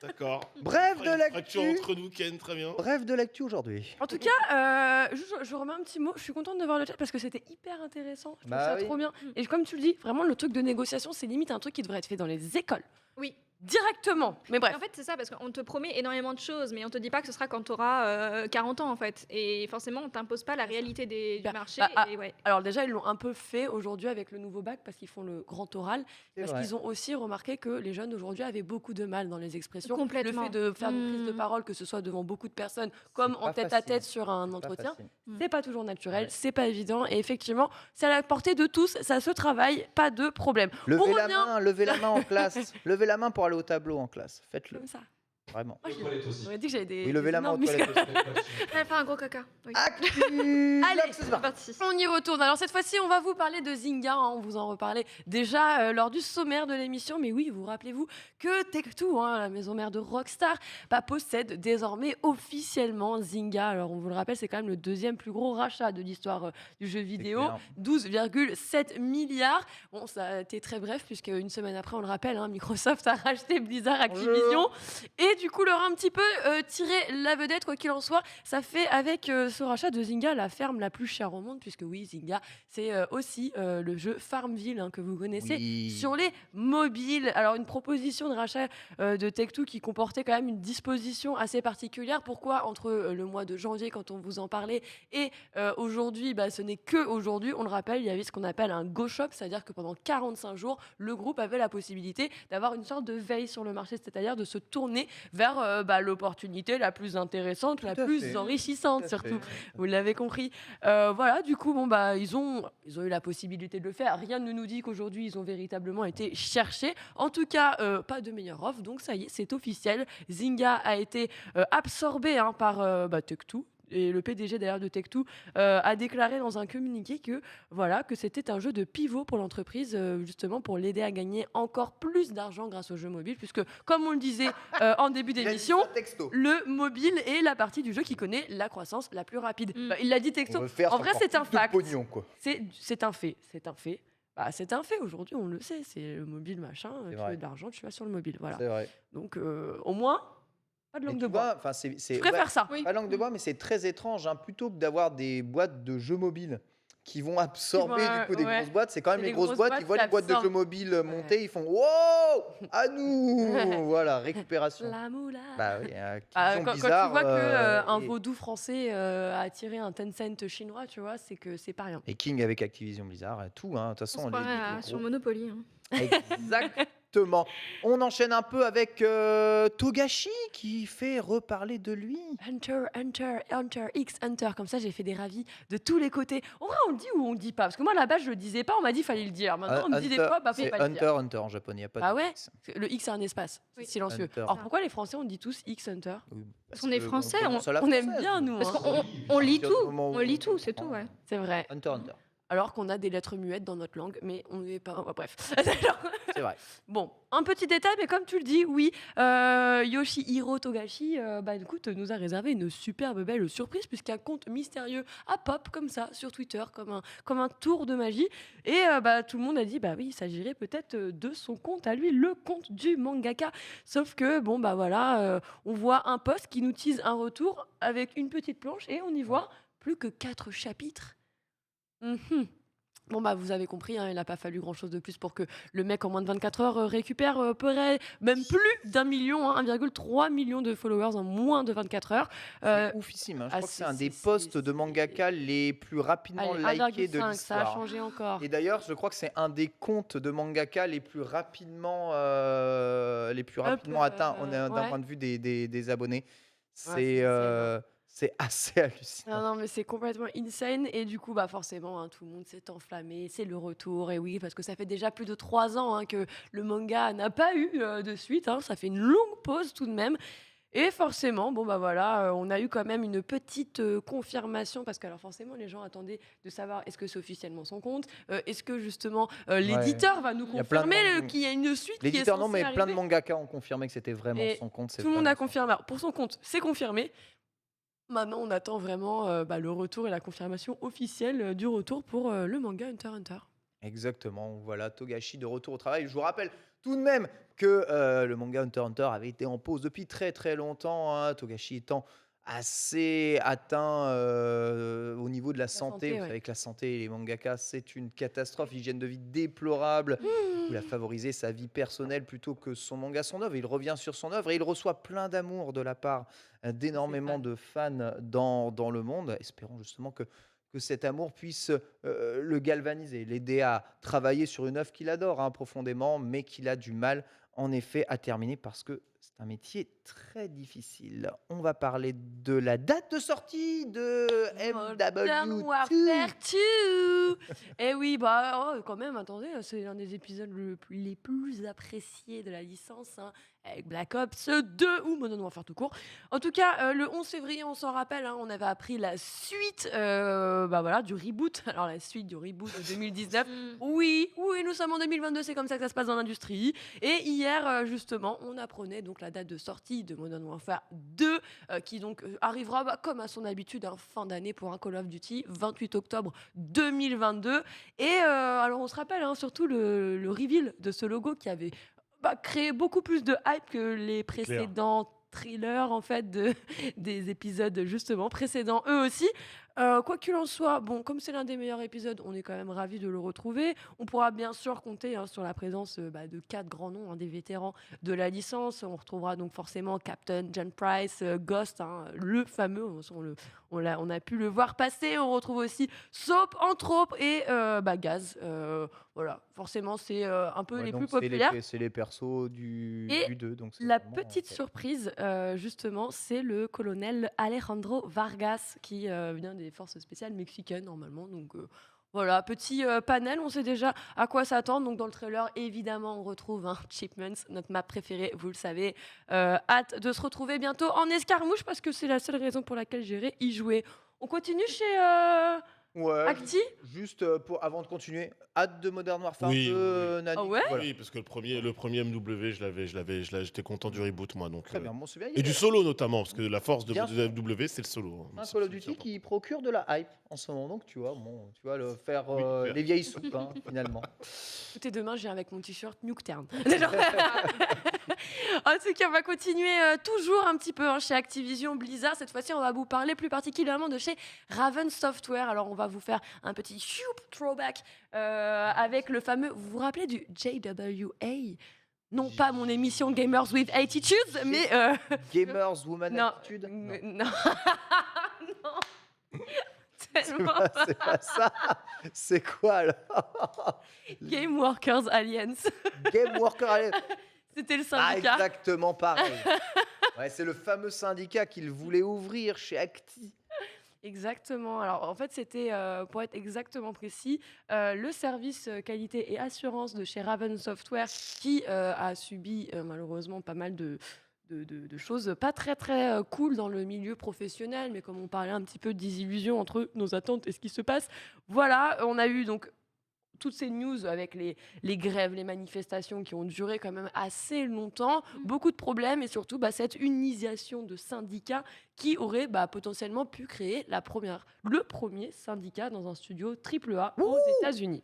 D'accord. Bref de l'actu. Fracture entre nous, Ken, très bien. Bref de l'actu aujourd'hui. En tout cas, je remets un petit mot. Je suis contente de voir le chat parce que c'était hyper intéressant. Je trouve Bah ça oui. trop bien. Et comme tu le dis, vraiment, le truc de négociation, c'est limite un truc qui devrait être fait dans les écoles. Oui. Directement. Mais bref. En fait, c'est ça, parce qu'on te promet énormément de choses, mais on te dit pas que ce sera quand tu auras 40 ans, en fait. Et forcément, on t'impose pas la réalité du Bah, marché. bah, et ouais. Alors déjà, ils l'ont un peu fait aujourd'hui avec le nouveau bac parce qu'ils font le grand oral. C'est Parce vrai. qu'ils ont aussi remarqué que les jeunes aujourd'hui avaient beaucoup de mal dans les expressions. Complètement. Le fait de faire une prise de Mm. parole, que ce soit devant beaucoup de personnes, comme C'est en pas tête à facile. tête sur un C'est pas entretien, facile. c'est pas toujours naturel, Ouais. c'est pas évident. Et effectivement, c'est à la portée de tous, ça se travaille, pas de problème. Levez la revient- main, levez la main en classe. Levez la main pour aller au tableau en classe. Faites-le, Comme ça. vraiment. Moi, Aux toilettes aussi. j'aurais dit que j'avais des. Oui, levez des la main aux énormes muscles. toilettes. Elle fait un gros caca. Oui. Actu. Allez, Locke, c'est parti. parti. On y retourne. Alors cette fois-ci, on va vous parler de Zynga. Hein, on vous en reparlait déjà lors du sommaire de l'émission. Mais oui, vous rappelez-vous que Tech2, la maison mère de Rockstar, possède désormais officiellement Zynga. Alors on vous le rappelle, c'est quand même le deuxième plus gros rachat de l'histoire du jeu vidéo. clair. 12,7 milliards. Bon, ça a été très bref puisque une semaine après, on le rappelle, Microsoft a racheté Blizzard Activision et du coup leur a un petit peu tiré la vedette, quoi qu'il en soit. Ça fait avec ce rachat de Zynga la ferme la plus chère au monde puisque oui, Zynga, c'est aussi le jeu Farmville que vous connaissez Oui. sur les mobiles. Alors une proposition de rachat de Tech2 qui comportait quand même une disposition assez particulière. Pourquoi entre le mois de janvier quand on vous en parlait et aujourd'hui, ce n'est que aujourd'hui, on le rappelle, il y avait ce qu'on appelle un go shop, c'est-à-dire que pendant 45 jours, le groupe avait la possibilité d'avoir une sorte de veille sur le marché, c'est-à-dire de se tourner vers l'opportunité la plus intéressante, la Tout à plus fait. enrichissante Tout à surtout. fait. Vous l'avez compris. Voilà, du coup, ils ont eu la possibilité de le faire. Rien ne nous dit qu'aujourd'hui, ils ont véritablement été cherchés. En tout cas, pas de meilleure offre. Donc, ça y est, c'est officiel. Zynga a été absorbé par Tech2. Et le PDG d'ailleurs de Tech2 a déclaré dans un communiqué que c'était un jeu de pivot pour l'entreprise, justement pour l'aider à gagner encore plus d'argent grâce aux jeux mobiles, puisque comme on le disait en début Il a dit d'émission, ça texto. le mobile est la partie du jeu qui connaît la croissance la plus rapide. Mm. Il l'a dit On texto. veut faire En vrai, encore c'est un plus de fact. pognon, quoi. C'est un fait. C'est un fait. C'est un fait aujourd'hui, on le sait. C'est le mobile machin. C'est Tu vrai. veux de l'argent, tu vas sur le mobile. Voilà. C'est vrai. Donc au moins, pas de Mais langue tu de bois. vois, enfin, Je c'est préfère ça. Oui. pas langue de bois, mais c'est très étrange. Plutôt que d'avoir des boîtes de jeux mobiles qui vont absorber Qui vont, du coup des ouais. grosses boîtes, c'est quand même C'est les les grosses grosses boîtes. boîtes Ils voient qui les boîtes de jeux absorbent. mobiles monter, ils font wow, à nous. Voilà, récupération. La moula. Bah oui, Quand tu bizarre. vois que un vaudou français a attiré un Tencent chinois, tu vois, c'est que c'est pas rien. Et King avec Activision Blizzard, tout. De toute On façon, se les croirait gros- sur Monopoly. Exactement. On enchaîne un peu avec Togashi qui fait reparler de lui. Hunter, X Hunter, comme ça j'ai fait des ravis de tous les côtés. En vrai, on le dit ou on le dit pas? Parce que moi là-bas je le disais pas, on m'a dit fallait le dire. Maintenant on me dit des fois, faut c'est pas le dire. Hunter en japonais, il n'y a pas Ah de ouais X. Le X c'est un espace, c'est Oui. silencieux. Hunter. Alors pourquoi les Français on dit tous X Hunter? Oui, parce On est que français, commence à la On aime française. bien nous. Parce hein. qu'on lit partir du tout. moment où On lit on tout, c'est tout, comprend. ouais. C'est vrai. Hunter. Alors qu'on a des lettres muettes dans notre langue, mais on n'est pas. Bref. C'est vrai. Bon, un petit détail, mais comme tu le dis, oui, Yoshihiro Togashi, écoute, nous a réservé une superbe belle surprise puisqu'un compte mystérieux a pop comme ça sur Twitter, comme un tour de magie. Et tout le monde a dit, oui, il s'agirait peut-être de son compte à lui, le compte du mangaka. Sauf que, on voit un post qui nous tease un retour avec une petite planche et on y voit plus que 4 chapitres. Mhm. Bon, vous avez compris, il n'a pas fallu grand-chose de plus pour que le mec, en moins de 24 heures, récupère même plus d'1 million, 1,3 million de followers en moins de 24 heures. C'est oufissime. Je crois que c'est un des posts de mangaka les plus rapidement likés de 1,5, ça a l'histoire. changé encore. Et d'ailleurs, je crois que c'est un des comptes de mangaka les plus rapidement atteints d'un ouais. point de vue des abonnés. Ouais, c'est C'est assez hallucinant. Non, mais c'est complètement insane et du coup, bah, forcément, hein, tout le monde s'est enflammé, c'est le retour et oui, parce que ça fait déjà plus de 3 ans, hein, que le manga n'a pas eu, de suite, hein. Ça fait une longue pause tout de même et forcément, bon, bah, voilà, on a eu quand même une petite, confirmation parce que alors forcément les gens attendaient de savoir est-ce que c'est officiellement son compte? Est-ce que justement, Ouais. l'éditeur va nous Il y a plein de confirmer, man qu'il y a une suite qui est L'éditeur non, censée mais plein de arriver? mangaka ont confirmé que c'était vraiment Et son compte, c'est tout le monde a vraiment son confirmé. Alors pour son compte, c'est confirmé. Maintenant, on attend vraiment, bah, le retour et la confirmation officielle, du retour pour, le manga Hunter x Hunter. Exactement, voilà, Togashi de retour au travail. Je vous rappelle tout de même que le manga Hunter x Hunter avait été en pause depuis très très longtemps, hein, Togashi étant assez atteint au niveau de la santé. santé, Vous ouais. savez que la santé et les mangakas, c'est une catastrophe, hygiène de vie déplorable. Il a favorisé sa vie personnelle plutôt que son manga, son œuvre. Il revient sur son œuvre et il reçoit plein d'amour de la part d'énormément fans. de fans dans le monde. Espérons justement que cet amour puisse le galvaniser, l'aider à travailler sur une œuvre qu'il adore hein, profondément, mais qu'il a du mal, en effet, à terminer parce que c'est un métier très difficile. On va parler de la date de sortie de Modern MW2. Warfare 2! Eh oui, bah, oh, quand même, attendez, c'est l'un des épisodes les plus appréciés de la licence, hein, avec Black Ops 2 ou Modern Warfare tout court. En tout cas, le 11 février, on s'en rappelle, hein, on avait appris la suite bah voilà, du reboot. Alors, la suite du reboot de 2019. Oui, nous sommes en 2022, c'est comme ça que ça se passe dans l'industrie. Et hier, justement, on apprenait donc la date de sortie de Modern Warfare 2, qui donc arrivera bah, comme à son habitude, hein, fin d'année pour un Call of Duty, 28 octobre 2022. Et alors on se rappelle hein, surtout le reveal de ce logo qui avait bah, créé beaucoup plus de hype que les précédents thrillers en fait des épisodes justement précédents eux aussi. Quoi qu'il en soit, bon, comme c'est l'un des meilleurs épisodes, on est quand même ravis de le retrouver. On pourra bien sûr compter hein, sur la présence bah, de 4 grands noms, hein, des vétérans de la licence. On retrouvera donc forcément Captain John Price, Ghost, hein, le fameux, on a pu le voir passer. On retrouve aussi Soap, entre autres, et bah, Gaz. Voilà, forcément, c'est un peu Ouais, les donc plus populaires. c'est les persos Et du 2. Donc c'est La vraiment, petite top. surprise, justement, c'est le colonel Alejandro Vargas qui vient des forces spéciales mexicaines normalement. Donc voilà, petit panel, on sait déjà à quoi s'attendre. Donc dans le trailer, évidemment, on retrouve Chipmunks, notre map préférée, vous le savez. Hâte de se retrouver bientôt en escarmouche parce que c'est la seule raison pour laquelle j'irai y jouer. On continue chez Ouais, Acti? juste avant de continuer, hâte de Modern Warfare Oui, 2, oui, oui. Nani. Ah ouais Voilà. Oui, parce que le premier MW, j'étais content du reboot, moi. Donc, Très bien, bon, c'est bien. il y Et a du solo, notamment, parce que la force de Bien sûr. MW, c'est le solo. un C'est- Call of c'est Duty important. qui procure de la hype en ce moment, donc tu vois, bon, tu vas le faire Oui, faire. les vieilles soupes, hein, finalement. Écoutez, demain, j'ai avec mon t-shirt Nuketown. En tout cas, on va continuer toujours un petit peu chez Activision Blizzard. Cette fois-ci, on va vous parler plus particulièrement de chez Raven Software. Alors, on va vous faire un petit throwback avec le fameux. Vous vous rappelez du JWA? Non, pas mon émission Gamers with Attitudes, mais. Gamers, Woman Non, Attitude. Non, non. Non. c'est Tellement pas, pas. c'est pas ça. C'est quoi alors? Game Workers Alliance. Game Worker Alliance. C'était le Ah, syndicat. exactement pareil. Ouais, c'est le fameux syndicat qu'il voulait ouvrir chez Acti. Exactement. Alors, en fait, c'était, pour être exactement précis, le service qualité et assurance de chez Raven Software qui a subi malheureusement pas mal de choses pas très très cool dans le milieu professionnel, mais comme on parlait un petit peu de désillusion entre nos attentes et ce qui se passe, voilà, on a eu donc toutes ces news avec les grèves, les manifestations qui ont duré quand même assez longtemps, beaucoup de problèmes et surtout bah, cette unisation de syndicats qui aurait bah, potentiellement pu créer le premier syndicat dans un studio AAA aux États-Unis.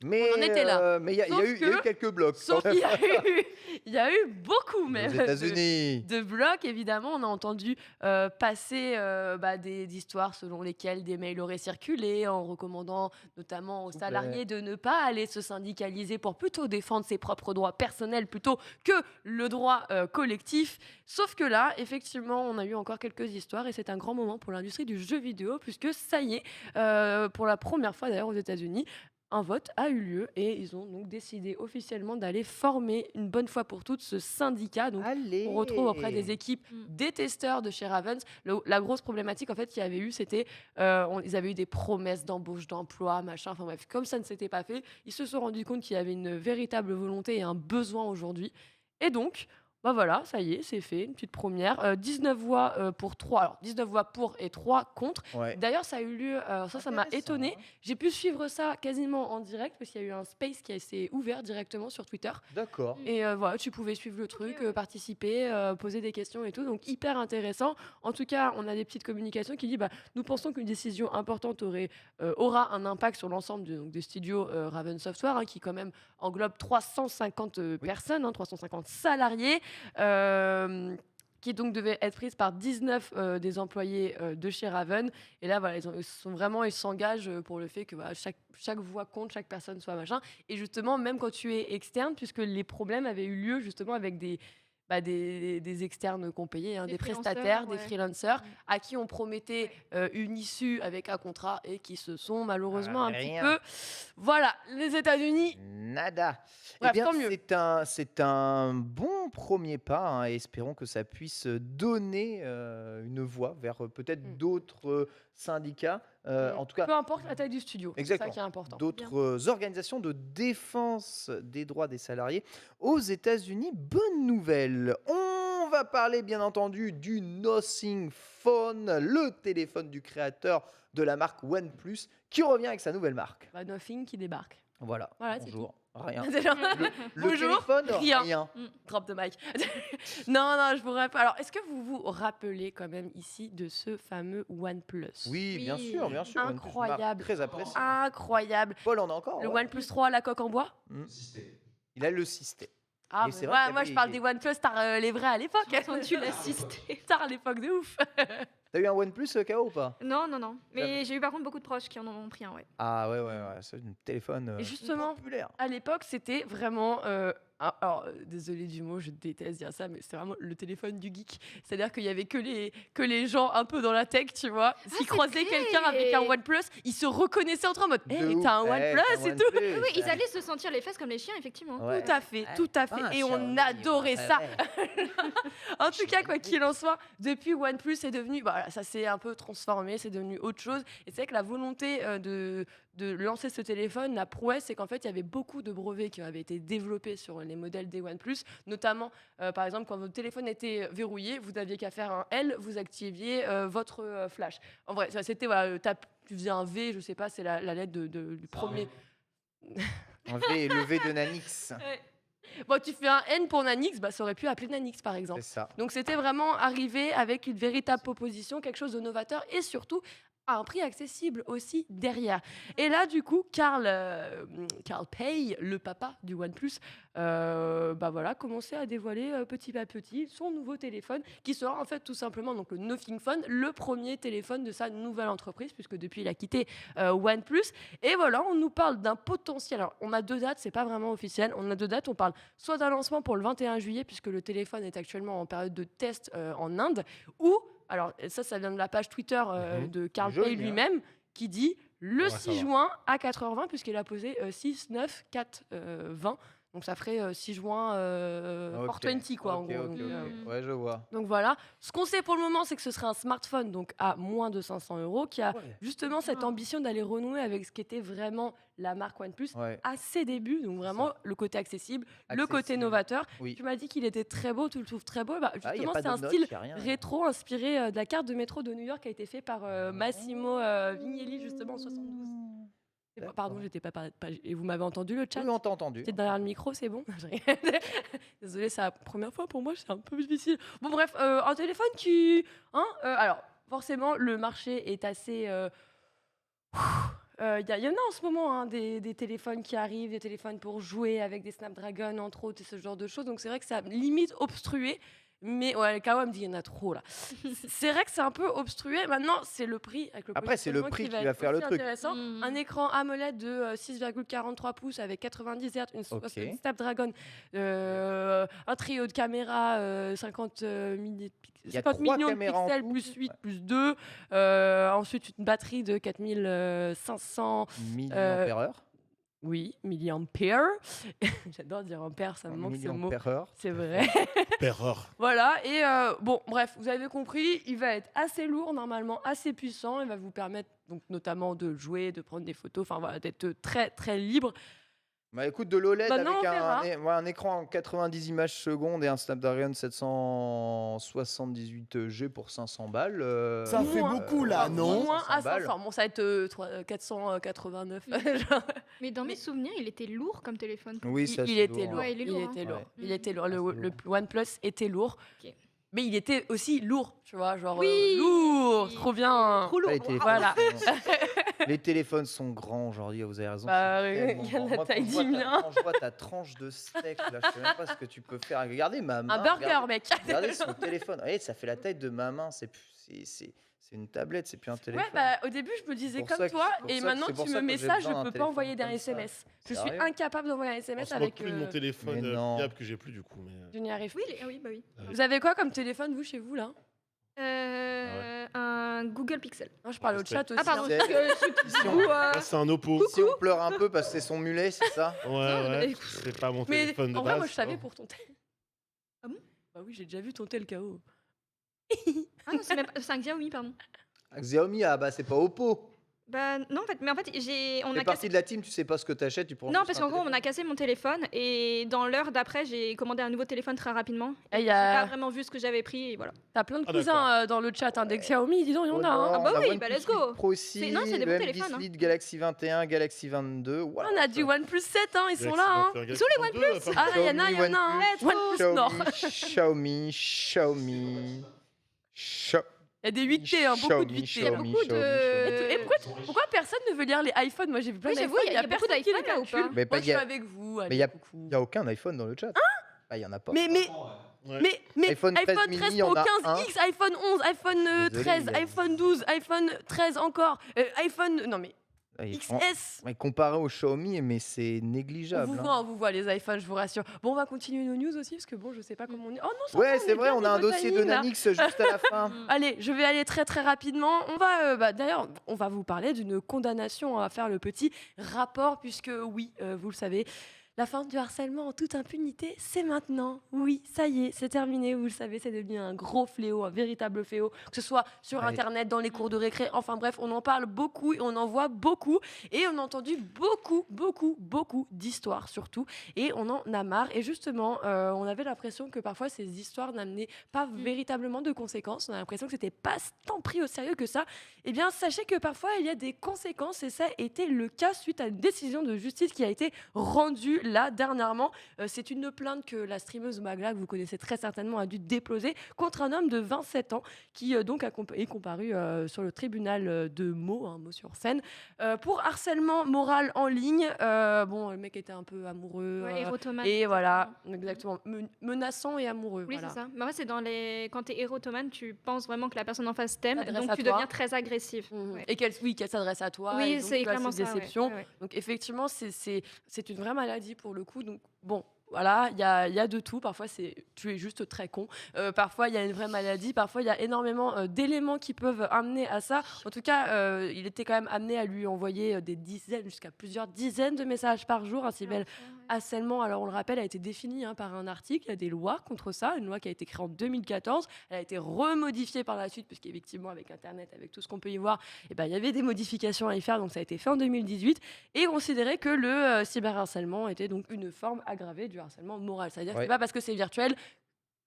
Mais On en était là. Mais il y a Sauf eu que- quelques blocs. Sauf quand qu'il même. y a eu beaucoup Aux même États-Unis. de blocs, évidemment. On a entendu passer bah, des histoires selon lesquelles des mails auraient circulé en recommandant notamment aux S'il vous plaît. salariés de ne pas aller se syndicaliser pour plutôt défendre ses propres droits personnels plutôt que le droit collectif. Sauf que là, effectivement, on a eu encore quelques histoires et c'est un grand moment pour l'industrie du jeu vidéo puisque ça y est, pour la première fois d'ailleurs aux États-Unis, un vote a eu lieu et ils ont donc décidé officiellement d'aller former une bonne fois pour toutes ce syndicat. Donc, Allez. on retrouve auprès des équipes Mm. des testeurs de chez Ravens. La grosse problématique en fait qu'il y avait eu, c'était ils avaient eu des promesses d'embauche, d'emploi, machin. Enfin bref, comme ça ne s'était pas fait, ils se sont rendus compte qu'il y avait une véritable volonté et un besoin aujourd'hui. Et donc, bah voilà, ça y est, c'est fait, une petite première. 19 voix pour 3, alors 19 voix pour et 3 contre. Ouais. D'ailleurs, ça a eu lieu, ça m'a Intéressant, étonné. hein. J'ai pu suivre ça quasiment en direct parce qu'il y a eu un space qui s'est ouvert directement sur Twitter. D'accord. Et voilà, tu pouvais suivre le truc, ouais. participer, poser des questions et tout. Donc, hyper intéressant. En tout cas, on a des petites communications qui disent bah, nous pensons qu'une décision importante aura un impact sur l'ensemble des studios Raven Software, hein, qui quand même englobe 350 personnes, hein, 350 salariés. Qui donc devait être prise par 19 des employés de chez Raven. Et là, voilà, ils s'engagent pour le fait que voilà, chaque voix compte, chaque personne soit machin. Et justement, même quand tu es externe, puisque les problèmes avaient eu lieu justement avec des externes qu'on payait, hein, Des des freelancers, prestataires, des ouais. freelancers, à qui on promettait une issue avec un contrat et qui se sont malheureusement un petit Rien. peu... Voilà, les États-Unis, Nada. Bref, Eh bien, tant mieux. c'est un bon premier pas, hein, et espérons que ça puisse donner une voie vers peut-être d'autres syndicats. En tout cas, peu importe la taille du studio, c'est ça exactement. qui est important. D'autres organisations de défense des droits des salariés aux États-Unis. Bonne nouvelle. On va parler bien entendu du Nothing Phone, le téléphone du créateur de la marque OnePlus, qui revient avec sa nouvelle marque. Bah, Nothing qui débarque. Voilà. Voilà, c'est Bonjour. Rien. C'est genre, Le Bonjour, téléphone, rien. Drop de mic. non, je vous rappelle. Alors, est-ce que vous vous rappelez quand même ici de ce fameux OnePlus? Oui, bien Oui. sûr, bien sûr. Une marque Incroyable. Très apprécié. Incroyable. Paul en a encore. Le ouais. OnePlus 3, la coque en bois? Il a le système. Ah, Et c'est bah, vrai ouais, qu'il y moi avait- je parle des OnePlus, t'as les vrais à l'époque. Tu l'assistais. Tard à l'époque de ouf. T'as eu un OnePlus KO ou pas? Non. Mais Jamais. j'ai eu par contre beaucoup de proches qui en ont pris un, ouais. Ah ouais, c'est un téléphone Et justement, populaire. à l'époque, c'était vraiment. Alors, désolé du mot, je déteste dire ça, mais c'est vraiment le téléphone du geek. C'est-à-dire qu'il y avait que les gens un peu dans la tech, tu vois. S'ils c'est croisaient vrai. quelqu'un avec un OnePlus, ils se reconnaissaient entre eux en mode De Hé, ouf. t'as un Eh, OnePlus t'as un et tout. OnePlus, Oui, ils ça. allaient se sentir les fesses comme les chiens, effectivement. Ouais. Tout à fait, tout à fait. Et on adorait ça. En tout cas, quoi qu'il en soit, depuis OnePlus est devenu, voilà, ça s'est un peu transformé, c'est devenu autre chose. Et c'est vrai que la volonté de lancer ce téléphone, la prouesse, c'est qu'en fait, il y avait beaucoup de brevets qui avaient été développés sur les modèles des OnePlus, notamment, par exemple, quand votre téléphone était verrouillé, vous n'aviez qu'à faire un L, vous activiez votre flash. En vrai, ça, c'était, voilà, tu faisais un V, je sais pas, c'est la lettre du premier. Le V de Nanix. Bon, tu fais un N pour Nanix, bah, ça aurait pu appeler Nanix, par C'est exemple. ça. Donc c'était vraiment arrivé avec une véritable proposition, quelque chose de novateur et surtout à un prix accessible aussi derrière. Et là, du coup, Carl Pei, le papa du OnePlus, bah voilà, commençait à dévoiler petit à petit son nouveau téléphone qui sera en fait tout simplement donc, le Nothing Phone, le premier téléphone de sa nouvelle entreprise puisque depuis il a quitté OnePlus. Et voilà, on nous parle d'un potentiel. Alors, on a deux dates, c'est pas vraiment officiel. On a deux dates, on parle soit d'un lancement pour le 21 juillet puisque le téléphone est actuellement en période de test en Inde, ou alors ça vient de la page Twitter de Carl Joli, Pei hein. lui-même qui dit le Ouais, ça 6 va. juin à 4h20 puisqu'il a posé 6, 9, 4, 20. Donc ça ferait 6 juin Ok. 420 quoi en Ok, gros. ok, Donc, ok. Ouais, je vois. donc voilà. Ce qu'on sait pour le moment, c'est que ce serait un smartphone donc à moins de 500 €, qui a Ouais. justement cette ambition d'aller renouer avec ce qu'était vraiment la marque OnePlus Ouais. à ses débuts. Donc vraiment le côté accessible, le côté Accessible. novateur. Oui. Tu m'as dit qu'il était très beau, tu le trouves très beau. Bah, Ah, y a justement, pas c'est un de notes, style y a rien. rétro inspiré de la carte de métro de New York qui a été fait par Massimo Vignelli justement en 72. Et D'accord. pardon, j'étais pas, et vous m'avez entendu le chat? Oui, on t'a entendu. T'es derrière le micro, c'est bon? Désolée, c'est la première fois pour moi, c'est un peu difficile. Bon, bref, un téléphone qui. Hein, alors, forcément, le marché est assez. Il y en a en ce moment hein, des téléphones qui arrivent, des téléphones pour jouer avec des Snapdragon, entre autres, et ce genre de choses. Donc, c'est vrai que ça limite obstrué. Mais ouais, le KO me dit il y en a trop là. C'est vrai que c'est un peu obstrué. Maintenant, c'est le prix. Avec le Après, c'est le positionnement prix qui va être faire le aussi truc. intéressant. Mm. Un écran AMOLED de 6,43 pouces avec 90 Hz, une Snapdragon, un trio de caméras 50, Il y a 50 trois millions de caméras en pixels tout. plus 8 plus 2. Ensuite, une batterie de 4500 milliampères-heure. Oui, milliampères. J'adore dire ampère, ça me manque ce mot. Milliampères-heure. C'est vrai. Erreur. Voilà, et bon, bref, vous avez compris, il va être assez lourd, normalement, assez puissant. Il va vous permettre, donc, notamment de jouer, de prendre des photos, enfin voilà, d'être très, très libre. Bah écoute, de l'OLED Maintenant, avec on verra. un écran en 90 images secondes et un Snapdragon 778G pour 500 balles. Ça fait beaucoup, là, Enfin, non Moins à 500 balles. 500. Bon, ça va être 489. genre. Mais dans mes souvenirs, il était lourd comme téléphone. Oui, ça il c'est était lourd. Ouais, il est lourd, hein. était lourd. Ouais. Il était lourd. Ah, Le, c'est le lourd. OnePlus était lourd. Ok. Mais il était aussi lourd, tu vois, genre Oui. lourd, trop bien. Trop lourd. Ah, les téléphones Voilà. les téléphones sont grands aujourd'hui, vous avez raison. Bah, c'est tellement regarde grand. la Moi, taille quand je vois du mien. quand je vois ta tranche de steak, là, je sais même pas ce que tu peux faire. Regardez ma main. Un burger, mec. Regardez son téléphone. Regardez, ça fait la taille de ma main. C'est une tablette, c'est plus un téléphone. Ouais, bah au début, je me disais pour comme ça que- toi, c'est pour et ça- maintenant c'est pour tu ça me que mets j'ai ça, besoin je d'un peux pas téléphone envoyer des comme ça. SMS. Je suis Sérieux incapable d'envoyer un SMS C'est avec. plus de mon téléphone mais non. fiable que j'ai plus du coup. Mais... Je n'y arrive Oui, plus. ah oui, bah oui. Vous avez quoi comme téléphone, vous, chez vous, là Un Google Pixel. Non, je parle au chat aussi. Ah pardon. hein. C'est- Si on, Là, c'est un Oppo. si on pleure un peu parce que c'est son mulet, c'est ça? Ouais, mais ouais. écoute. C'est pas mon Mais téléphone de en base. vrai, moi, je savais quoi. pour ton tel. Ah bon Bah oui, j'ai déjà vu ton tel KO. Ah non, c'est un Xiaomi, pardon. Xiaomi, ah bah c'est pas Oppo. Bah non, en fait, on T'es a partie cassé. de la team, tu sais pas ce que t'achètes, tu prends Non, juste parce un qu'en gros, on téléphone. a cassé mon téléphone et dans l'heure d'après, j'ai commandé un nouveau téléphone très rapidement. Et J'ai pas vraiment vu ce que j'avais pris et voilà. T'as plein de Ah, cousins dans le chat, hein, des Xiaomi, dis donc, il y en Oh a. Hein. non, Ah bah on a oui, OnePlus bah let's go. 8 Pro 6, Non, c'est des le bons M10 téléphones, hein. Lite, Galaxy 21, Galaxy 22. Voilà, On a du OnePlus 7, hein, ils sont là. Hein. Ils sont les OnePlus. Ah, il y en a, hein. OnePlus Nord. Xiaomi. Il y a des 8T, hein, beaucoup de 8T. Il y a là. beaucoup de- Et pourquoi personne ne veut lire les iPhones? Moi, j'ai vu plein Oui, j'avoue, d'iPhones, il y a beaucoup personne qui les d'iPhones, là, ou calcule. pas Mais Moi, je suis y a- avec vous. mais Allez, y a- coucou. Il n'y a aucun iPhone dans le chat. Bah, il y en a pas. Mais Ouais. iPhone 13 mini, il y Pro en a 15X, iPhone 11, iPhone Désolé, 13, les gars. iPhone 12, iPhone 13 encore, iPhone. Non mais Ouais, XS. mais comparé au Xiaomi, mais c'est négligeable. On vous voit les iPhones, je vous rassure. Bon, on va continuer nos news aussi parce que bon, je sais pas comment on est. Oh non, ça va, Ouais, on c'est est vrai, bien on a un niveau dossier de timing, là. Nanix juste à la fin. Allez, je vais aller très très rapidement. On va, d'ailleurs, on va vous parler d'une condamnation. On va faire le petit rapport puisque oui, vous le savez. La fin du harcèlement en toute impunité, c'est maintenant. Oui, ça y est, c'est terminé. Vous le savez, c'est devenu un gros fléau, un véritable fléau. Que ce soit sur Ouais. Internet, dans les cours de récré. Enfin bref, on en parle beaucoup et on en voit beaucoup. Et on a entendu beaucoup d'histoires surtout. Et on en a marre. Et justement, on avait l'impression que parfois ces histoires n'amenaient pas véritablement de conséquences. On a l'impression que c'était pas tant pris au sérieux que ça. Eh bien, sachez que parfois il y a des conséquences et ça a été le cas suite à une décision de justice qui a été rendue là dernièrement. C'est une plainte que la streameuse Magla, que vous connaissez très certainement, a dû déposer contre un homme de 27 ans qui donc est comparu sur le tribunal de Meaux, Meaux-sur-Seine, pour harcèlement moral en ligne. Bon, le mec était un peu amoureux. Ouais, érotomane. Et voilà, exactement. Menaçant et amoureux. Oui, voilà. c'est ça. Mais ouais, c'est quand t'es érotomane, tu penses vraiment que la personne en face t'aime, S'adresse donc à tu toi. deviens très agressif. Mhm. Ouais. Et qu'elle s'adresse à toi. Oui, et donc, c'est tu vois, clairement cette ça, ouais. déception. Ouais, ouais. Donc effectivement, c'est une vraie maladie pour le coup. Donc bon, voilà, il y a de tout. Parfois, tu es juste très con. Parfois, il y a une vraie maladie. Parfois, il y a énormément d'éléments qui peuvent amener à ça. En tout cas, il était quand même amené à lui envoyer des dizaines, jusqu'à plusieurs dizaines de messages par jour. Un cyber harcèlement, alors on le rappelle, a été défini par un article. Il y a des lois contre ça. Une loi qui a été créée en 2014. Elle a été remodifiée par la suite, puisqu'effectivement, avec Internet, avec tout ce qu'on peut y voir, il y avait des modifications à y faire. Donc, ça a été fait en 2018. Et considéré que le cyberharcèlement était donc une forme aggravée du harcèlement moral. C'est-à-dire que Ouais. c'est pas parce que c'est virtuel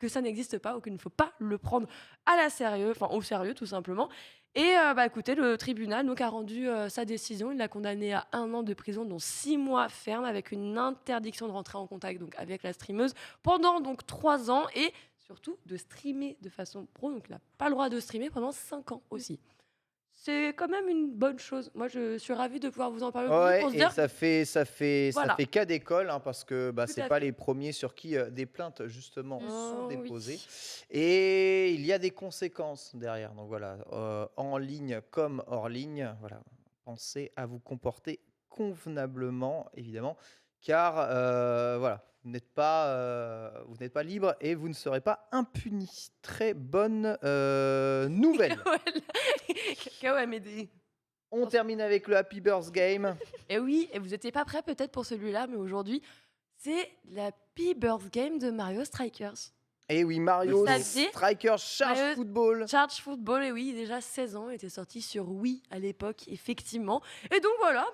que ça n'existe pas ou qu'il ne faut pas le prendre à la sérieux, enfin au sérieux tout simplement. Et écoutez, le tribunal donc a rendu sa décision. Il l'a condamné à 1 an de prison, dont 6 mois ferme, avec une interdiction de rentrer en contact donc avec la streameuse pendant donc 3 ans et surtout de streamer de façon pro. Donc il n'a pas le droit de streamer pendant 5 ans aussi. C'est quand même une bonne chose. Moi, je suis ravie de pouvoir vous en parler aujourd'hui Ouais, pour se et dire. ça fait Voilà. cas d'école parce que Tout c'est à pas fait. les premiers sur qui des plaintes justement Oh, sont oui. déposées et il y a des conséquences derrière. Donc voilà, en ligne comme hors ligne, voilà, pensez à vous comporter convenablement évidemment, car voilà, vous n'êtes pas libre et vous ne serez pas impuni. Très bonne nouvelle. Cacao a m'aider. On termine avec le Happy Birth Game. Et oui, et vous n'étiez pas prêts peut-être pour celui-là, mais aujourd'hui, c'est l'Happy Birth Game de Mario Strikers. Et oui, Mario Vous saviez Striker Charge Mario- Football. Charge Football, et oui, déjà 16 ans, il était sorti sur Wii à l'époque, effectivement. Et donc voilà,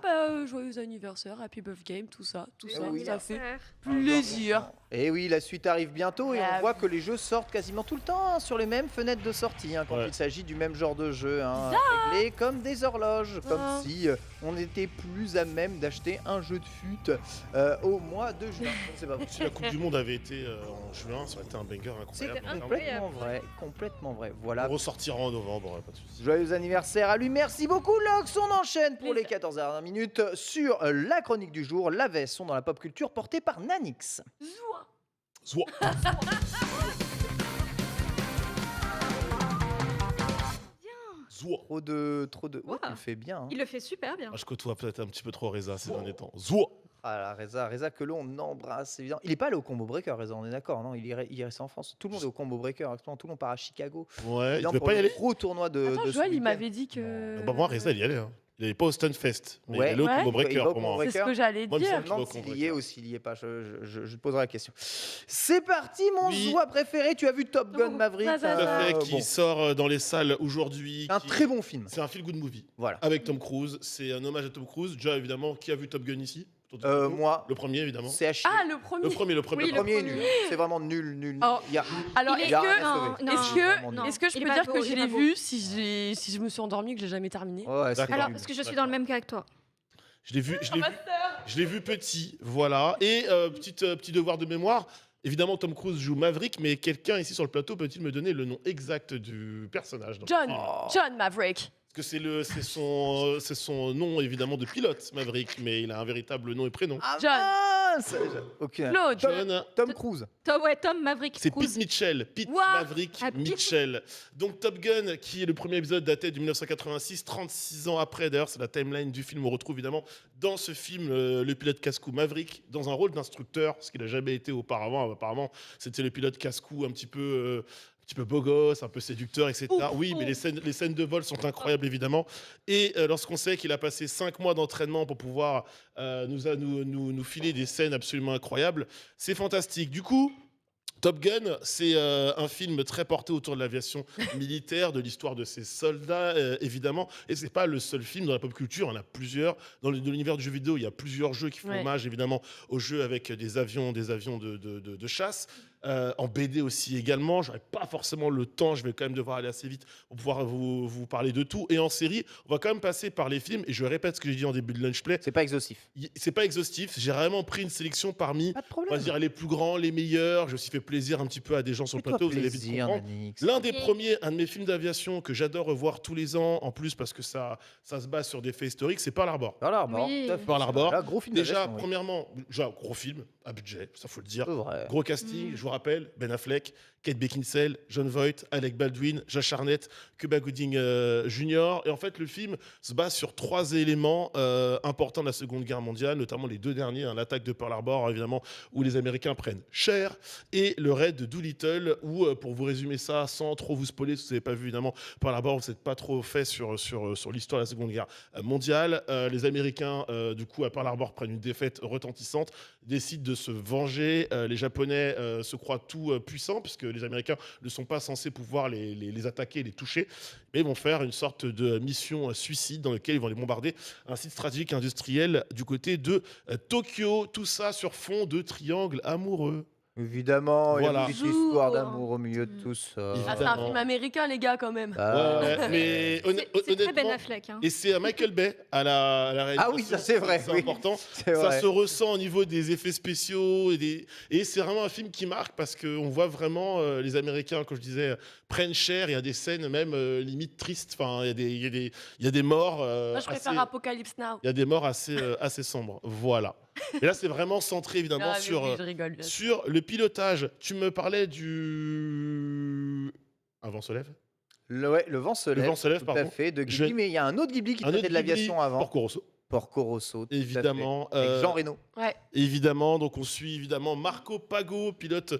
joyeux anniversaire, Happy Birth Game, tout ça, oui. ça fait Anniversaire. plaisir. Et oui, la suite arrive bientôt et on Ah voit que les jeux sortent quasiment tout le temps hein, sur les mêmes fenêtres de sortie quand Ouais. il s'agit du même genre de jeu, réglé comme des horloges, comme Ah. si on était plus à même d'acheter un jeu de fut au mois de juin. Je sais pas. Si la Coupe du Monde avait été en juin, ça aurait été un banger C'est incroyable. complètement vrai, complètement vrai. Voilà. On ressortira en novembre, pas de soucis. Joyeux anniversaire à lui. Merci beaucoup, Lox. On enchaîne pour les 14 dernières minutes sur la chronique du jour. La veste sont dans la pop culture portée par Nanix. Zoua. Soit. Zoua. Trop de. Oh, Wow. tu le fais bien. hein. Il le fait super bien. Ah, je côtoie peut-être un petit peu trop Reza ces derniers temps. Zoua. Ah là, Reza que l'on embrasse évidemment. Il est pas allé au Combo Breaker, Reza, on est d'accord, non il est resté en France. Tout le monde est au Combo Breaker, actuellement, tout le monde part à Chicago. Ouais, il Évidemment, devait pour pas y le aller. gros tournoi de. Attends, de ce Joël, il week-end. m'avait dit que. Bah, moi, Reza, il y allait. Hein. Il n'allait pas au Stunfest, mais Ouais. il allait au Ouais. Combo Il Breaker va au pour Combo moi. Breaker. C'est ce que j'allais Moi, il me dire. semble Je me demande Combo s'il y est Breaker. ou s'il y est pas. Je te poserai la question. C'est parti, mon Oui. Zoua préféré. Tu as vu Top Gun Oh, Maverick ça, ça, Tout à fait, bon. qui sort dans les salles aujourd'hui. Un qui- très bon film. C'est un feel-good movie Voilà. avec Tom Cruise. C'est un hommage à Tom Cruise. Déjà, évidemment, qui a vu Top Gun ici? Autour de nous Moi, Le premier, évidemment. c'est à chier. Ah, le premier. Le premier. Le Oui, premier est le nul. C'est vraiment nul. Oh. Il y a- Alors, Il est-ce il y a rien que. à non, sauver. non, Est-ce que, non. est-ce que je Il est peux pas dire beau, que il je est l'ai pas beau. vu si je me suis endormie que je l'ai jamais terminé? Ouais, c'est D'accord. Alors, nul. parce que je suis dans le même cas que toi. Je l'ai vu, je l'ai vu petit, voilà. Et petit devoir de mémoire. Évidemment, Tom Cruise joue Maverick, mais quelqu'un ici sur le plateau peut-il me donner le nom exact du personnage dans le John, film John Maverick. Parce que c'est son nom évidemment de pilote, Maverick, mais il a un véritable nom et prénom. Ah, John. mince Aucune. Claude. Tom Cruise. Tom Maverick C'est Cruise. Pete Mitchell, Pete What Maverick Ah, Pete. Mitchell. Donc Top Gun, qui est le premier épisode daté de 1986, 36 ans après. D'ailleurs, c'est la timeline du film. On retrouve évidemment dans ce film le pilote casse-cou Maverick dans un rôle d'instructeur, ce qu'il n'a jamais été auparavant. Apparemment, c'était le pilote casse-cou un petit peu beau gosse, un peu séducteur, etc. Ouf, Oui, mais ouf. les scènes de vol sont incroyables, évidemment. Et lorsqu'on sait qu'il a passé 5 mois d'entraînement pour pouvoir nous filer des scènes absolument incroyables, c'est fantastique. Du coup, Top Gun, c'est un film très porté autour de l'aviation militaire, de l'histoire de ses soldats, évidemment. Et c'est pas le seul film dans la pop culture, il y en a plusieurs. Dans l'univers du jeu vidéo, il y a plusieurs jeux qui font Ouais. hommage, évidemment, aux jeux avec des avions de chasse. En BD aussi également, j'aurais pas forcément le temps, je vais quand même devoir aller assez vite pour pouvoir vous parler de tout. Et en série, on va quand même passer par les films, et je répète ce que j'ai dit en début de Lunch Play, C'est pas exhaustif. c'est pas exhaustif, j'ai vraiment pris une sélection parmi, Pas de on problème. va dire, les plus grands, les meilleurs. J'ai aussi fait plaisir un petit peu à des gens sur le Fais-toi plateau, vous allez vite plaisir, comprendre. Nanix. L'un des Et- premiers, un de mes films d'aviation que j'adore revoir tous les ans, en plus parce que ça se base sur des faits historiques, c'est Pearl Harbor. Pearl Harbor. Oui. tout à fait. Pearl Harbor. Là, gros film Déjà, d'aviation, oui. premièrement, gros film, à budget, ça faut le dire. C'est vrai. Gros casting, je vous rappelle, Ben Affleck, Kate Beckinsale, John Voight, Alec Baldwin, Josh Hartnett, Cuba Gooding Jr. Et en fait, le film se base sur 3 éléments importants de la Seconde Guerre mondiale, notamment les 2 derniers, hein, l'attaque de Pearl Harbor, évidemment, où les Américains prennent cher, et le raid de Doolittle, où, pour vous résumer ça sans trop vous spoiler, si vous n'avez pas vu, évidemment, Pearl Harbor, vous n'êtes pas trop fait sur l'histoire de la Seconde Guerre mondiale. Les Américains, du coup, à Pearl Harbor, prennent une défaite retentissante, décident de se venger. Les Japonais se croient tout puissants, puisque les Américains ne sont pas censés pouvoir les attaquer, les toucher, mais ils vont faire une sorte de mission suicide dans laquelle ils vont les bombarder un site stratégique industriel du côté de Tokyo. Tout ça sur fond de triangle amoureux. Évidemment, il y a Voilà. une petite histoire Bonjour. d'amour au milieu de tout ça. Ah, c'est un Évidemment. film américain, les gars, quand même. Ah. Ouais, mais C'est très Ben honnêtement, Affleck. Hein. et c'est Michael Bay à la réalisation. Ah oui, ça, c'est vrai, C'est oui. important. C'est Ça vrai. se ressent au niveau des effets spéciaux et c'est vraiment un film qui marque parce qu'on voit vraiment les Américains, comme je disais, prennent cher. Il y a des scènes même limite tristes. Enfin, il y a des morts. Moi, je préfère Apocalypse Now. Il y a des morts assez sombres. Voilà. Et là, c'est vraiment centré évidemment Ah, mais sur oui, je rigole, bien sûr. sur le pilotage. Tu me parlais du Un vent se lève. Le vent se lève. Vent se lève, tout pardon. à fait, de Ghibli. Je- Mais il y a un autre Ghibli qui Un autre traitait de l'aviation Ghibli, avant. Porco Rosso. Porco Rosso, tout à fait. Évidemment. Avec Jean Reno. Ouais. Évidemment, donc on suit évidemment Marco Pago, pilote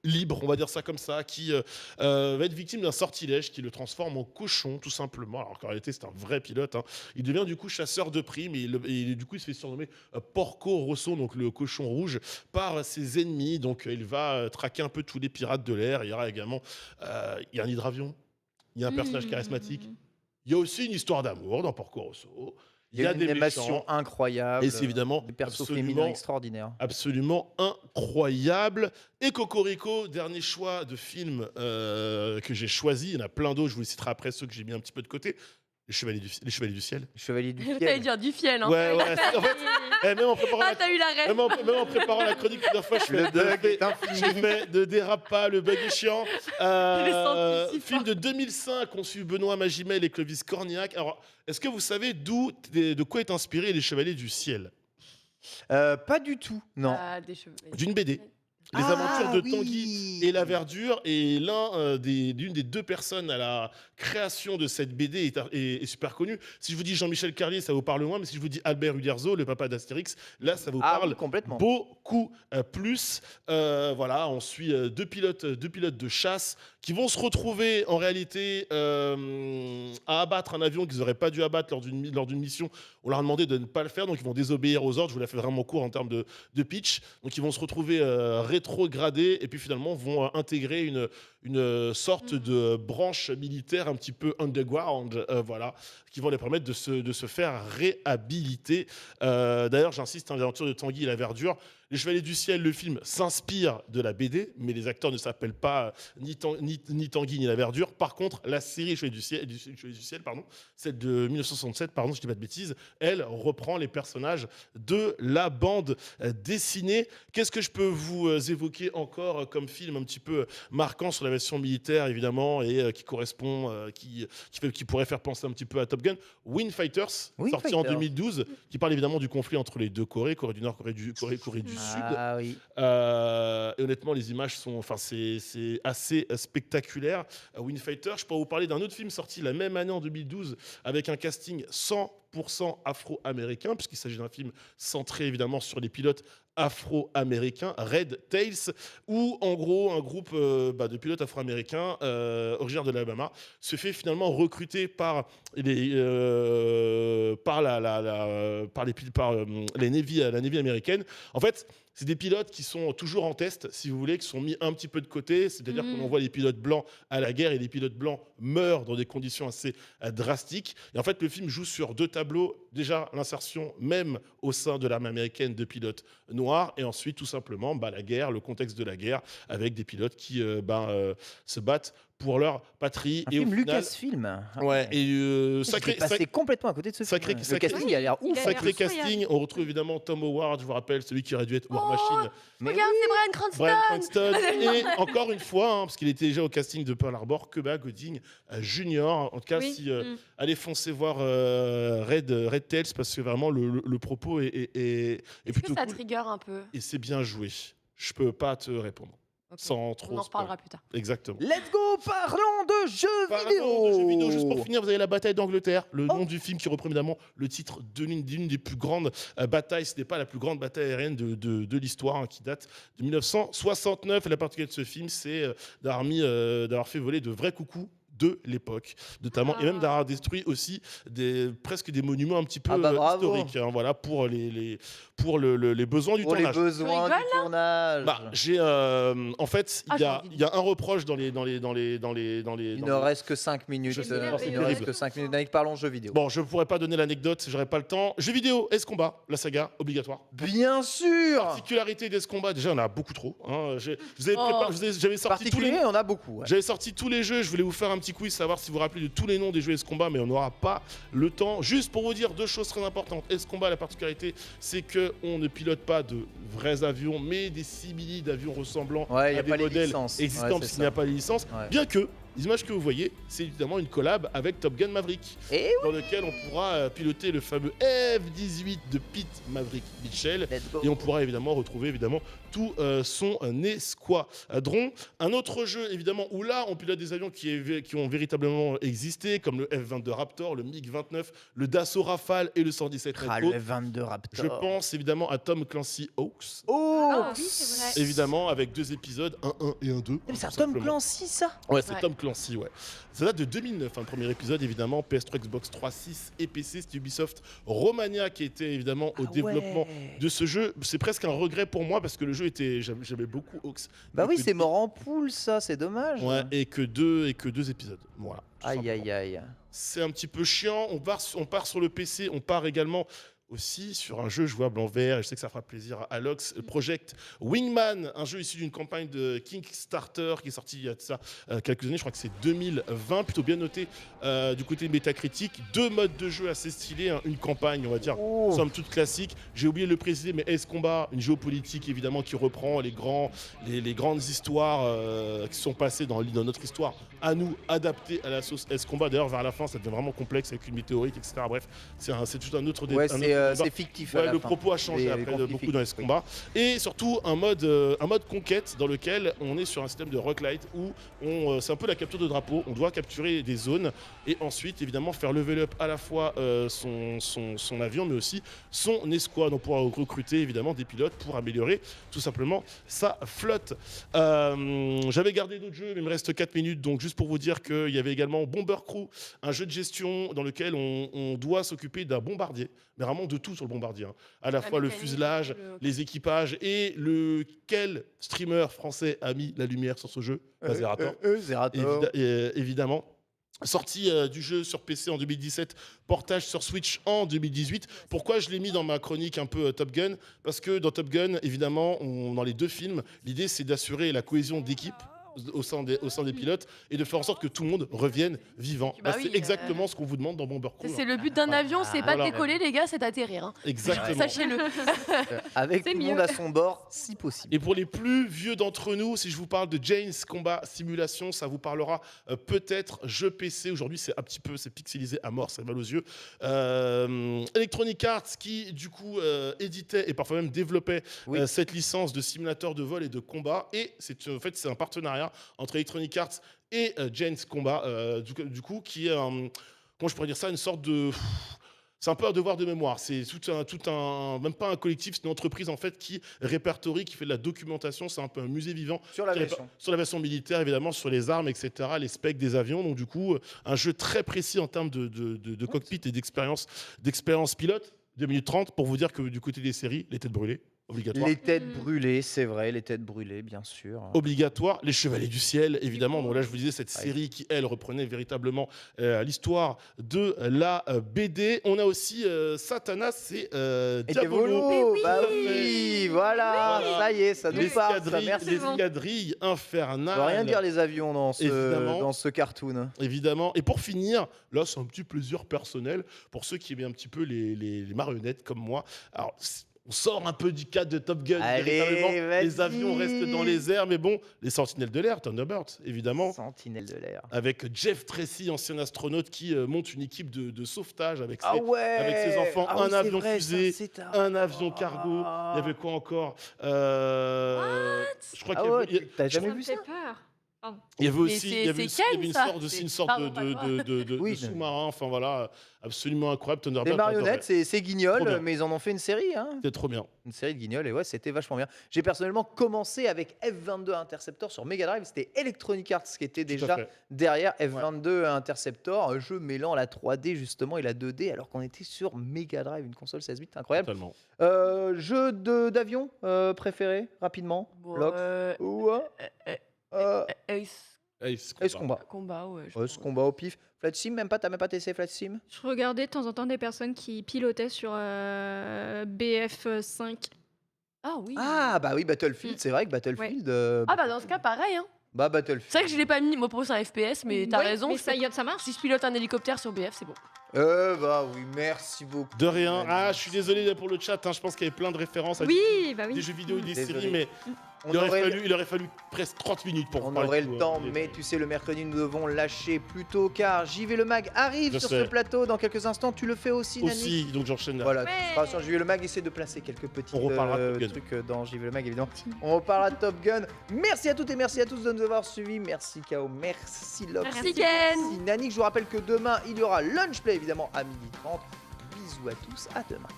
libre, on va dire ça comme ça, qui va être victime d'un sortilège qui le transforme en cochon, tout simplement. Alors qu'en réalité, c'est un vrai pilote. Hein. Il devient du coup chasseur de primes et du coup, il se fait surnommer Porco Rosso, donc le cochon rouge, par ses ennemis. Donc, il va traquer un peu tous les pirates de l'air. Il y aura également il y a un hydravion, il y a un personnage charismatique. Il y a aussi une histoire d'amour dans Porco Rosso. Il y a une des animation méchants. incroyable. Et c'est évidemment des persos absolument- féminins extraordinaires. Absolument incroyable. Et Cocorico, dernier choix de film que j'ai choisi. Il y en a plein d'autres, je vous les citerai après ceux que j'ai mis un petit peu de côté. Les Chevaliers du Ciel. Les Chevaliers du T'allais Ciel. dire du fiel, hein. Ouais, en fait, même en préparant Ah, t'as eu la rêve. même en préparant la chronique plusieurs fois, je fais Le bug est infini. j'ai fait de dérape pas, le bug est chiant. l'ai senti si Film fort. de 2005, on suit Benoît Magimel et Clovis Cornillac. Alors, est-ce que vous savez de quoi est inspiré Les Chevaliers du Ciel? Pas du tout, non. Ah, des cheveux. D'une BD. Les Ah, aventures de oui. Tanguy et la Verdure. Et l'une des deux personnes à la création de cette BD est super connu. Si je vous dis Jean-Michel Carlier, ça vous parle moins. Mais si je vous dis Albert Uderzo, le papa d'Astérix, là, ça vous Ah parle oui, complètement. beaucoup plus. Voilà, on suit deux pilotes de chasse qui vont se retrouver en réalité à abattre un avion qu'ils n'auraient pas dû abattre lors d'une mission. On leur a demandé de ne pas le faire, donc ils vont désobéir aux ordres. Je vous la fais vraiment court en termes de pitch. Donc ils vont se retrouver rétrogradés et puis finalement vont intégrer une sorte de branche militaire un petit peu underground, voilà, qui vont les permettre de se faire réhabiliter. D'ailleurs, j'insiste, l'aventure de Tanguy et la Verdure. Les Chevaliers du Ciel, le film, s'inspire de la BD, mais les acteurs ne s'appellent pas ni Tanguy ni la Verdure. Par contre, la série Les Chevaliers du Ciel, pardon, celle de 1967, pardon, je dis pas de bêtises, elle reprend les personnages de la bande dessinée. Qu'est-ce que je peux vous évoquer encore comme film un petit peu marquant sur la version militaire, évidemment, et qui correspond, qui pourrait faire penser un petit peu à Top Gun? Wind Fighters, Wind sorti en Fighters. 2012, qui parle évidemment du conflit entre les deux Corées, Corée du Nord, Corée du Sud. Ah oui. Et honnêtement, les images sont, c'est assez spectaculaire. Wind Fighter, je peux vous parler d'un autre film sorti la même année en 2012 avec un casting 100% afro-américain, puisqu'il s'agit d'un film centré évidemment sur les pilotes afro-américains, Red Tails, où en gros un groupe de pilotes afro-américains originaires de l'Alabama se fait finalement recruter par les la Navy américaine. En fait, c'est des pilotes qui sont toujours en test, si vous voulez, qui sont mis un petit peu de côté. C'est-à-dire qu'on envoie les pilotes blancs à la guerre et les pilotes blancs meurent dans des conditions assez drastiques. Et en fait, le film joue sur deux tableaux. Déjà, l'insertion même au sein de l'armée américaine de pilotes noirs. Et ensuite, tout simplement, la guerre, le contexte de la guerre, avec des pilotes qui se battent pour leur patrie. Un Et film au final, Lucasfilm. ouais, et J'étais passé complètement à côté de ce sacré- film. Le sacré- casting, il a l'air Il ouf. a sacré l'air casting. On retrouve évidemment Tom Howard, je vous rappelle, celui qui aurait dû être War Oh, Machine. Mais Regarde, c'est Bryan Cranston. Bryan Cranston. Et encore une fois, parce qu'il était déjà au casting de Pearl Harbor, Cuba Gooding Jr. En tout cas, Oui. si allez foncer voir Red Tails, parce que vraiment le propos est Est-ce que plutôt ça cool. trigger un peu? Et c'est bien joué. Je peux pas te répondre. Ok. Sans trop. On en spoil. reparlera plus tard. Exactement. Let's go, parlons de jeux Parlons vidéo. de jeux vidéo. Juste pour finir, vous avez la bataille d'Angleterre, le nom du film qui reprend évidemment le titre d'une des plus grandes batailles. Ce n'est pas la plus grande bataille aérienne de l'histoire, hein, qui date de 1969. Et la particularité de ce film, c'est d'avoir fait voler de vrais coucous de l'époque, notamment, et même d'avoir détruit aussi presque des monuments un petit peu bravo. historiques, hein, voilà, pour les besoins du Pour les tournage. besoins Tu rigoles, du tournage. J'ai en fait Ah, il j'ai y a envie de- un reproche dans les Il ne dans- reste que 5 minutes. Je sais, c'est Il ne terrible. reste que 5 minutes. Avec parlons jeux vidéo. Bon, je pourrais pas donner l'anecdote, j'aurais pas le temps. Jeux vidéo, Ace-Combat, la saga, obligatoire. Bien sûr. Particularité d'Ace-Combat, déjà, on a beaucoup trop. Hein. Oh. J'avais sorti tous les... Particulier, on a beaucoup. Ouais. J'avais sorti tous les jeux, je voulais vous faire un petit quiz, savoir si vous vous rappelez de tous les noms des jeux Ace-Combat, mais on n'aura pas le temps. Juste pour vous dire deux choses très importantes. Ace-Combat, la particularité, c'est qu'on ne pilote pas de vrais avions, mais des simili d'avions ressemblant Ouais, il y a à des pas les modèles licences. existants, Ouais, parce c'est qu'il n'y a ça. pas les licences. Ouais. Bien que, Les images que vous voyez, c'est évidemment une collab avec Top Gun Maverick, Et dans lequel on pourra piloter le fameux F-18 de Pete Maverick Mitchell. let's go. Et on pourra évidemment retrouver tout son escadron. Un autre jeu évidemment où là on pilote des avions qui ont véritablement existé, comme le F-22 Raptor, le MiG-29, le Dassault Rafale et le 117 Ah, Nighthawk. le 22 Raptor. Je pense évidemment à Tom Clancy Hawks, Oh Ah oui, c'est vrai. évidemment avec 2 épisodes, un 1 et un 2. Mais c'est un tout Tom simplement. Clancy, ça. Ouais, c'est Ouais. Tom Clancy, ouais. Ça date de 2009, le premier épisode, évidemment. PS3, Xbox 3.6 et PC. C'était Ubisoft Romania qui était évidemment au Ah développement ouais. de ce jeu. C'est presque un regret pour moi parce que le jeu était. J'avais beaucoup Hawks. Bah mais oui, que c'est deux- mort en poule, ça, c'est dommage. Ouais, et que deux épisodes. Voilà. tout Aïe, simplement. aïe, aïe. C'est un petit peu chiant. On part sur le PC, on part également aussi sur un jeu jouable en VR, et je sais que ça fera plaisir à Alox, Project Wingman, un jeu issu d'une campagne de Kickstarter qui est sorti il y a de ça quelques années, je crois que c'est 2020, plutôt bien noté du côté Metacritic. 2 modes de jeu assez stylés, hein, une campagne, on va dire, Oh. somme toute classique. J'ai oublié de le préciser, mais Ace Combat, une géopolitique évidemment qui reprend les grandes histoires qui sont passées dans notre histoire, à nous, adaptées à la sauce Ace Combat. D'ailleurs, vers la fin, ça devient vraiment complexe avec une météorite, etc. Bref, c'est tout un autre Ouais, un autre débat. c'est fictif. à Ouais, la le fin. propos a changé Les après conflits beaucoup dans les fictifs, oui. combats. Et surtout un mode conquête dans lequel on est sur un système de roguelite où c'est un peu la capture de drapeau. On doit capturer des zones et ensuite évidemment faire level up à la fois son avion mais aussi son escouade. On pourra recruter évidemment des pilotes pour améliorer tout simplement sa flotte. J'avais gardé d'autres jeux mais il me reste 4 minutes, donc juste pour vous dire qu'il y avait également Bomber Crew, un jeu de gestion dans lequel on doit s'occuper d'un bombardier, mais vraiment de tout sur le bombardier, hein. À la fois le mécanique, fuselage, les équipages et quel streamer français a mis la lumière sur ce jeu? Zerator. Zerator. Évidemment. Sortie du jeu sur PC en 2017, portage sur Switch en 2018. Pourquoi je l'ai mis dans ma chronique un peu Top Gun? Parce que dans Top Gun, évidemment, dans les 2 films, l'idée c'est d'assurer la cohésion d'équipe au sein des pilotes et de faire en sorte que tout le monde revienne vivant. Bah C'est oui, exactement ce qu'on vous demande dans Bomber Crew. C'est le but d'un avion, c'est pas de Voilà. décoller, les gars, c'est d'atterrir. Hein. Exactement. Sachez-le. Avec C'est tout le monde mieux. à son bord, si possible. Et pour les plus vieux d'entre nous, si je vous parle de Jane's Combat Simulation, ça vous parlera peut-être. Jeu PC, aujourd'hui c'est un petit peu, c'est pixelisé à mort, ça va mal aux yeux. Electronic Arts qui du coup éditait et parfois même développait Oui. cette licence de simulateur de vol et de combat. Et en fait c'est un partenariat entre Electronic Arts et Jane's Combat, du coup qui est comment je pourrais dire ça, une sorte de... C'est un peu un devoir de mémoire. C'est même pas un collectif, c'est une entreprise en fait qui répertorie, qui fait de la documentation. C'est un peu un musée vivant Sur la qui version. sur la version militaire, évidemment, sur les armes, etc., les specs des avions. Donc du coup, un jeu très précis en termes de cockpit et d'expérience pilote. 2 minutes 30 pour vous dire que du côté des séries, les têtes brûlées, obligatoire. Les têtes brûlées, c'est vrai, les têtes brûlées, bien sûr. Obligatoire, les Chevaliers du Ciel, évidemment. Donc là, je vous disais, cette Ouais. série qui, elle, reprenait véritablement l'histoire de la BD. On a aussi Satanas et Et Diabolo. Diabolo, oui. bah oui, voilà, ça y est, ça nous parle, ça, merci. L'escadrille infernale. On va rien dire les avions Évidemment. dans ce cartoon. Évidemment. Et pour finir, là, c'est un petit plaisir personnel pour ceux qui aiment un petit peu les marionnettes comme moi. Alors, on sort un peu du cadre de Top Gun. Allez, véritablement. vas-y. Les avions restent dans les airs, mais bon, les sentinelles de l'air, Thunderbirds, évidemment. Sentinelle de l'air. Avec Jeff Tracy, ancien astronaute, qui monte une équipe de sauvetage avec Ah ouais avec ses enfants, Ah un oui, c'est avion vrai, fusée, ça, c'est un avion cargo. Il y avait quoi encore Je crois Ah qu'il y ouais, avait- t'as je jamais Ça me vu ça fait peur. il y avait Mais aussi, il y avait c'est aussi- il y avait Ken, une ça. sorte de, C'est- une sorte Pardon, pas toi. Oui, sous-marin, enfin voilà, absolument incroyable. Thunderbird, Les marionnettes, c'est Trop Guignol, bien. mais ils en ont fait une série, hein. c'était trop bien. Une série de Guignol, et ouais, c'était vachement bien. J'ai personnellement commencé avec F-22 Interceptor sur Mega Drive, c'était Electronic Arts qui était Tout à déjà fait. derrière F-22 Interceptor, un jeu mêlant la 3D justement et la 2D, alors qu'on était sur Mega Drive, une console 16 bits, incroyable. Totalement. Jeu d'avion préféré, rapidement, Bon, Lox ou Ace Ace Ace Combat. Combat. Combat, ouais. je Ce pense. combat au pif. Flat Sim, t'as même pas testé Flat Sim? Je regardais de temps en temps des personnes qui pilotaient sur BF5. Ah oui. Ah bah oui, Battlefield, c'est vrai que Battlefield... Ah bah dans ce cas, pareil. Hein. bah Battlefield. C'est vrai que je l'ai pas mis, moi pour c'est un FPS, mais t'as Ouais, raison. mais je ça, fais- ça marche. Si je pilote un hélicoptère sur BF, c'est bon. Bah oui, merci beaucoup. De rien. Manu. Ah, je suis désolé pour le chat, hein, je pense qu'il y avait plein de références à Oui, bah des oui. jeux vidéo et des Désolé. séries, mais On Il aurait, aurait- fallu, il aurait fallu presque 30 minutes pour On parler aurait de le tout, temps, hein. mais tu sais, le mercredi, nous devons lâcher plus tôt car JV Le Mag arrive Je sur sais. ce plateau dans quelques instants. Tu le fais aussi, Nani? Aussi, donc j'enchaîne là. Voilà, tu Ouais. seras sur JV Le Mag. Essaie de placer quelques petits On reparlera de Top Gun. trucs dans JV Le Mag, évidemment. On reparlera de Top Gun. Merci à toutes et merci à tous de nous avoir suivis. Merci Kao, merci Lox, Merci Ken. merci Nani. Je vous rappelle que demain, il y aura Lunch Play, évidemment, à 12h30. Bisous à tous, à demain.